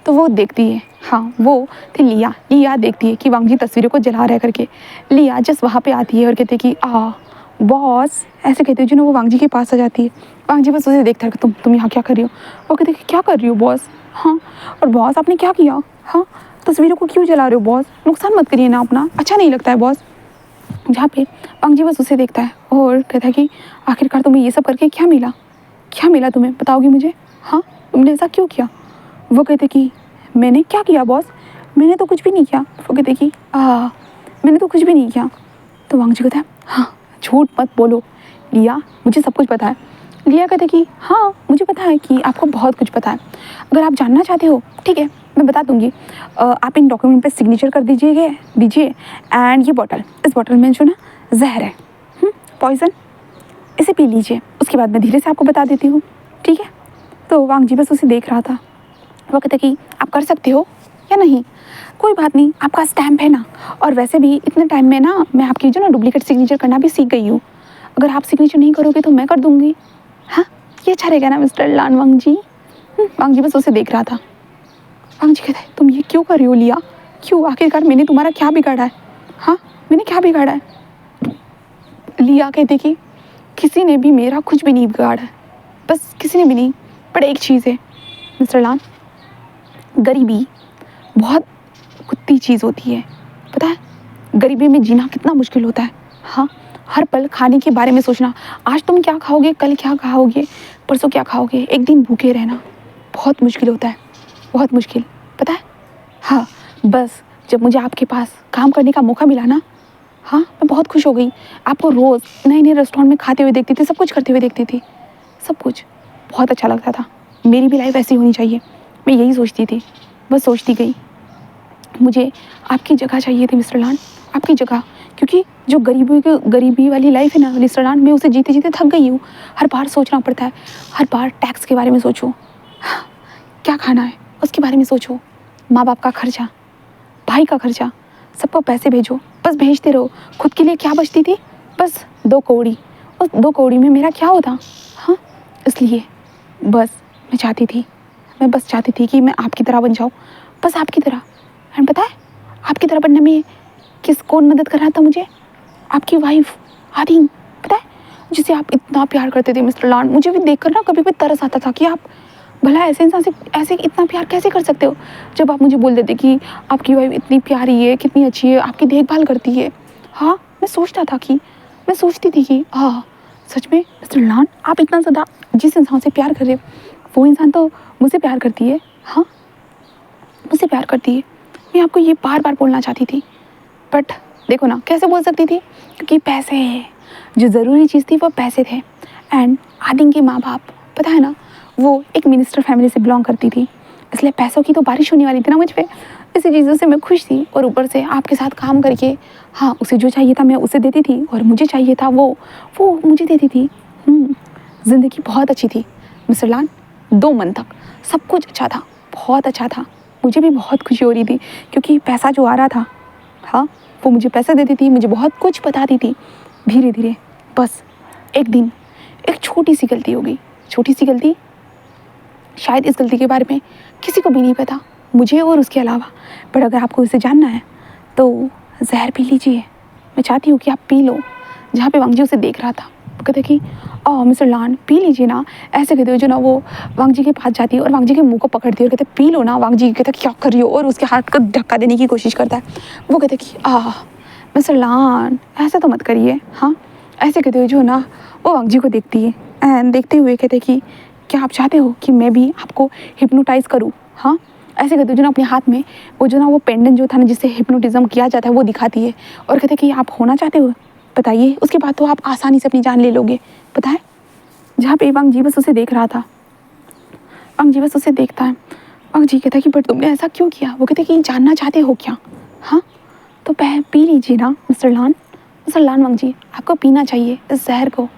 [SPEAKER 1] तो वो देखती है, हाँ, वो थी लिया देखती है कि वांगजी तस्वीरों को जला रहा है करके। लिया जस्ट वहाँ पे आती है और कहती है कि बॉस, ऐसे कहती है जो ना, वो वांगजी के पास आ जाती है। वांगजी बस उसे देखता है कि तुम यहाँ क्या कर रही हो। वो कहती है क्या कर रही हो बॉस, हाँ, और बॉस आपने क्या किया, हाँ, तस्वीरों को क्यों जला रहे हो बॉस, नुकसान मत करिए ना अपना, अच्छा नहीं लगता है बॉस। जहाँ पे वांगजी बस उसे देखता है और कहता है कि आखिरकार तुम्हें ये सब करके क्या मिला तुम्हें, बताओगी मुझे, हाँ, तुमने ऐसा क्यों किया। वो कहते कि मैंने क्या किया बॉस, मैंने तो कुछ भी नहीं किया। वो कहते कि मैंने तो कुछ भी नहीं किया। तो वांगजी कहता है हाँ, झूठ मत बोलो लिया, मुझे सब कुछ पता है। लिया कहते कि हाँ, मुझे पता है कि आपको बहुत कुछ पता है, अगर आप जानना चाहते हो ठीक है मैं बता दूंगी। आप इन डॉक्यूमेंट पे सिग्नेचर कर दीजिए। एंड ये इस बॉटल में जो ना जहर है, पॉइजन, इसे पी लीजिए, उसके बाद मैं धीरे से आपको बता देती हूँ, ठीक है। तो वांगजी बस उसे देख रहा था। वो कहता कि आप कर सकते हो या नहीं, कोई बात नहीं, आपका स्टैम्प है ना, और वैसे भी इतने टाइम में ना मैं आपकी जो ना डुप्लीकेट सिग्नेचर करना भी सीख गई हूँ, अगर आप सिग्नेचर नहीं करोगे तो मैं कर दूँगी। हाँ, ये अच्छा रहेगा ना मिस्टर लान वांगजी। वांगजी बस उसे देख रहा था। वांगजी कहता है तुम ये क्यों कर रही हो लिया, क्यों, आखिरकार मैंने तुम्हारा क्या बिगाड़ा है, हाँ, मैंने क्या बिगाड़ा है। लिया कहते कि किसी ने भी मेरा कुछ भी नहीं बिगाड़ा है, बस किसी ने भी नहीं, पर एक चीज़ है मिस्टर लान, गरीबी बहुत कुत्ती चीज़ होती है, पता है, गरीबी में जीना कितना मुश्किल होता है। हाँ, हर पल खाने के बारे में सोचना, आज तुम क्या खाओगे, कल क्या खाओगे, परसों क्या खाओगे, एक दिन भूखे रहना बहुत मुश्किल होता है, बहुत मुश्किल, पता है। हाँ, बस जब मुझे आपके पास काम करने का मौका मिला ना, हाँ, मैं बहुत खुश हो गई। आपको रोज़ नए रेस्टोरेंट में खाते हुए देखती थी, सब कुछ करते हुए देखती थी, सब कुछ बहुत अच्छा लगता था। मेरी भी लाइफ ऐसी होनी चाहिए, मैं यही सोचती थी, बस सोचती गई। मुझे आपकी जगह चाहिए थी मिस्टर लान, आपकी जगह, क्योंकि जो गरीबी वाली लाइफ है ना मिस्टर लान, मैं उसे जीते जीते थक गई हूँ। हर बार सोचना पड़ता है, हर बार टैक्स के बारे में सोचो, हाँ, क्या खाना है उसके बारे में सोचो, माँ बाप का खर्चा, भाई का खर्चा, सबको पैसे भेजो, बस भेजते रहो। खुद के लिए क्या बचती थी, बस 2 कौड़ी, उस 2 कौड़ी में मेरा क्या होता, हाँ। इसलिए बस मैं बस चाहती थी कि मैं आपकी तरह बन जाऊँ, बस आपकी तरह। एंड पता है आपकी तरह बनने में कौन मदद कर रहा था मुझे, आपकी वाइफ आदिंग, पता है, जिसे आप इतना प्यार करते थे मिस्टर लान। मुझे भी देखकर ना कभी कभी तरस आता था कि आप भला ऐसे इंसान से ऐसे इतना प्यार कैसे कर सकते हो जब आप मुझे बोल देते कि आपकी वाइफ इतनी प्यारी है, कितनी अच्छी है, आपकी देखभाल करती है। हाँ, मैं सोचती थी कि हाँ सच में मिस्टर लान, आप इतना ज़्यादा जिस इंसान से प्यार कर रहे हो वो इंसान तो मुझसे प्यार करती है। हाँ, मुझसे प्यार करती है। मैं आपको ये बार बार बोलना चाहती थी, बट देखो ना कैसे बोल सकती थी, क्योंकि पैसे है, जो ज़रूरी चीज़ थी वो पैसे थे। एंड आदिन के माँ बाप, पता है ना, वो एक मिनिस्टर फैमिली से बिलोंग करती थी, इसलिए पैसों की तो बारिश होने वाली थी ना मुझ पर। इसी चीज़ों से मैं खुश थी, और ऊपर से आपके साथ काम करके, हाँ उसे जो चाहिए था मैं उसे देती थी, और मुझे चाहिए था वो मुझे देती थी। ज़िंदगी बहुत अच्छी थी मिस्टर लान, 2 मंथ तक सब कुछ अच्छा था, बहुत अच्छा था। मुझे भी बहुत खुशी हो रही थी, क्योंकि पैसा जो आ रहा था, हाँ वो मुझे पैसे देती थी, मुझे बहुत कुछ बताती थी। धीरे धीरे बस एक दिन एक छोटी सी गलती हो गई। छोटी सी गलती, शायद इस गलती के बारे में किसी को भी नहीं पता, मुझे और उसके अलावा। पर अगर आपको इसे जानना है तो जहर पी लीजिए, मैं चाहती हूँ कि आप पी लो। जहाँ पे वांगजी उसे देख रहा था, वो कहते कि मिस्टर लान पी लीजिए ना, ऐसे कहते हो जो ना। वो वांगजी के पास जाती है और वांगजी के मुंह को पकड़ती है और कहते पी लो ना। वांगजी कहते क्या कर रही हो, और उसके हाथ को धक्का देने की कोशिश करता है। वो कहते कि मिस्टर लान ऐसा तो मत करिए। हाँ, ऐसे कहते हो जो ना। वो वांगजी को देखती है एंड देखते हुए कहते कि क्या आप चाहते हो कि मैं भी आपको हिप्नोटाइज़ करूँ? हाँ, ऐसे कहते हो जो ना। अपने हाथ में वो जो ना वो पेंडेंट जो था ना जिससे हिप्नोटिज्म किया जाता है वो दिखाती है, और कहते कि आप होना चाहते हो, बताइए। उसके बाद तो आप आसानी से अपनी जान ले लोगे, पता है। जहाँ पे वांगजी बस उसे देख रहा था, वांगजी बस उसे देखता है। वांगजी कहता है कि बट तुमने ऐसा क्यों किया? वो कहते कि जानना चाहते हो क्या? हाँ, तो पी लीजिए ना मिस्टर लान। मिस्टर लान, वांगजी आपको पीना चाहिए इस जहर को,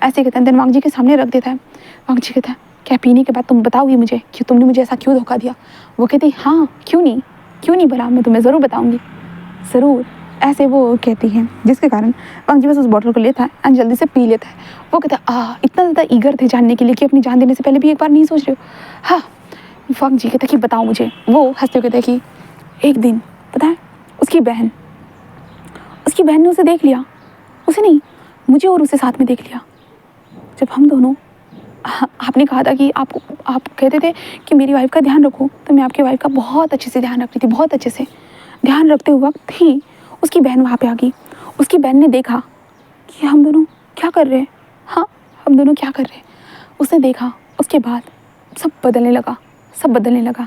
[SPEAKER 1] ऐसे कहता है। देन वांगजी के सामने रख देता है। वांगजी कहता है क्या पीने के बाद तुम बताओगी मुझे कि तुमने मुझे ऐसा क्यों धोखा दिया? वो कहती हाँ, क्यों नहीं भला, मैं तुम्हें ज़रूर बताऊँगी, ज़रूर, ऐसे वो कहती है। जिसके कारण वांगजी बस उस बॉटल को लेता है एंड जल्दी से पी लेता है। वो कहता है इतना ज़्यादा ईगर थे जानने के लिए कि अपनी जान देने से पहले भी एक बार नहीं सोच रहे हो? हाँ। वांगजी कहता है कि बताओ मुझे। वो हंसते हुए कहता है कि एक दिन, पता है, उसकी बहन ने उसे देख लिया। उसे नहीं, मुझे और उसे साथ में देख लिया। जब हम दोनों, आपने कहा था कि आप कहते थे कि मेरी वाइफ का ध्यान रखो, तो मैं आपकी वाइफ का बहुत अच्छे से ध्यान रख रही थी। बहुत अच्छे से ध्यान रखते हुए वक्त ही उसकी बहन वहाँ पे आ गई। उसकी बहन ने देखा कि हम दोनों क्या कर रहे हैं। हाँ, हम दोनों क्या कर रहे हैं, उसने देखा। उसके बाद सब बदलने लगा।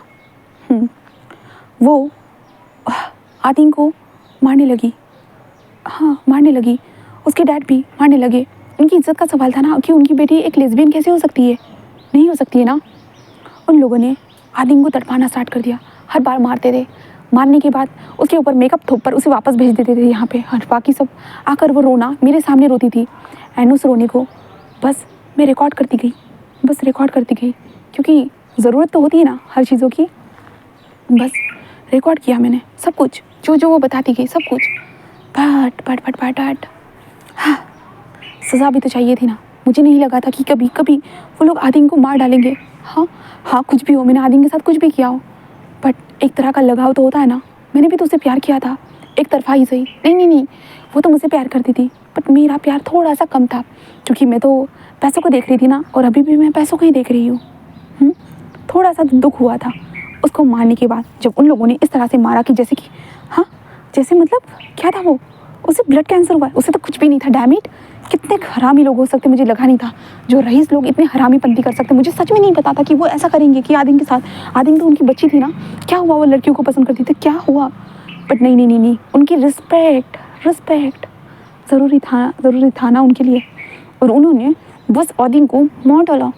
[SPEAKER 1] वो आदिन को मारने लगी। हाँ, मारने लगी। उसके डैड भी मारने लगे। उनकी इज्जत का सवाल था ना कि उनकी बेटी एक लेस्बियन कैसे हो सकती है, नहीं हो सकती है ना। उन लोगों ने आदिन को तड़पाना स्टार्ट कर दिया, हर बार मारते थे। मारने के बाद उसके ऊपर मेकअप थोप कर उसे वापस भेज देते थे यहाँ पे। और बाकी सब आकर वो रोना मेरे सामने रोती थी। एंड उस रोने को बस मैं रिकॉर्ड करती गई, क्योंकि ज़रूरत तो होती है ना हर चीज़ों की। बस रिकॉर्ड किया मैंने सब कुछ, जो वो बताती गई सब कुछ। बट हाँ, सज़ा भी तो चाहिए थी ना। मुझे नहीं लगा था कि कभी वो लोग आदिन को मार डालेंगे। हाँ, कुछ भी हो, मैंने आदिन के साथ कुछ भी किया हो, बट एक तरह का लगाव तो होता है ना। मैंने भी तो उसे प्यार किया था, एक तरफा ही सही। नहीं, वो तो मुझसे प्यार करती थी, बट मेरा प्यार थोड़ा सा कम था, क्योंकि मैं तो पैसों को देख रही थी ना, और अभी भी मैं पैसों को ही देख रही हूँ। थोड़ा सा दुख हुआ था उसको मारने के बाद, जब उन लोगों ने इस तरह से मारा कि जैसे कि जैसे मतलब क्या था वो, उसे ब्लड कैंसर हुआ है। उसे तो कुछ भी नहीं था। डैम इट, कितने हरामी लोग हो सकते, मुझे लगा नहीं था जो रईस लोग इतने हरामीपंती कर सकते। मुझे सच में नहीं पता था कि वो ऐसा करेंगे कि आदिन के साथ। आदिन तो उनकी बच्ची थी ना, क्या हुआ, वो लड़कियों को पसंद करती थी, क्या हुआ? बट नहीं, उनकी रिस्पेक्ट ज़रूरी था ना उनके लिए। और उन्होंने बस आदिन को मार डाला।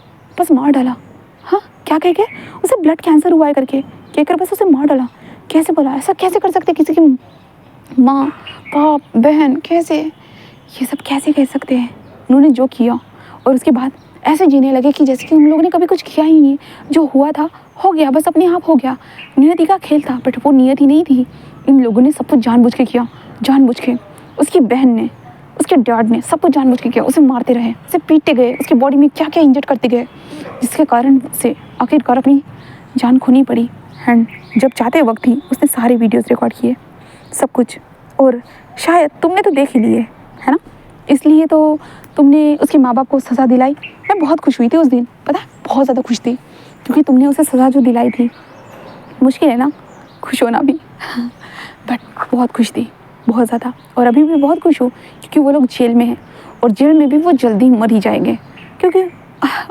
[SPEAKER 1] हाँ, क्या कह के? उसे ब्लड कैंसर हुआ है करके कहकर बस उसे मार डाला। कैसे बोला? ऐसा कैसे कर सकते किसी की माँ, बाप, बहन? कैसे, ये सब कैसे कह सकते हैं? उन्होंने जो किया, और उसके बाद ऐसे जीने लगे कि जैसे कि उन लोगों ने कभी कुछ किया ही नहीं। जो हुआ था हो गया, बस अपने आप हो गया। नियति का खेल था, बट वो नियति नहीं थी। इन लोगों ने सब कुछ जानबूझ के किया, उसकी बहन ने, उसके डैड ने सब कुछ जानबूझ के किया। उसे मारते रहे, उसे पीटते गए, उसकी बॉडी में क्या क्या इंजर्ड करते गए, जिसके कारण से आखिरकार अपनी जान खोनी पड़ी। एंड जब जाते वक्त ही उसने सारे वीडियोस रिकॉर्ड किए, सब कुछ। और शायद तुमने तो देख ही लिए है ना, इसलिए तो तुमने उसके माँ बाप को सज़ा दिलाई। मैं बहुत खुश हुई थी उस दिन, पता है, बहुत ज़्यादा खुश थी क्योंकि तुमने उसे सज़ा जो दिलाई थी, मुश्किल है ना खुश होना भी बट बहुत खुश थी, बहुत ज़्यादा, और अभी भी बहुत खुश हूँ क्योंकि वो लोग जेल में हैं और जेल में भी वो जल्दी मर ही जाएंगे क्योंकि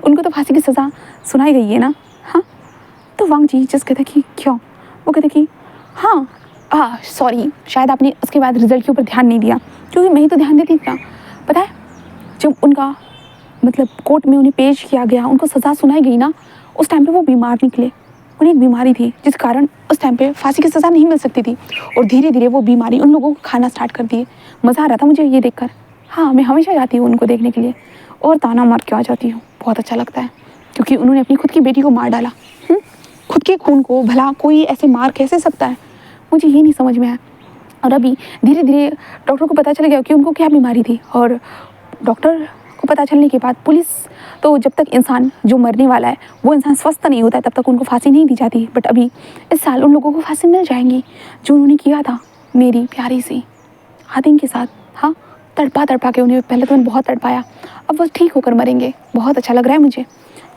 [SPEAKER 1] उनको तो फांसी की सज़ा सुनाई गई है ना। हाँ, तो वांग जी जस्ट कहते कि क्यों, वो कहते कि हाँ सॉरी, शायद आपने उसके बाद रिजल्ट के ऊपर ध्यान नहीं दिया, क्योंकि मैं ही तो ध्यान देती थी ना। पता है जब उनका मतलब कोर्ट में उन्हें पेश किया गया, उनको सज़ा सुनाई गई ना, उस टाइम पे वो बीमार निकले। उन्हें एक बीमारी थी जिस कारण उस टाइम पे फांसी की सज़ा नहीं मिल सकती थी, और धीरे धीरे वो बीमारी उन लोगों को खाना स्टार्ट कर दिए। मज़ा आ रहा था मुझे ये देखकर। हाँ, मैं हमेशा जाती हूँ उनको देखने के लिए और ताना मार के आ जाती हूँ, बहुत अच्छा लगता है क्योंकि उन्होंने अपनी खुद की बेटी को मार डाला। खुद के खून को भला कोई ऐसे मार कैसे सकता है, मुझे ये नहीं समझ में आया। और अभी धीरे धीरे डॉक्टर को पता चल गया कि उनको क्या बीमारी थी, और डॉक्टर को पता चलने के बाद पुलिस, तो जब तक इंसान जो मरने वाला है वो इंसान स्वस्थ नहीं होता है तब तक उनको फांसी नहीं दी जाती। बट अभी इस साल उन लोगों को फांसी मिल जाएंगी जो उन्होंने किया था मेरी प्यारी सी हातिम के साथ। हाँ, तड़पा तड़पा के उन्हें, पहले तो उन्हें बहुत तड़पाया, अब वो ठीक होकर मरेंगे। बहुत अच्छा लग रहा है मुझे।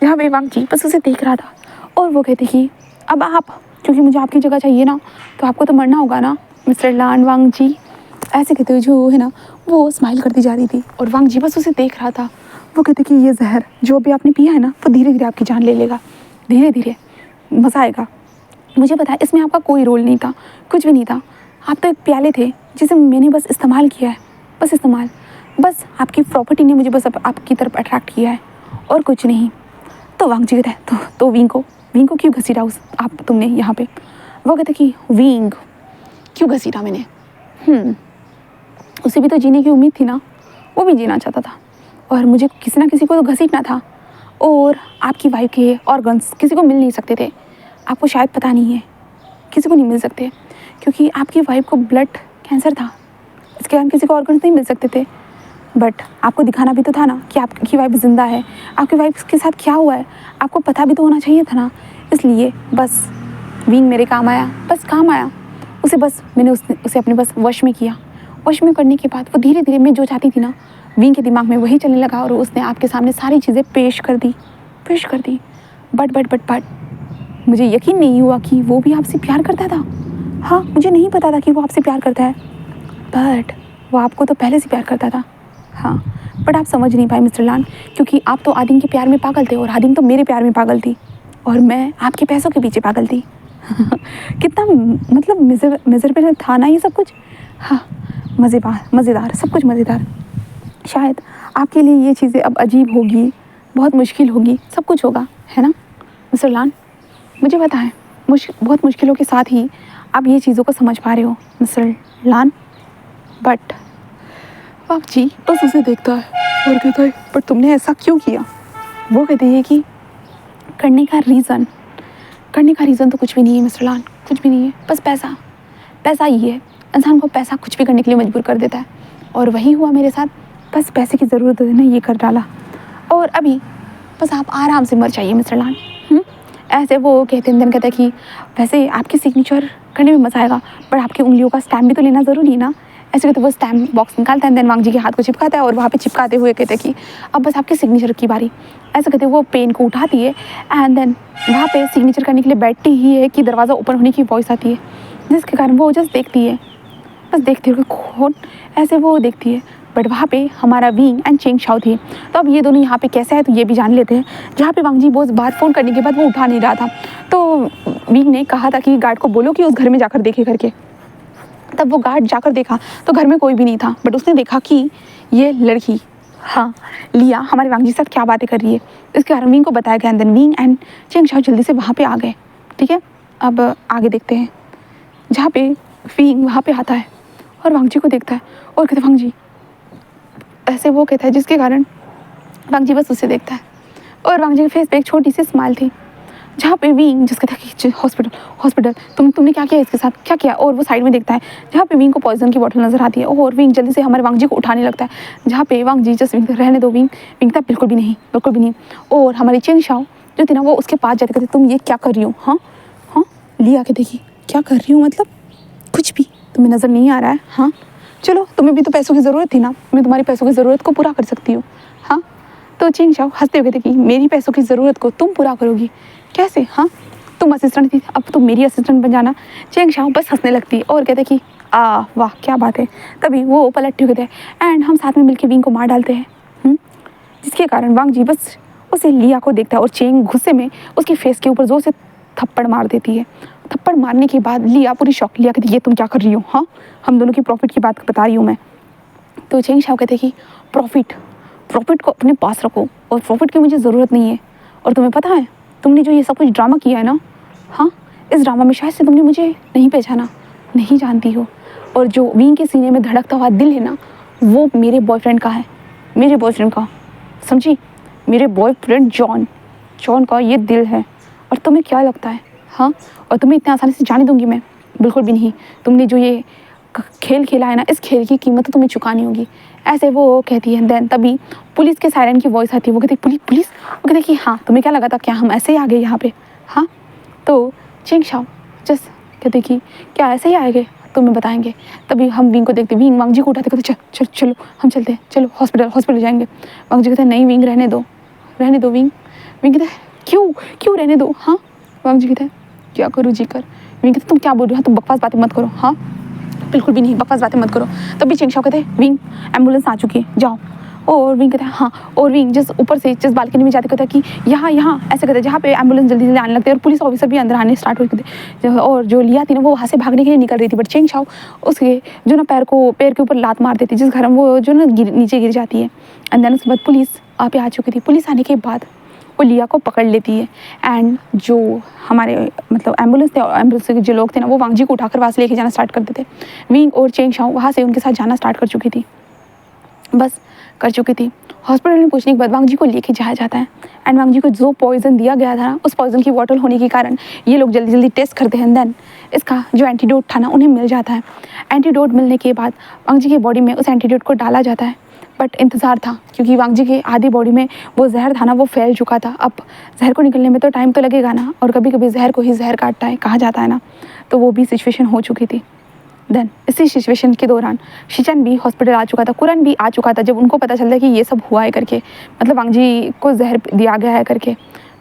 [SPEAKER 1] यहाँ पे वांग जी बस उसे देख रहा था और वो कहते कि अब आप, क्योंकि मुझे आपकी जगह चाहिए ना, तो आपको तो मरना होगा ना मिस्टर लान वांग जी, ऐसे कहते हुए जो है ना वो स्माइल करती जा रही थी और वांग जी बस उसे देख रहा था। वो कहते कि ये जहर जो भी आपने पिया है ना वो धीरे धीरे आपकी जान ले लेगा, धीरे धीरे मज़ा आएगा। मुझे पता है इसमें आपका कोई रोल नहीं था, कुछ भी नहीं था, आप तो एक प्याले थे जिसे मैंने बस इस्तेमाल किया है, बस इस्तेमाल, बस आपकी प्रॉपर्टी ने मुझे बस आपकी तरफ अट्रैक्ट किया है और कुछ नहीं। तो वांग जी कहता है तो विंग को क्यों घसीटा आप तुमने यहाँ पे। वो कहते कि विंग क्यों घसीटा मैंने, उसे भी तो जीने की उम्मीद थी ना, वो भी जीना चाहता था और मुझे किसी ना किसी को तो घसीटना था। और आपकी वाइफ के ऑर्गन्स किसी को मिल नहीं सकते थे, आपको शायद पता नहीं है, किसी को नहीं मिल सकते क्योंकि आपकी वाइफ को ब्लड कैंसर था, इसके कारण किसी को ऑर्गन्स नहीं मिल सकते थे। बट आपको दिखाना भी तो था ना कि आपकी वाइफ जिंदा है, आपकी वाइफ के साथ क्या हुआ है, आपको पता भी तो होना चाहिए था ना। इसलिए बस विंग मेरे काम आया, बस काम आया उसे, बस मैंने उसे अपने बस वश में किया। वश में करने के बाद वो धीरे धीरे मैं जो चाहती थी ना विंग के दिमाग में वही चलने लगा और उसने आपके सामने सारी चीज़ें पेश कर दी। बट मुझे यकीन नहीं हुआ कि वो भी आपसे प्यार करता था। हाँ, मुझे नहीं पता था कि वो आपसे प्यार करता है, बट वो आपको तो पहले से प्यार करता था। हाँ, बट आप समझ नहीं पाए मिस्टर लान, क्योंकि आप तो आदिम के प्यार में पागल थे और आदिम तो मेरे प्यार में पागल थी और मैं आपके पैसों के पीछे पागल थी कितना मतलब मेजरेबल था ना ये सब कुछ। हाँ, मज़ेदार, सब कुछ मज़ेदार। शायद आपके लिए ये चीज़ें अब अजीब होगी, बहुत मुश्किल होगी, सब कुछ होगा, है ना मिस्टर लान। मुझे पता है बहुत मुश्किलों के साथ ही आप ये चीज़ों को समझ पा रहे हो मिस्टर लान। बट वांग जी बस उसे देखता है और कहता है पर तुमने ऐसा क्यों किया। वो कहते हैं कि करने का रीज़न तो कुछ भी नहीं है मिस्टर लान, कुछ भी नहीं है, बस पैसा ही है। इंसान को पैसा कुछ भी करने के लिए मजबूर कर देता है और वही हुआ मेरे साथ। बस पैसे की ज़रूरत है ना, ये कर डाला और अभी बस आप आराम से मर जाइए मिस्टर लान। ऐसे वो कहते हैं, कहता है कि वैसे आपकी सिग्नेचर करने में मज़ा आएगा पर आपकी उंगलियों का स्टैम्प भी तो लेना ज़रूरी है ना। ऐसे कहते वो स्टैम्प बॉक्स निकालता है, देन वांग जी के हाथ को चिपकाता है और वहाँ पे चिपकाते हुए कहते हैं कि अब बस आपकी सिग्नेचर की बारी। ऐसे कहते वो पेन को उठाती है एंड देन वहाँ पे सिग्नेचर करने के लिए बैठती ही है कि दरवाज़ा ओपन होने की वॉइस आती है, जिसके कारण वो जस्ट देखती है, बस देखती है कौन, ऐसे वो देखती है। बट वहाँ पे हमारा विंग एंड चेंग शाओ थी, तो अब ये दोनों यहाँ पे कैसे है तो ये भी जान लेते हैं। जहाँ पे वांग जी बहुत बार फ़ोन करने के बाद वो उठा नहीं रहा था, तो विंग ने कहा था कि गार्ड को बोलो कि उस घर में जाकर देखे करके। तब वो गार्ड जाकर देखा तो घर में कोई भी नहीं था, बट उसने देखा कि ये लड़की, हाँ लिया, हमारे वांग जी के साथ क्या बातें कर रही है। इसके कारण विंग को बताया गया, then Wing and Cheng Shao जल्दी से वहाँ पे आ गए। ठीक है, अब आगे देखते हैं। जहाँ पे विंग वहाँ पे आता है और वांग जी को देखता है और कहते वांग जी, ऐसे वो कहता है जिसके कारण वांग जी बस उसे देखता है और वांग जी के फेस पे एक छोटी सी स्माइल थी। जहाँ पे विंग जिसका था कि हॉस्पिटल तुमने क्या किया इसके साथ, क्या किया। और वो साइड में देखता है जहाँ पे विंग को पॉइजन की बोतल नजर आती है और विंग जल्दी से हमारे वांग जी को उठाने लगता है। जहाँ पे वांग जी जस्ट विंग रहने दो, विंग था बिल्कुल भी नहीं। और हमारी चेंग शाओ जो थी ना वो उसके पास जाते कहते तुम ये क्या कर रही हो। हाँ लिया के देखिए क्या कर रही हूँ, मतलब कुछ भी तुम्हें नज़र नहीं आ रहा है। हाँ चलो, तुम्हें भी तो पैसों की ज़रूरत थी ना, मैं तुम्हारी पैसों की ज़रूरत को पूरा कर सकती हूँ। हाँ, तो चेंग शाओ हंसते हुए कहते कि मेरी पैसों की ज़रूरत को तुम पूरा करोगी, कैसे? हाँ, तुम असिस्टेंट थी, अब तुम मेरी असिस्टेंट बन जाना। चेंग शाओ बस हंसने लगती है और कहते कि वाह क्या बात है। तभी वो पलटते हुए थे एंड हम साथ में मिलकर विंग को मार डालते हैं। जिसके कारण वांग जी बस उसे लिया को देखता है और चेंग गुस्से में उसके फेस के ऊपर जोर से थप्पड़ मार देती है। थप्पड़ मारने के बाद लिया पूरी शॉक। लिया कहती ये तुम क्या कर रही हो? हाँ, हम दोनों की प्रॉफिट की बात बता रही हूँ मैं। तो चेंग शाओ कहते कि प्रॉफिट को अपने पास रखो और प्रॉफिट की मुझे ज़रूरत नहीं है। और तुम्हें पता है तुमने जो ये सब कुछ ड्रामा किया है ना, हाँ, इस ड्रामा में शायद से तुमने मुझे नहीं पहचाना, नहीं जानती हो। और जो विंग के सीने में धड़कता हुआ दिल है ना, वो मेरे बॉयफ्रेंड का है, मेरे बॉयफ्रेंड का, समझी? मेरे बॉयफ्रेंड जॉन का ये दिल है। और तुम्हें क्या लगता है? हाँ, और तुम्हें इतने आसानी से जाने दूंगी मैं? बिल्कुल भी नहीं। तुमने जो ये खेल खेला है ना, इस खेल की कीमत तो तुम्हें चुकानी होगी। ऐसे वो कहती है। देन तभी पुलिस के सायरन की वॉइस आती है। वो कहती पुलिस। वो कहते कि हाँ, तुम्हें क्या लगा था क्या हम ऐसे ही आ गए यहाँ पे? हाँ, तो चेंग शाओ जस्ट कहते कि क्या ऐसे ही आएंगे, तुम्हें बताएंगे। तभी हम विंग को देखते, विंग वांग जी को उठाते, कहते चलो हम चलते हैं, चलो हॉस्पिटल जाएंगे। वांग जी कहते हैं नहीं विंग रहने दो विंग। विंग कहते हैं क्यों रहने दो? हाँ, वांग जी कहते हैं क्या करूँ जी कर। विंग कहते तुम क्या बोल रहे हो? तुम बकवास बातें मत करो। हाँ, बिल्कुल भी नहीं, बकवास बातें मत करो। तभी चेंग शाओ कहते हैं विंग एम्बुलेंस आ चुकी है, जाओ। और विंग कहता है हाँ। और विंग जिस ऊपर से जिस बालकनी में जाते कहता है कि यहाँ ऐसे कहते हैं जहाँ पे एम्बुलेंस जल्दी आने लगते हैं। और पुलिस ऑफिसर भी अंदर आने स्टार्ट हो गए थे। और जो लिया थी ना वो वहाँ से भागने के लिए निकल रही थी, बट चेंग शाओ उसके जो ना पैर के ऊपर लात मार देती, जिस घर में वो जो ना नीचे गिर जाती है। एंड देन उसके बाद पुलिस वहाँ पे आ चुकी थी। पुलिस आने के बाद वो लिया को पकड़ लेती है। एंड जो हमारे मतलब एम्बुलेंस के जो लोग थे ना, वो वांग जी को उठाकर वहाँ से लेके जाना स्टार्ट कर देते। विंग और चेंग शाओ वहाँ से उनके साथ जाना स्टार्ट कर चुकी थी। हॉस्पिटल में पूछने के बाद वांग जी को लेके जाया जाता है। एंड वांग जी को जो पॉइजन दिया गया था ना, उस पॉइजन की बॉटल होने के कारण ये लोग जल्दी टेस्ट करते हैं। देन इसका जो एंटीडोट था ना उन्हें मिल जाता है। एंटीडोट मिलने के बाद वांग जी की बॉडी में उस एंटीडोट को डाला जाता है। बट इंतज़ार था, क्योंकि वांग जी के आधी बॉडी में वो जहर था ना, वो फैल चुका था। अब जहर को निकलने में तो टाइम तो लगेगा ना, और कभी कभी जहर को ही जहर काटता है कहा जाता है ना, तो वो भी सिचुएशन हो चुकी थी। देन इसी सिचुएशन के दौरान शिचन भी हॉस्पिटल आ चुका था, कुरन भी आ चुका था। जब उनको पता चलता है कि ये सब हुआ है करके, मतलब वांग जी को जहर दिया गया है करके,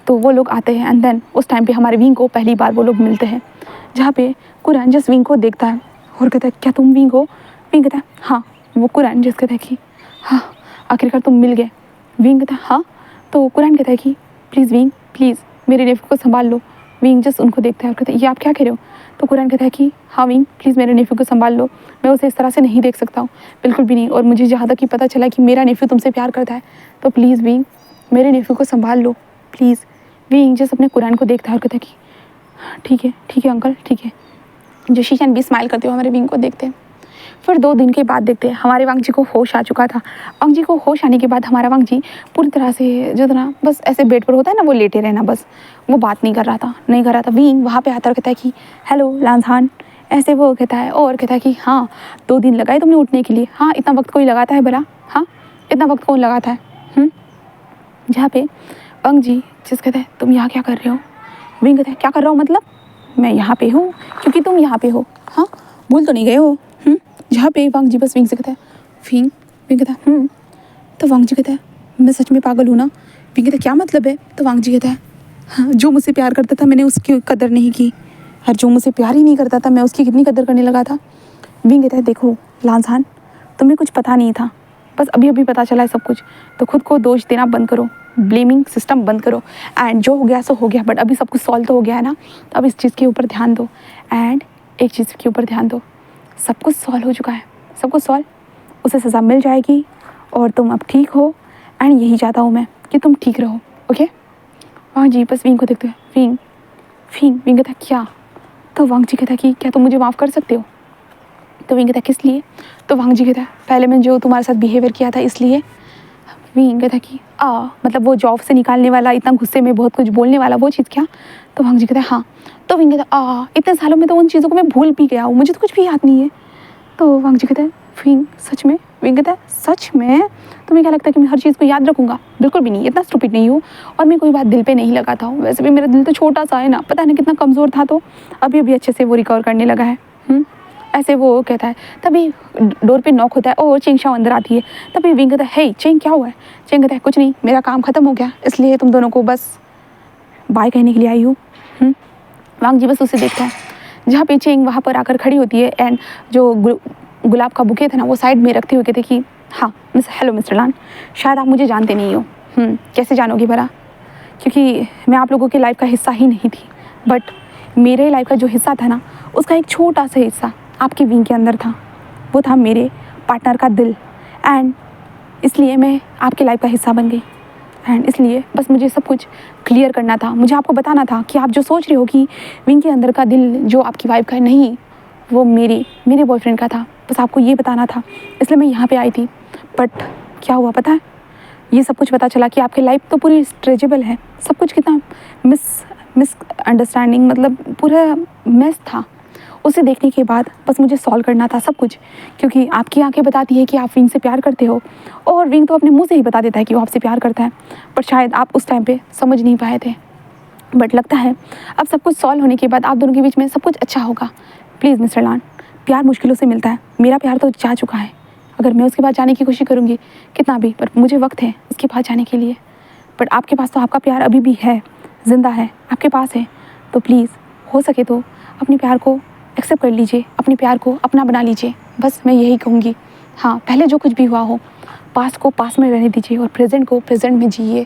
[SPEAKER 1] तो वो लोग आते हैं। एंड देन उस टाइम पे हमारे विंग को पहली बार वो लोग मिलते हैं, जहाँ पे कुरन जिस विंग को देखता है और कहता है क्या तुम विंग हो? विंग कहता है हाँ। वो कुरन जिस कहता है कि हाँ आखिरकार तुम मिल गए। विंग कहता है हाँ। तो कुरन कहता है कि प्लीज़ विंग, प्लीज़ मेरे नेफ्यू को संभाल लो। विंग जस्ट उनको देखता है और कहता है ये आप क्या कह रहे हो? तो कुरन कहता है कि हाँ विंग प्लीज़ मेरे नेफ्यू को संभाल लो, मैं उसे इस तरह से नहीं देख सकता हूँ, बिल्कुल भी नहीं। और मुझे जहाँ तक कि पता चला कि मेरा नेफ्यू तुमसे प्यार करता है, तो प्लीज़ विंग मेरे नेफ्यू को संभाल लो प्लीज़। विंग जस्ट अपने कुरन को देखता है और कहता है कि ठीक है अंकल, ठीक है। जो शीशन भी स्माइल करते हुए हमारे विंग को देखते हैं। फिर 2 दिन के बाद देखते हैं हमारे वांग जी को होश आ चुका था। वांग जी को होश आने के बाद हमारा वांग जी पूरी तरह से जो ना बस ऐसे बेड पर होता है ना, वो लेटे रहना, बस वो बात नहीं कर रहा था। विंग वहाँ पे आता और कहता है कि हेलो लांझान, ऐसे वो कहता है और कहता है कि हाँ 2 दिन लगाए तुमने उठने के लिए? हाँ, इतना वक्त कोई लगाता है भला? हाँ, इतना वक्त कौन लगाता है? जहाँ पे वांग जी जिस कहता है तुम यहाँ क्या कर रहे हो? विंग कहता है क्या कर रहा हूँ मतलब? मैं यहाँ पे हूँ क्योंकि तुम यहाँ पे हो। हाँ, भूल तो नहीं गए हो? जहाँ पे वांग जी बस विंग से कहता है विंग कहता है तो वांग जी कहता है मैं सच में पागल हूँ ना? विंग कहता है क्या मतलब है? तो वांग जी कहता है हाँ, जो मुझसे प्यार करता था मैंने उसकी कदर नहीं की, और जो मुझसे प्यार ही नहीं करता था मैं उसकी कितनी कदर करने लगा था। विंग कहता है देखो लांझान, तुम्हें कुछ पता नहीं था, बस अभी अभी पता चला है सब कुछ, तो खुद को दोष देना बंद करो, ब्लेमिंग सिस्टम बंद करो। एंड जो हो गया सो हो गया, बट अभी सब कुछ सॉल्व तो हो गया है ना, तो अब इस चीज़ के ऊपर ध्यान दो। एंड एक चीज़ के ऊपर ध्यान दो, सब कुछ सॉल्व हो चुका है, सब कुछ सॉल्व, उसे सज़ा मिल जाएगी और तुम अब ठीक हो। एंड यही चाहता हूँ मैं कि तुम ठीक रहो, ओके? वांग जी बस विंग को देखते हैं। विंग कहता है क्या? तो वांग जी कहता है कि क्या तुम मुझे माफ़ कर सकते हो? तो विंग कहता है किस लिए? तो वांग जी कहता है पहले मैंने जो तुम्हारे साथ बिहेवियर किया था इसलिए। विंग कहता है कि मतलब वो जॉब से निकालने वाला, इतना गुस्से में बहुत कुछ बोलने वाला, वो चीज़ क्या? तो वांग जी कहता है हाँ। तो विंग कहता है इतने सालों में तो उन चीज़ों को मैं भूल भी गया हूँ, मुझे तो कुछ भी याद नहीं है। तो वांग जी कहता है विंग सच में? विंग कहता है सच में? तुम्हें क्या लगता है कि मैं हर चीज़ को याद रखूँगा? बिल्कुल भी नहीं, इतना स्टूपिड नहीं हूँ, और मैं कोई बात दिल पे नहीं लगाता हूँ। वैसे भी मेरा दिल तो छोटा सा है ना, पता नहीं कितना कमज़ोर था, तो अभी अच्छे से वो रिकवर करने लगा है। ऐसे वो कहता है। तभी डोर पे नॉक होता है और चेंग शाओ अंदर आती है। तभी विंग कहता है हे चेंग क्या हुआ है? चेंग कहता है कुछ नहीं, मेरा काम ख़त्म हो गया, इसलिए तुम दोनों को बस बाय कहने के लिए आई हूँ। वांग जी बस उसे देखता है। जहाँ पे चेंग वहाँ पर आकर खड़ी होती है एंड जो गुलाब का बुके था ना वो साइड में रखते हुए कहते कि हाँ हेलो मिस्टर लान, शायद आप मुझे जानते नहीं हो। कैसे जानोगे भला, क्योंकि मैं आप लोगों की लाइफ का हिस्सा ही नहीं थी, बट मेरे लाइफ का जो हिस्सा था ना उसका एक छोटा सा हिस्सा आपकी विंग के अंदर था। वो था मेरे पार्टनर का दिल, एंड इसलिए मैं आपकी लाइफ का हिस्सा बन गई। एंड इसलिए बस मुझे सब कुछ क्लियर करना था, मुझे आपको बताना था कि आप जो सोच रहे हो कि विंग के अंदर का दिल जो आपकी वाइफ का है, नहीं, वो मेरे बॉयफ्रेंड का था। बस आपको ये बताना था, इसलिए मैं यहाँ पे आई थी। बट क्या हुआ पता है, ये सब कुछ पता चला कि आपकी लाइफ तो पूरी स्ट्रेचेबल है। सब कुछ कितना मिस अंडरस्टैंडिंग, मतलब पूरा मेस था। उसे देखने के बाद बस मुझे सॉल्व करना था सब कुछ, क्योंकि आपकी आंखें बताती है कि आप विंग से प्यार करते हो, और विंग तो अपने मुंह से ही बता देता है कि वो आपसे प्यार करता है, पर शायद आप उस टाइम पे समझ नहीं पाए थे। बट लगता है अब सब कुछ सॉल्व होने के बाद आप दोनों के बीच में सब कुछ अच्छा होगा। प्लीज़ मिस्टर लान, प्यार मुश्किलों से मिलता है, मेरा प्यार तो जा चुका है। अगर मैं उसके पास जाने की कोशिश करूँगी कितना भी, पर मुझे वक्त है उसके पास जाने के लिए। बट आपके पास तो आपका प्यार अभी भी है, ज़िंदा है, आपके पास है। तो प्लीज़ हो सके तो अपने प्यार को एक्सेप्ट कर लीजिए, अपने प्यार को अपना बना लीजिए। बस मैं यही कहूँगी। हाँ, पहले जो कुछ भी हुआ हो पास्ट को पास्ट में रहने दीजिए और प्रेजेंट को प्रेजेंट में जिए,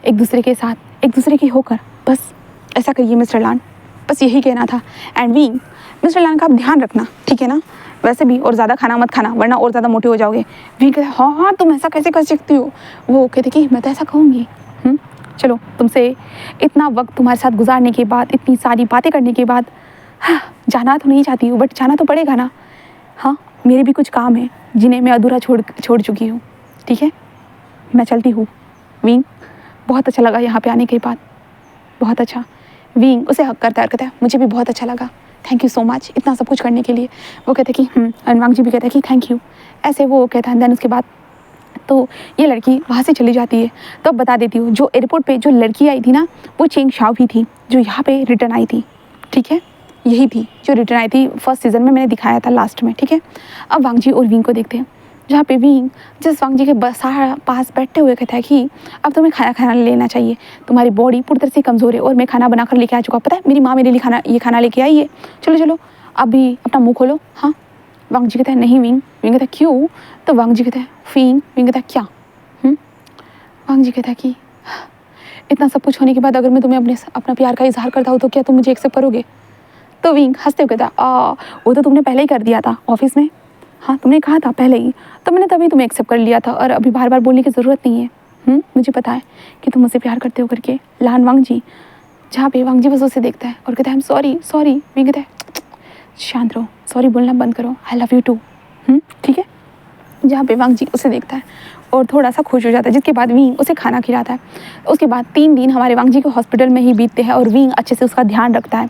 [SPEAKER 1] एक दूसरे के साथ, एक दूसरे की होकर। बस ऐसा करिए मिस्टर लान, बस यही कहना था। एंड विंग, मिस्टर लान का आप ध्यान रखना, ठीक है ना? वैसे भी और ज़्यादा खाना मत खाना, वरना और ज़्यादा मोटे हो जाओगे। विंग कहता है हाँ हाँ तुम ऐसा कैसे कर सकती हो। वो कहते कि मैं तो ऐसा कहूँगी। चलो, तुमसे इतना वक्त तुम्हारे साथ गुजारने के बाद, इतनी सारी बातें करने के बाद, हाँ, जाना तो नहीं चाहती हूँ, बट जाना तो पड़ेगा ना। हाँ, मेरे भी कुछ काम है जिन्हें मैं अधूरा छोड़ चुकी हूँ। ठीक है, मैं चलती हूँ। विंग, बहुत अच्छा लगा यहाँ पे आने के बाद, बहुत अच्छा। विंग उसे हक करता है, मुझे भी बहुत अच्छा लगा, थैंक यू सो मच इतना सब कुछ करने के लिए। वो कहते कि वांग जी भी कहता है कि थैंक यू, ऐसे वो कहता है। देन उसके बाद तो ये लड़की वहाँ से चली जाती है। तो अब बता देती हूँ, जो एयरपोर्ट पे जो लड़की आई थी ना, वो चेंग शाओ थी, जो यहाँ पे रिटर्न आई थी। ठीक है, यही थी जो रिटर्न आई थी फर्स्ट सीज़न में, मैंने दिखाया था लास्ट में। ठीक है, अब वांग जी और विंग को देखते हैं, जहाँ पे विंग जिस वांग जी के पास बैठते हुए कहता है कि अब तुम्हें खाना लेना चाहिए, तुम्हारी बॉडी पूरी तरह से कमज़ोर है और मैं खाना बनाकर लेके आ चुका। पता है मेरी माँ मेरे लिए ये खाना लेके आई है, चलो चलो अभी अपना मुँह खोलो। हाँ, वांग जी कहता है नहीं विंग। विंग कहता है क्यों? तो वांग जी कहता है विंग कहता है क्या? वांग जी कहता है कि इतना सब कुछ होने के बाद अगर मैं तुम्हें अपना प्यार का इजहार करता हूँ तो क्या तुम मुझे एक्सेप्ट करोगे? तो विंग हंसते हुए कहता वो तो तुमने पहले ही कर दिया था ऑफिस में। हाँ, तुमने कहा था पहले ही, तो मैंने तभी तुम्हें एक्सेप्ट कर लिया था, और अभी बार बार बोलने की ज़रूरत नहीं है। मुझे पता है कि तुम मुझसे प्यार करते हो करके, लान वांग जी। जहाँ पे वांग जी बस उसे देखता है और कहता है आई एम सॉरी। विंग कहता है शांत रहो, सॉरी बोलना बंद करो, आई लव यू टू। ठीक है, जहाँ पे वांग जी उसे देखता है और थोड़ा सा खुश हो जाता है, जिसके बाद विंग उसे खाना खिलाता है। उसके बाद 3 दिन हमारे वांग जी को हॉस्पिटल में ही बीतते हैं और विंग अच्छे से उसका ध्यान रखता है,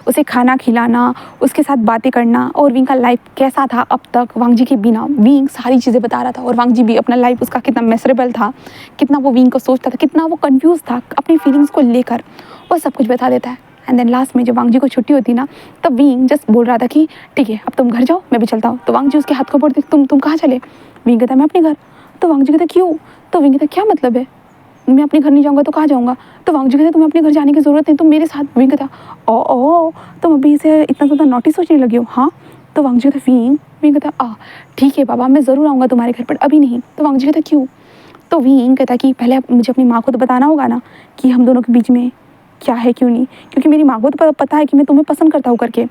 [SPEAKER 1] उसे खाना खिलाना, उसके साथ बातें करना, और विंग का लाइफ कैसा था अब तक वांग जी के बिना। विंग सारी चीज़ें बता रहा था, और वांग जी भी अपना लाइफ उसका कितना मिसरेबल था, कितना वो विंग को सोचता था, कितना वो कन्फ्यूज़ था अपनी फीलिंग्स को लेकर, वो सब कुछ बता देता है। एंड देन लास्ट में जब वांग जी को छुट्टी होती ना, तब विंग जस्ट बोल रहा था कि ठीक है अब तुम घर जाओ, मैं भी चलता हूँ। तो वांग जी उसके हाथ को पकड़ते तुम कहाँ चले? विंग कहता मैं अपने घर। तो वांग जी कहता क्यों? तो विंग कहता क्या मतलब है, मैं अपने घर नहीं जाऊँगा तो कहाँ जाऊँगा? तो वांग जी कहता तुम्हें अपने घर जाने की ज़रूरत नहीं, तुम मेरे साथ। विंग कहता ओ तुम अभी इसे इतना ज़्यादा नोटिस सोचने लगी हो? हाँ। तो वांग जी कहता विंग कहता ठीक है बाबा, मैं ज़रूर आऊँगा तुम्हारे घर पर, अभी नहीं। तो वांग जी कहता क्यों? तो विंग कहता कि पहले मुझे अपनी माँ को तो बताना होगा ना कि हम दोनों के बीच में क्या है क्यों नहीं, क्योंकि मेरी माँ को तो पता है कि मैं तुम्हें पसंद करता हूँ करके,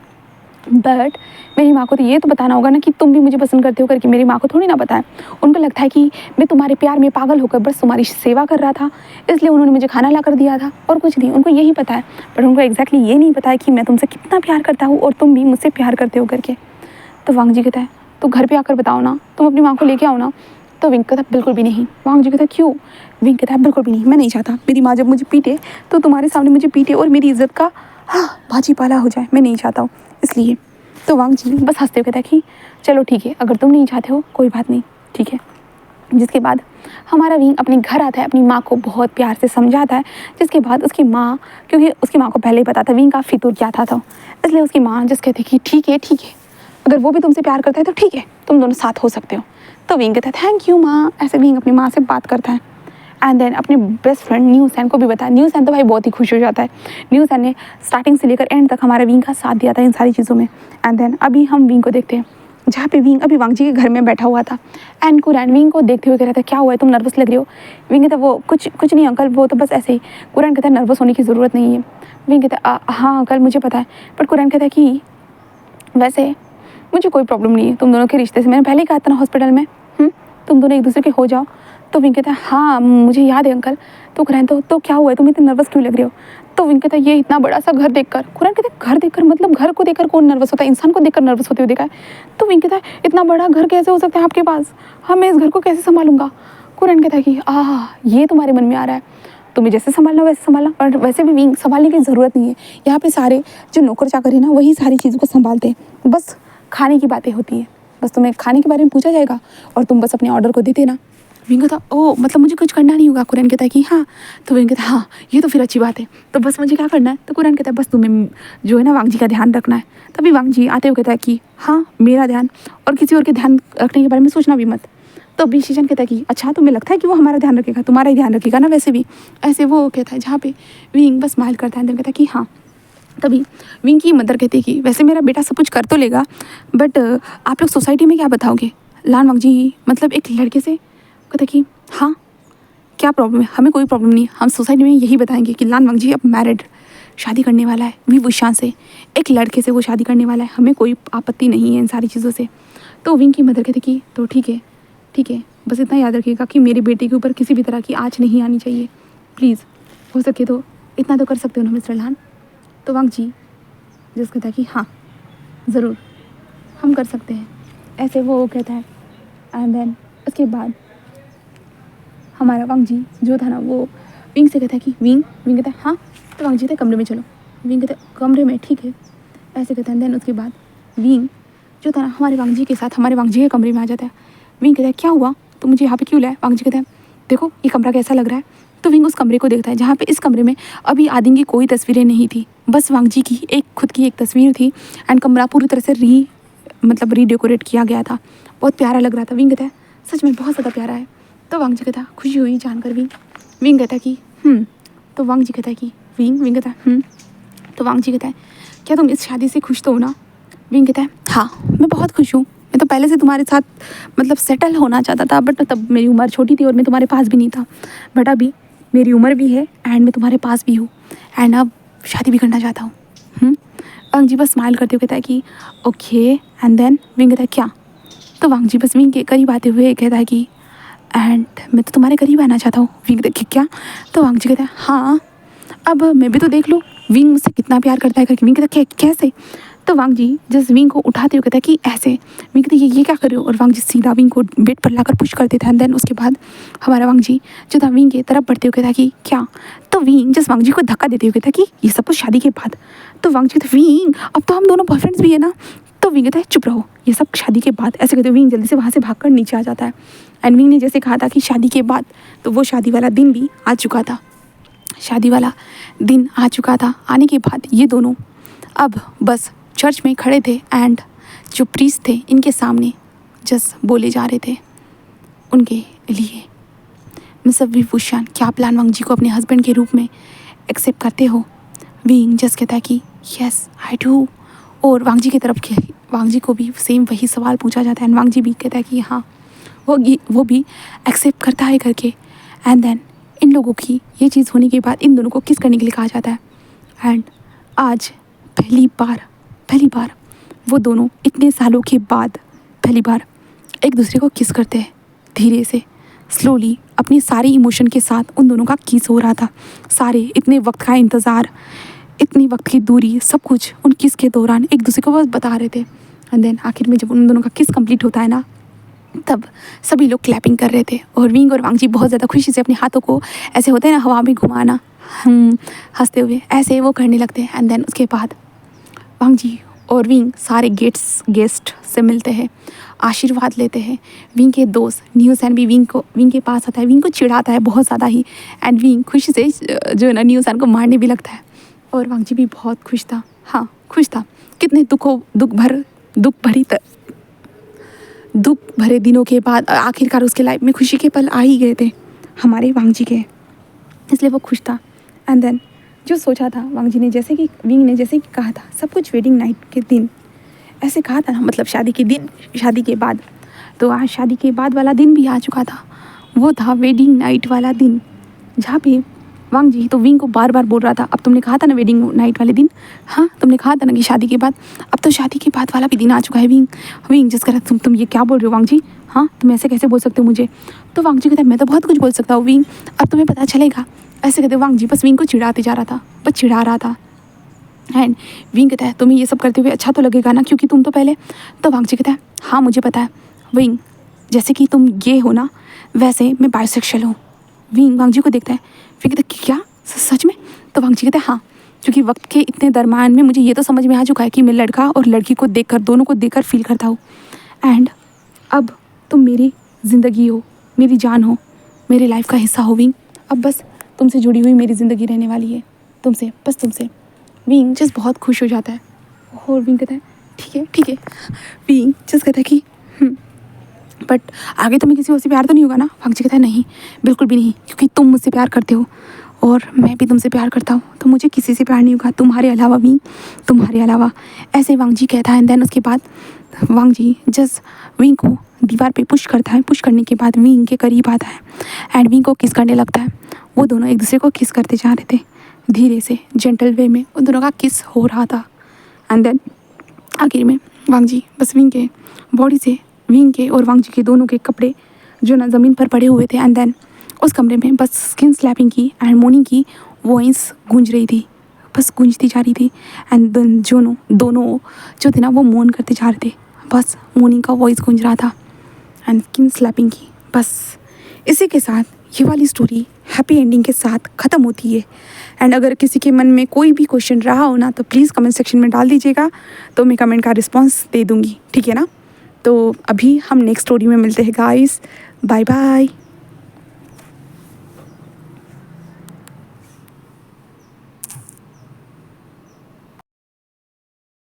[SPEAKER 1] बट मेरी माँ को तो ये तो बताना होगा ना कि तुम भी मुझे पसंद करते हो करके। मेरी माँ को थोड़ी ना पता है, उनको लगता है कि मैं तुम्हारे प्यार में पागल होकर बस तुम्हारी सेवा कर रहा था, इसलिए उन्होंने मुझे खाना ला कर दिया था और कुछ नहीं। उनको यही पता है, बट उनको एग्जैक्टली ये नहीं पता है कि मैं तुमसे कितना प्यार करता हूँ और तुम भी मुझसे प्यार करते हो करके। तो वांग जी कहता है तो घर पर आकर बताओ ना, तुम अपनी माँ को लेके आओ ना। तो विंग कहता बिल्कुल भी नहीं। वांग जी कहता क्यों? विंग कहता है बिल्कुल भी नहीं, मैं नहीं चाहता मेरी माँ जब मुझे पीटे तो तुम्हारे सामने मुझे पीटे और मेरी इज्जत का भाजी पाला हो जाए, मैं नहीं चाहता हूँ इसलिए। तो वांग जी बस हंसते हुए कहता है कि चलो ठीक है, अगर तुम नहीं चाहते हो कोई बात नहीं, ठीक है। जिसके बाद हमारा विंग अपने घर आता है, अपनी माँ को बहुत प्यार से समझाता है। जिसके बाद उसकी माँ, क्योंकि उसकी माँ को पहले ही पता था विंग का फितूर क्या था, इसलिए उसकी माँ जिस कहती कि ठीक है अगर वो भी तुमसे प्यार करता है तो ठीक है, तुम दोनों साथ हो सकते हो। तो विंग कहता है थैंक यू माँ, ऐसे विंग अपनी माँ से बात करता है। एंड देन अपने बेस्ट फ्रेंड न्यू सैन को भी बताया। न्यू सैन तो भाई बहुत ही खुश हो जाता है। न्यू सैन ने स्टार्टिंग से लेकर एंड तक हमारे विंग का साथ दिया था इन सारी चीज़ों में। एंड देन अभी हम विंग को देखते हैं जहाँ पे विंग अभी वांगजी के घर में बैठा हुआ था। एंड कुरैन विंग को देखते हुए कह रहा था क्या हुआ है, तुम नर्वस लग रही हो। विंग कहता वो कुछ नहीं अंकल, वो तो बस ऐसे ही। कुरैन कहता है नर्वस होने की ज़रूरत नहीं है। विंग कहता हाँ अंकल मुझे पता है, बट कुरैन कहता है कि वैसे मुझे कोई प्रॉब्लम नहीं है तुम दोनों के रिश्ते से, मैंने पहले ही कहा था ना हॉस्पिटल में तुम दोनों एक दूसरे के हो जाओ। तो विंग कहता है हाँ मुझे याद है अंकल। तो कुरैन तो क्या हुआ है, तुम इतने नर्वस क्यों लग रहे हो। तो विंग कहता है ये इतना बड़ा सा घर देखकर। कुरैन कहता है घर देखकर मतलब घर को देखकर कौन नर्वस होता है, इंसान को देखकर नर्वस होते हुए देखा है। तो विंग कहता है इतना बड़ा घर कैसे हो सकता है आपके पास, हाँ मैं इस घर को कैसे संभालूंगा। कुरैन कहता है कि ये तुम्हारे मन में आ रहा है, तुम्हें जैसे संभालना वैसे संभालना, और वैसे भी विंग संभालने की ज़रूरत नहीं है। यहाँ पे सारे जो नौकर चाकर है ना वही सारी चीज़ों को संभालते हैं, बस खाने की बातें होती है, बस तुम्हें खाने के बारे में पूछा जाएगा और तुम बस अपने ऑर्डर को दे देना। विंग कहता ओ मतलब मुझे कुछ करना नहीं होगा। कुरैन कहता है कि हाँ। तो विंग कहता है हाँ ये तो फिर अच्छी बात है, तो बस मुझे क्या करना है। तो कुरैन कहता है बस तुम्हें जो है ना वांगजी का ध्यान रखना है। तभी वांगजी आते हुए कहता है कि हाँ मेरा ध्यान, और किसी और के ध्यान रखने के बारे में सोचना भी मत। तो अभी शीजन कहता है कि अच्छा तुम्हें लगता है कि वो हमारा ध्यान रखेगा, तुम्हारा ही ध्यान रखेगा ना वैसे भी, ऐसे वो कहता है। जहाँ पे विंग बस स्माइल करता है, कहता है कि हाँ। तभी विंग की मदर कहती है कि वैसे मेरा बेटा सब कुछ कर तो लेगा, बट आप लोग सोसाइटी में क्या बताओगे लान वांगजी मतलब एक लड़के से। कहता कि हाँ क्या प्रॉब्लम है, हमें कोई प्रॉब्लम नहीं है, हम सोसाइटी में यही बताएंगे कि लान वांगजी अब मैरिड शादी करने वाला है वी वुशान से, एक लड़के से वो शादी करने वाला है, हमें कोई आपत्ति नहीं है इन सारी चीज़ों से। तो विंग की मदर कहती कि तो ठीक है, बस इतना याद रखिएगा कि मेरे बेटे के ऊपर किसी भी तरह की आँच नहीं आनी चाहिए, प्लीज़ हो सके तो इतना तो कर सकते हो ना मिस्टर लान। तो वांगजी जिस कहता है कि हाँ ज़रूर हम कर सकते हैं, ऐसे वो कहता है। एंड देन उसके बाद हमारा वांगजी जो था ना वो विंग से कहता है कि विंग कहता है हाँ। तो वांगजी कहता है कमरे में चलो। विंग कहता है कमरे में, ठीक है, ऐसे कहता है। देन उसके बाद विंग जो था ना हमारे वांगजी के साथ हमारे वांगजी के कमरे में आ जाता है। विंग कहता है क्या हुआ, तो मुझे यहाँ पे क्यों लाया। वांगजी कहता है देखो ये कमरा कैसा लग रहा है। तो विंग उस कमरे को देखता है जहाँ पे इस कमरे में अभी आदिन की कोई तस्वीरें नहीं थी, बस वांगजी की एक खुद की एक तस्वीर थी। एंड कमरा पूरी तरह से रीडेकोरेट किया गया था, बहुत प्यारा लग रहा था। विंग कहता है सच में बहुत ज़्यादा प्यारा है। तो वांगजी कहता है खुशी हुई जानकर। विंग कहता है कि तो वांगजी कहता है कि विंग कहता है तो वांगजी कहता है क्या तुम इस शादी से खुश तो हो ना। विंग कहता है हाँ मैं बहुत खुश हूँ, मैं तो पहले से तुम्हारे साथ मतलब सेटल होना चाहता था, बट तब मेरी उम्र छोटी थी और मैं तुम्हारे पास भी नहीं था, बट अभी मेरी उम्र भी है एंड मैं तुम्हारे पास भी हूँ एंड अब शादी भी करना चाहता हूँ। वांगजी बस स्माइल करते हुए कहता है कि ओके। एंड देन विंग कहता है क्या। तो वांगजी बस विंग के करीब आते हुए कहता है कि एंड मैं तो तुम्हारे करीब आना चाहता हूँ। विंग कहता है क्या। तो वांगजी कहता है हाँ अब मैं भी तो देख लूँ विंग मुझसे कितना प्यार करता है करके। विंग कहता है कैसे। तो वांगजी जिस विंग को उठाते हुए कहता है कि ऐसे। विंग कहते ये क्या कर रहे हो, और वांगजी सीधा विंग को बेड पर लाकर पुश कर देता है। देन उसके बाद हमारा वांगजी जो था विंग की तरफ बढ़ते हुए कहता है कि क्या। तो विंग जिस वांगजी को धक्का देते हुए कहता है कि ये सब कुछ शादी के बाद। तो वांगजी कहते विंग अब तो हम दोनों बॉयफ्रेंड्स भी है ना। तो विंग कहता है चुप रहो ये सब शादी के बाद, ऐसे कहते विंग जल्दी से वहाँ से भागकर नीचे आ जाता है। एंड विंग ने जैसे कहा था कि शादी के बाद, तो वो शादी वाला दिन भी आ चुका था। शादी वाला दिन आ चुका था, आने के बाद ये दोनों अब बस चर्च में खड़े थे एंड जो प्रीस्ट थे इनके सामने जस्ट बोले जा रहे थे उनके लिए मिस्टर वी वुशान क्या आप लान वांगजी को अपने हस्बैंड के रूप में एक्सेप्ट करते हो। विंग जस्ट कहता है कि यस आई डू, और वांगजी की तरफ के वांगजी को भी सेम वही सवाल पूछा जाता है एंड वांगजी भी कहता है कि हाँ वो भी एक्सेप्ट करता है करके। एंड देन इन लोगों की ये चीज़ होने के बाद इन दोनों को किस करने के लिए कहा जाता है। एंड आज पहली बार वो दोनों इतने सालों के बाद पहली बार एक दूसरे को किस करते हैं, धीरे से स्लोली अपनी सारी इमोशन के साथ उन दोनों का किस हो रहा था। सारे इतने वक्त का इंतज़ार, इतनी वक्त की दूरी, सब कुछ उन किस के दौरान एक दूसरे को बस बता रहे थे। एंड देन आखिर में जब उन दोनों का किस कंप्लीट होता है ना, तब सभी लोग क्लैपिंग कर रहे थे और विंग और वांगजी बहुत ज़्यादा खुशी से अपने हाथों को ऐसे होते हैं ना हवा में घुमाना, हंसते हुए ऐसे वो करने लगते हैं। एंड देन उसके बाद वांगजी और विंग सारे गेस्ट से मिलते हैं, आशीर्वाद लेते हैं। विंग के दोस्त न्यू सैन भी विंग के पास आता है, विंग को चिढ़ाता है बहुत ज़्यादा ही। एंड विंग खुशी से जो है ना न्यू सैन को मारने भी लगता है। और वांगजी भी बहुत खुश था, हाँ खुश था। कितने दुख भरे दिनों के बाद आखिरकार उसके लाइफ में खुशी के पल आ ही गए थे। हमारे वांग जी के, इसलिए वो खुश था। एंड देन जो सोचा था वांग जी ने, जैसे कि विंग ने जैसे कि कहा था, सब कुछ वेडिंग नाइट के दिन ऐसे कहा था ना, मतलब शादी के दिन, शादी के बाद। तो आज शादी के बाद वाला दिन भी आ चुका था। वो था वेडिंग नाइट वाला दिन, जहाँ पे वांग जी तो विंग को बार बार बोल रहा था, अब तुमने कहा था ना वेडिंग नाइट वाले दिन, हाँ तुमने कहा था ना कि शादी के बाद, अब तो शादी के बाद वाला भी दिन आ चुका है विंग। विंग जिस करा तुम ये क्या बोल रहे हो वांग जी, हाँ तुम ऐसे कैसे बोल सकते हो मुझे। तो वांग जी कहता है मैं तो बहुत कुछ बोल सकता हूँ विंग, अब तुम्हें पता चलेगा। ऐसे कहते वांग जी बस विंग को चिढ़ाते जा रहा था, बस चिढ़ा रहा था। एंड विंग कहता है तुम्हें ये सब करते हुए अच्छा तो लगेगा ना, क्योंकि तुम तो पहले। तो वांग जी कहता है हाँ मुझे पता है विंग, जैसे कि तुम ये हो ना वैसे मैं बाइसेक्सुअल हूँ। विंग वांग जी को देखता है, फिर कहता है क्या सच में। तो वांग जी कहता है हाँ, क्योंकि वक्त के इतने दरम्यान में मुझे ये तो समझ में आ चुका है कि मैं लड़का और लड़की को देखकर, दोनों को देखकर फील करता हूँ। एंड अब तुम मेरी ज़िंदगी हो, मेरी जान हो, मेरी लाइफ का हिस्सा हो विंग। अब बस तुमसे जुड़ी हुई मेरी ज़िंदगी रहने वाली है, तुमसे, बस तुमसे। विंग जस्ट बहुत खुश हो जाता है। और विंग कहता है ठीक है ठीक है। विंग जस्ट कहता है कि बट आगे तुम्हें किसी और से प्यार तो नहीं होगा ना। वांग जी कहता है नहीं बिल्कुल भी नहीं, क्योंकि तुम मुझसे प्यार करते हो और मैं भी तुमसे प्यार करता हूँ, तो मुझे किसी से प्यार नहीं होगा तुम्हारे अलावा विंग, तुम्हारे अलावा। ऐसे वांग जी कहता है। एंड देन उसके बाद वांग जी जस्ट विंग को दीवार पे पुश करता है। पुश करने के बाद विंग के करीब आता है एंड विंग को किस करने लगता है। वो दोनों एक दूसरे को किस करते जा रहे थे, धीरे से जेंटल वे में उन दोनों का किस हो रहा था। एंड देन आखिर में वांग जी बस विंग के बॉडी से, विंग के और वांग जी के दोनों के कपड़े जो ना ज़मीन पर पड़े हुए थे। एंड देन उस कमरे में बस स्किन स्लैपिंग की एंड मोर्निंग की वॉइस गूंज रही थी, बस गूंजती जा रही थी। एंड देन दोनों जो थे ना वो मौन करते जा रहे थे, बस मोर्निंग का वॉइस गूंज रहा था एंड स्किन स्लैपिंग की। बस इसी के साथ ये वाली स्टोरी हैप्पी एंडिंग के साथ ख़त्म होती है। एंड अगर किसी के मन में कोई भी क्वेश्चन रहा हो ना तो प्लीज़ कमेंट सेक्शन में डाल दीजिएगा, तो मैं कमेंट का रिस्पॉन्स दे दूँगी, ठीक है ना। तो अभी हम नेक्स्ट स्टोरी में मिलते हैं गाइस, बाय बाय।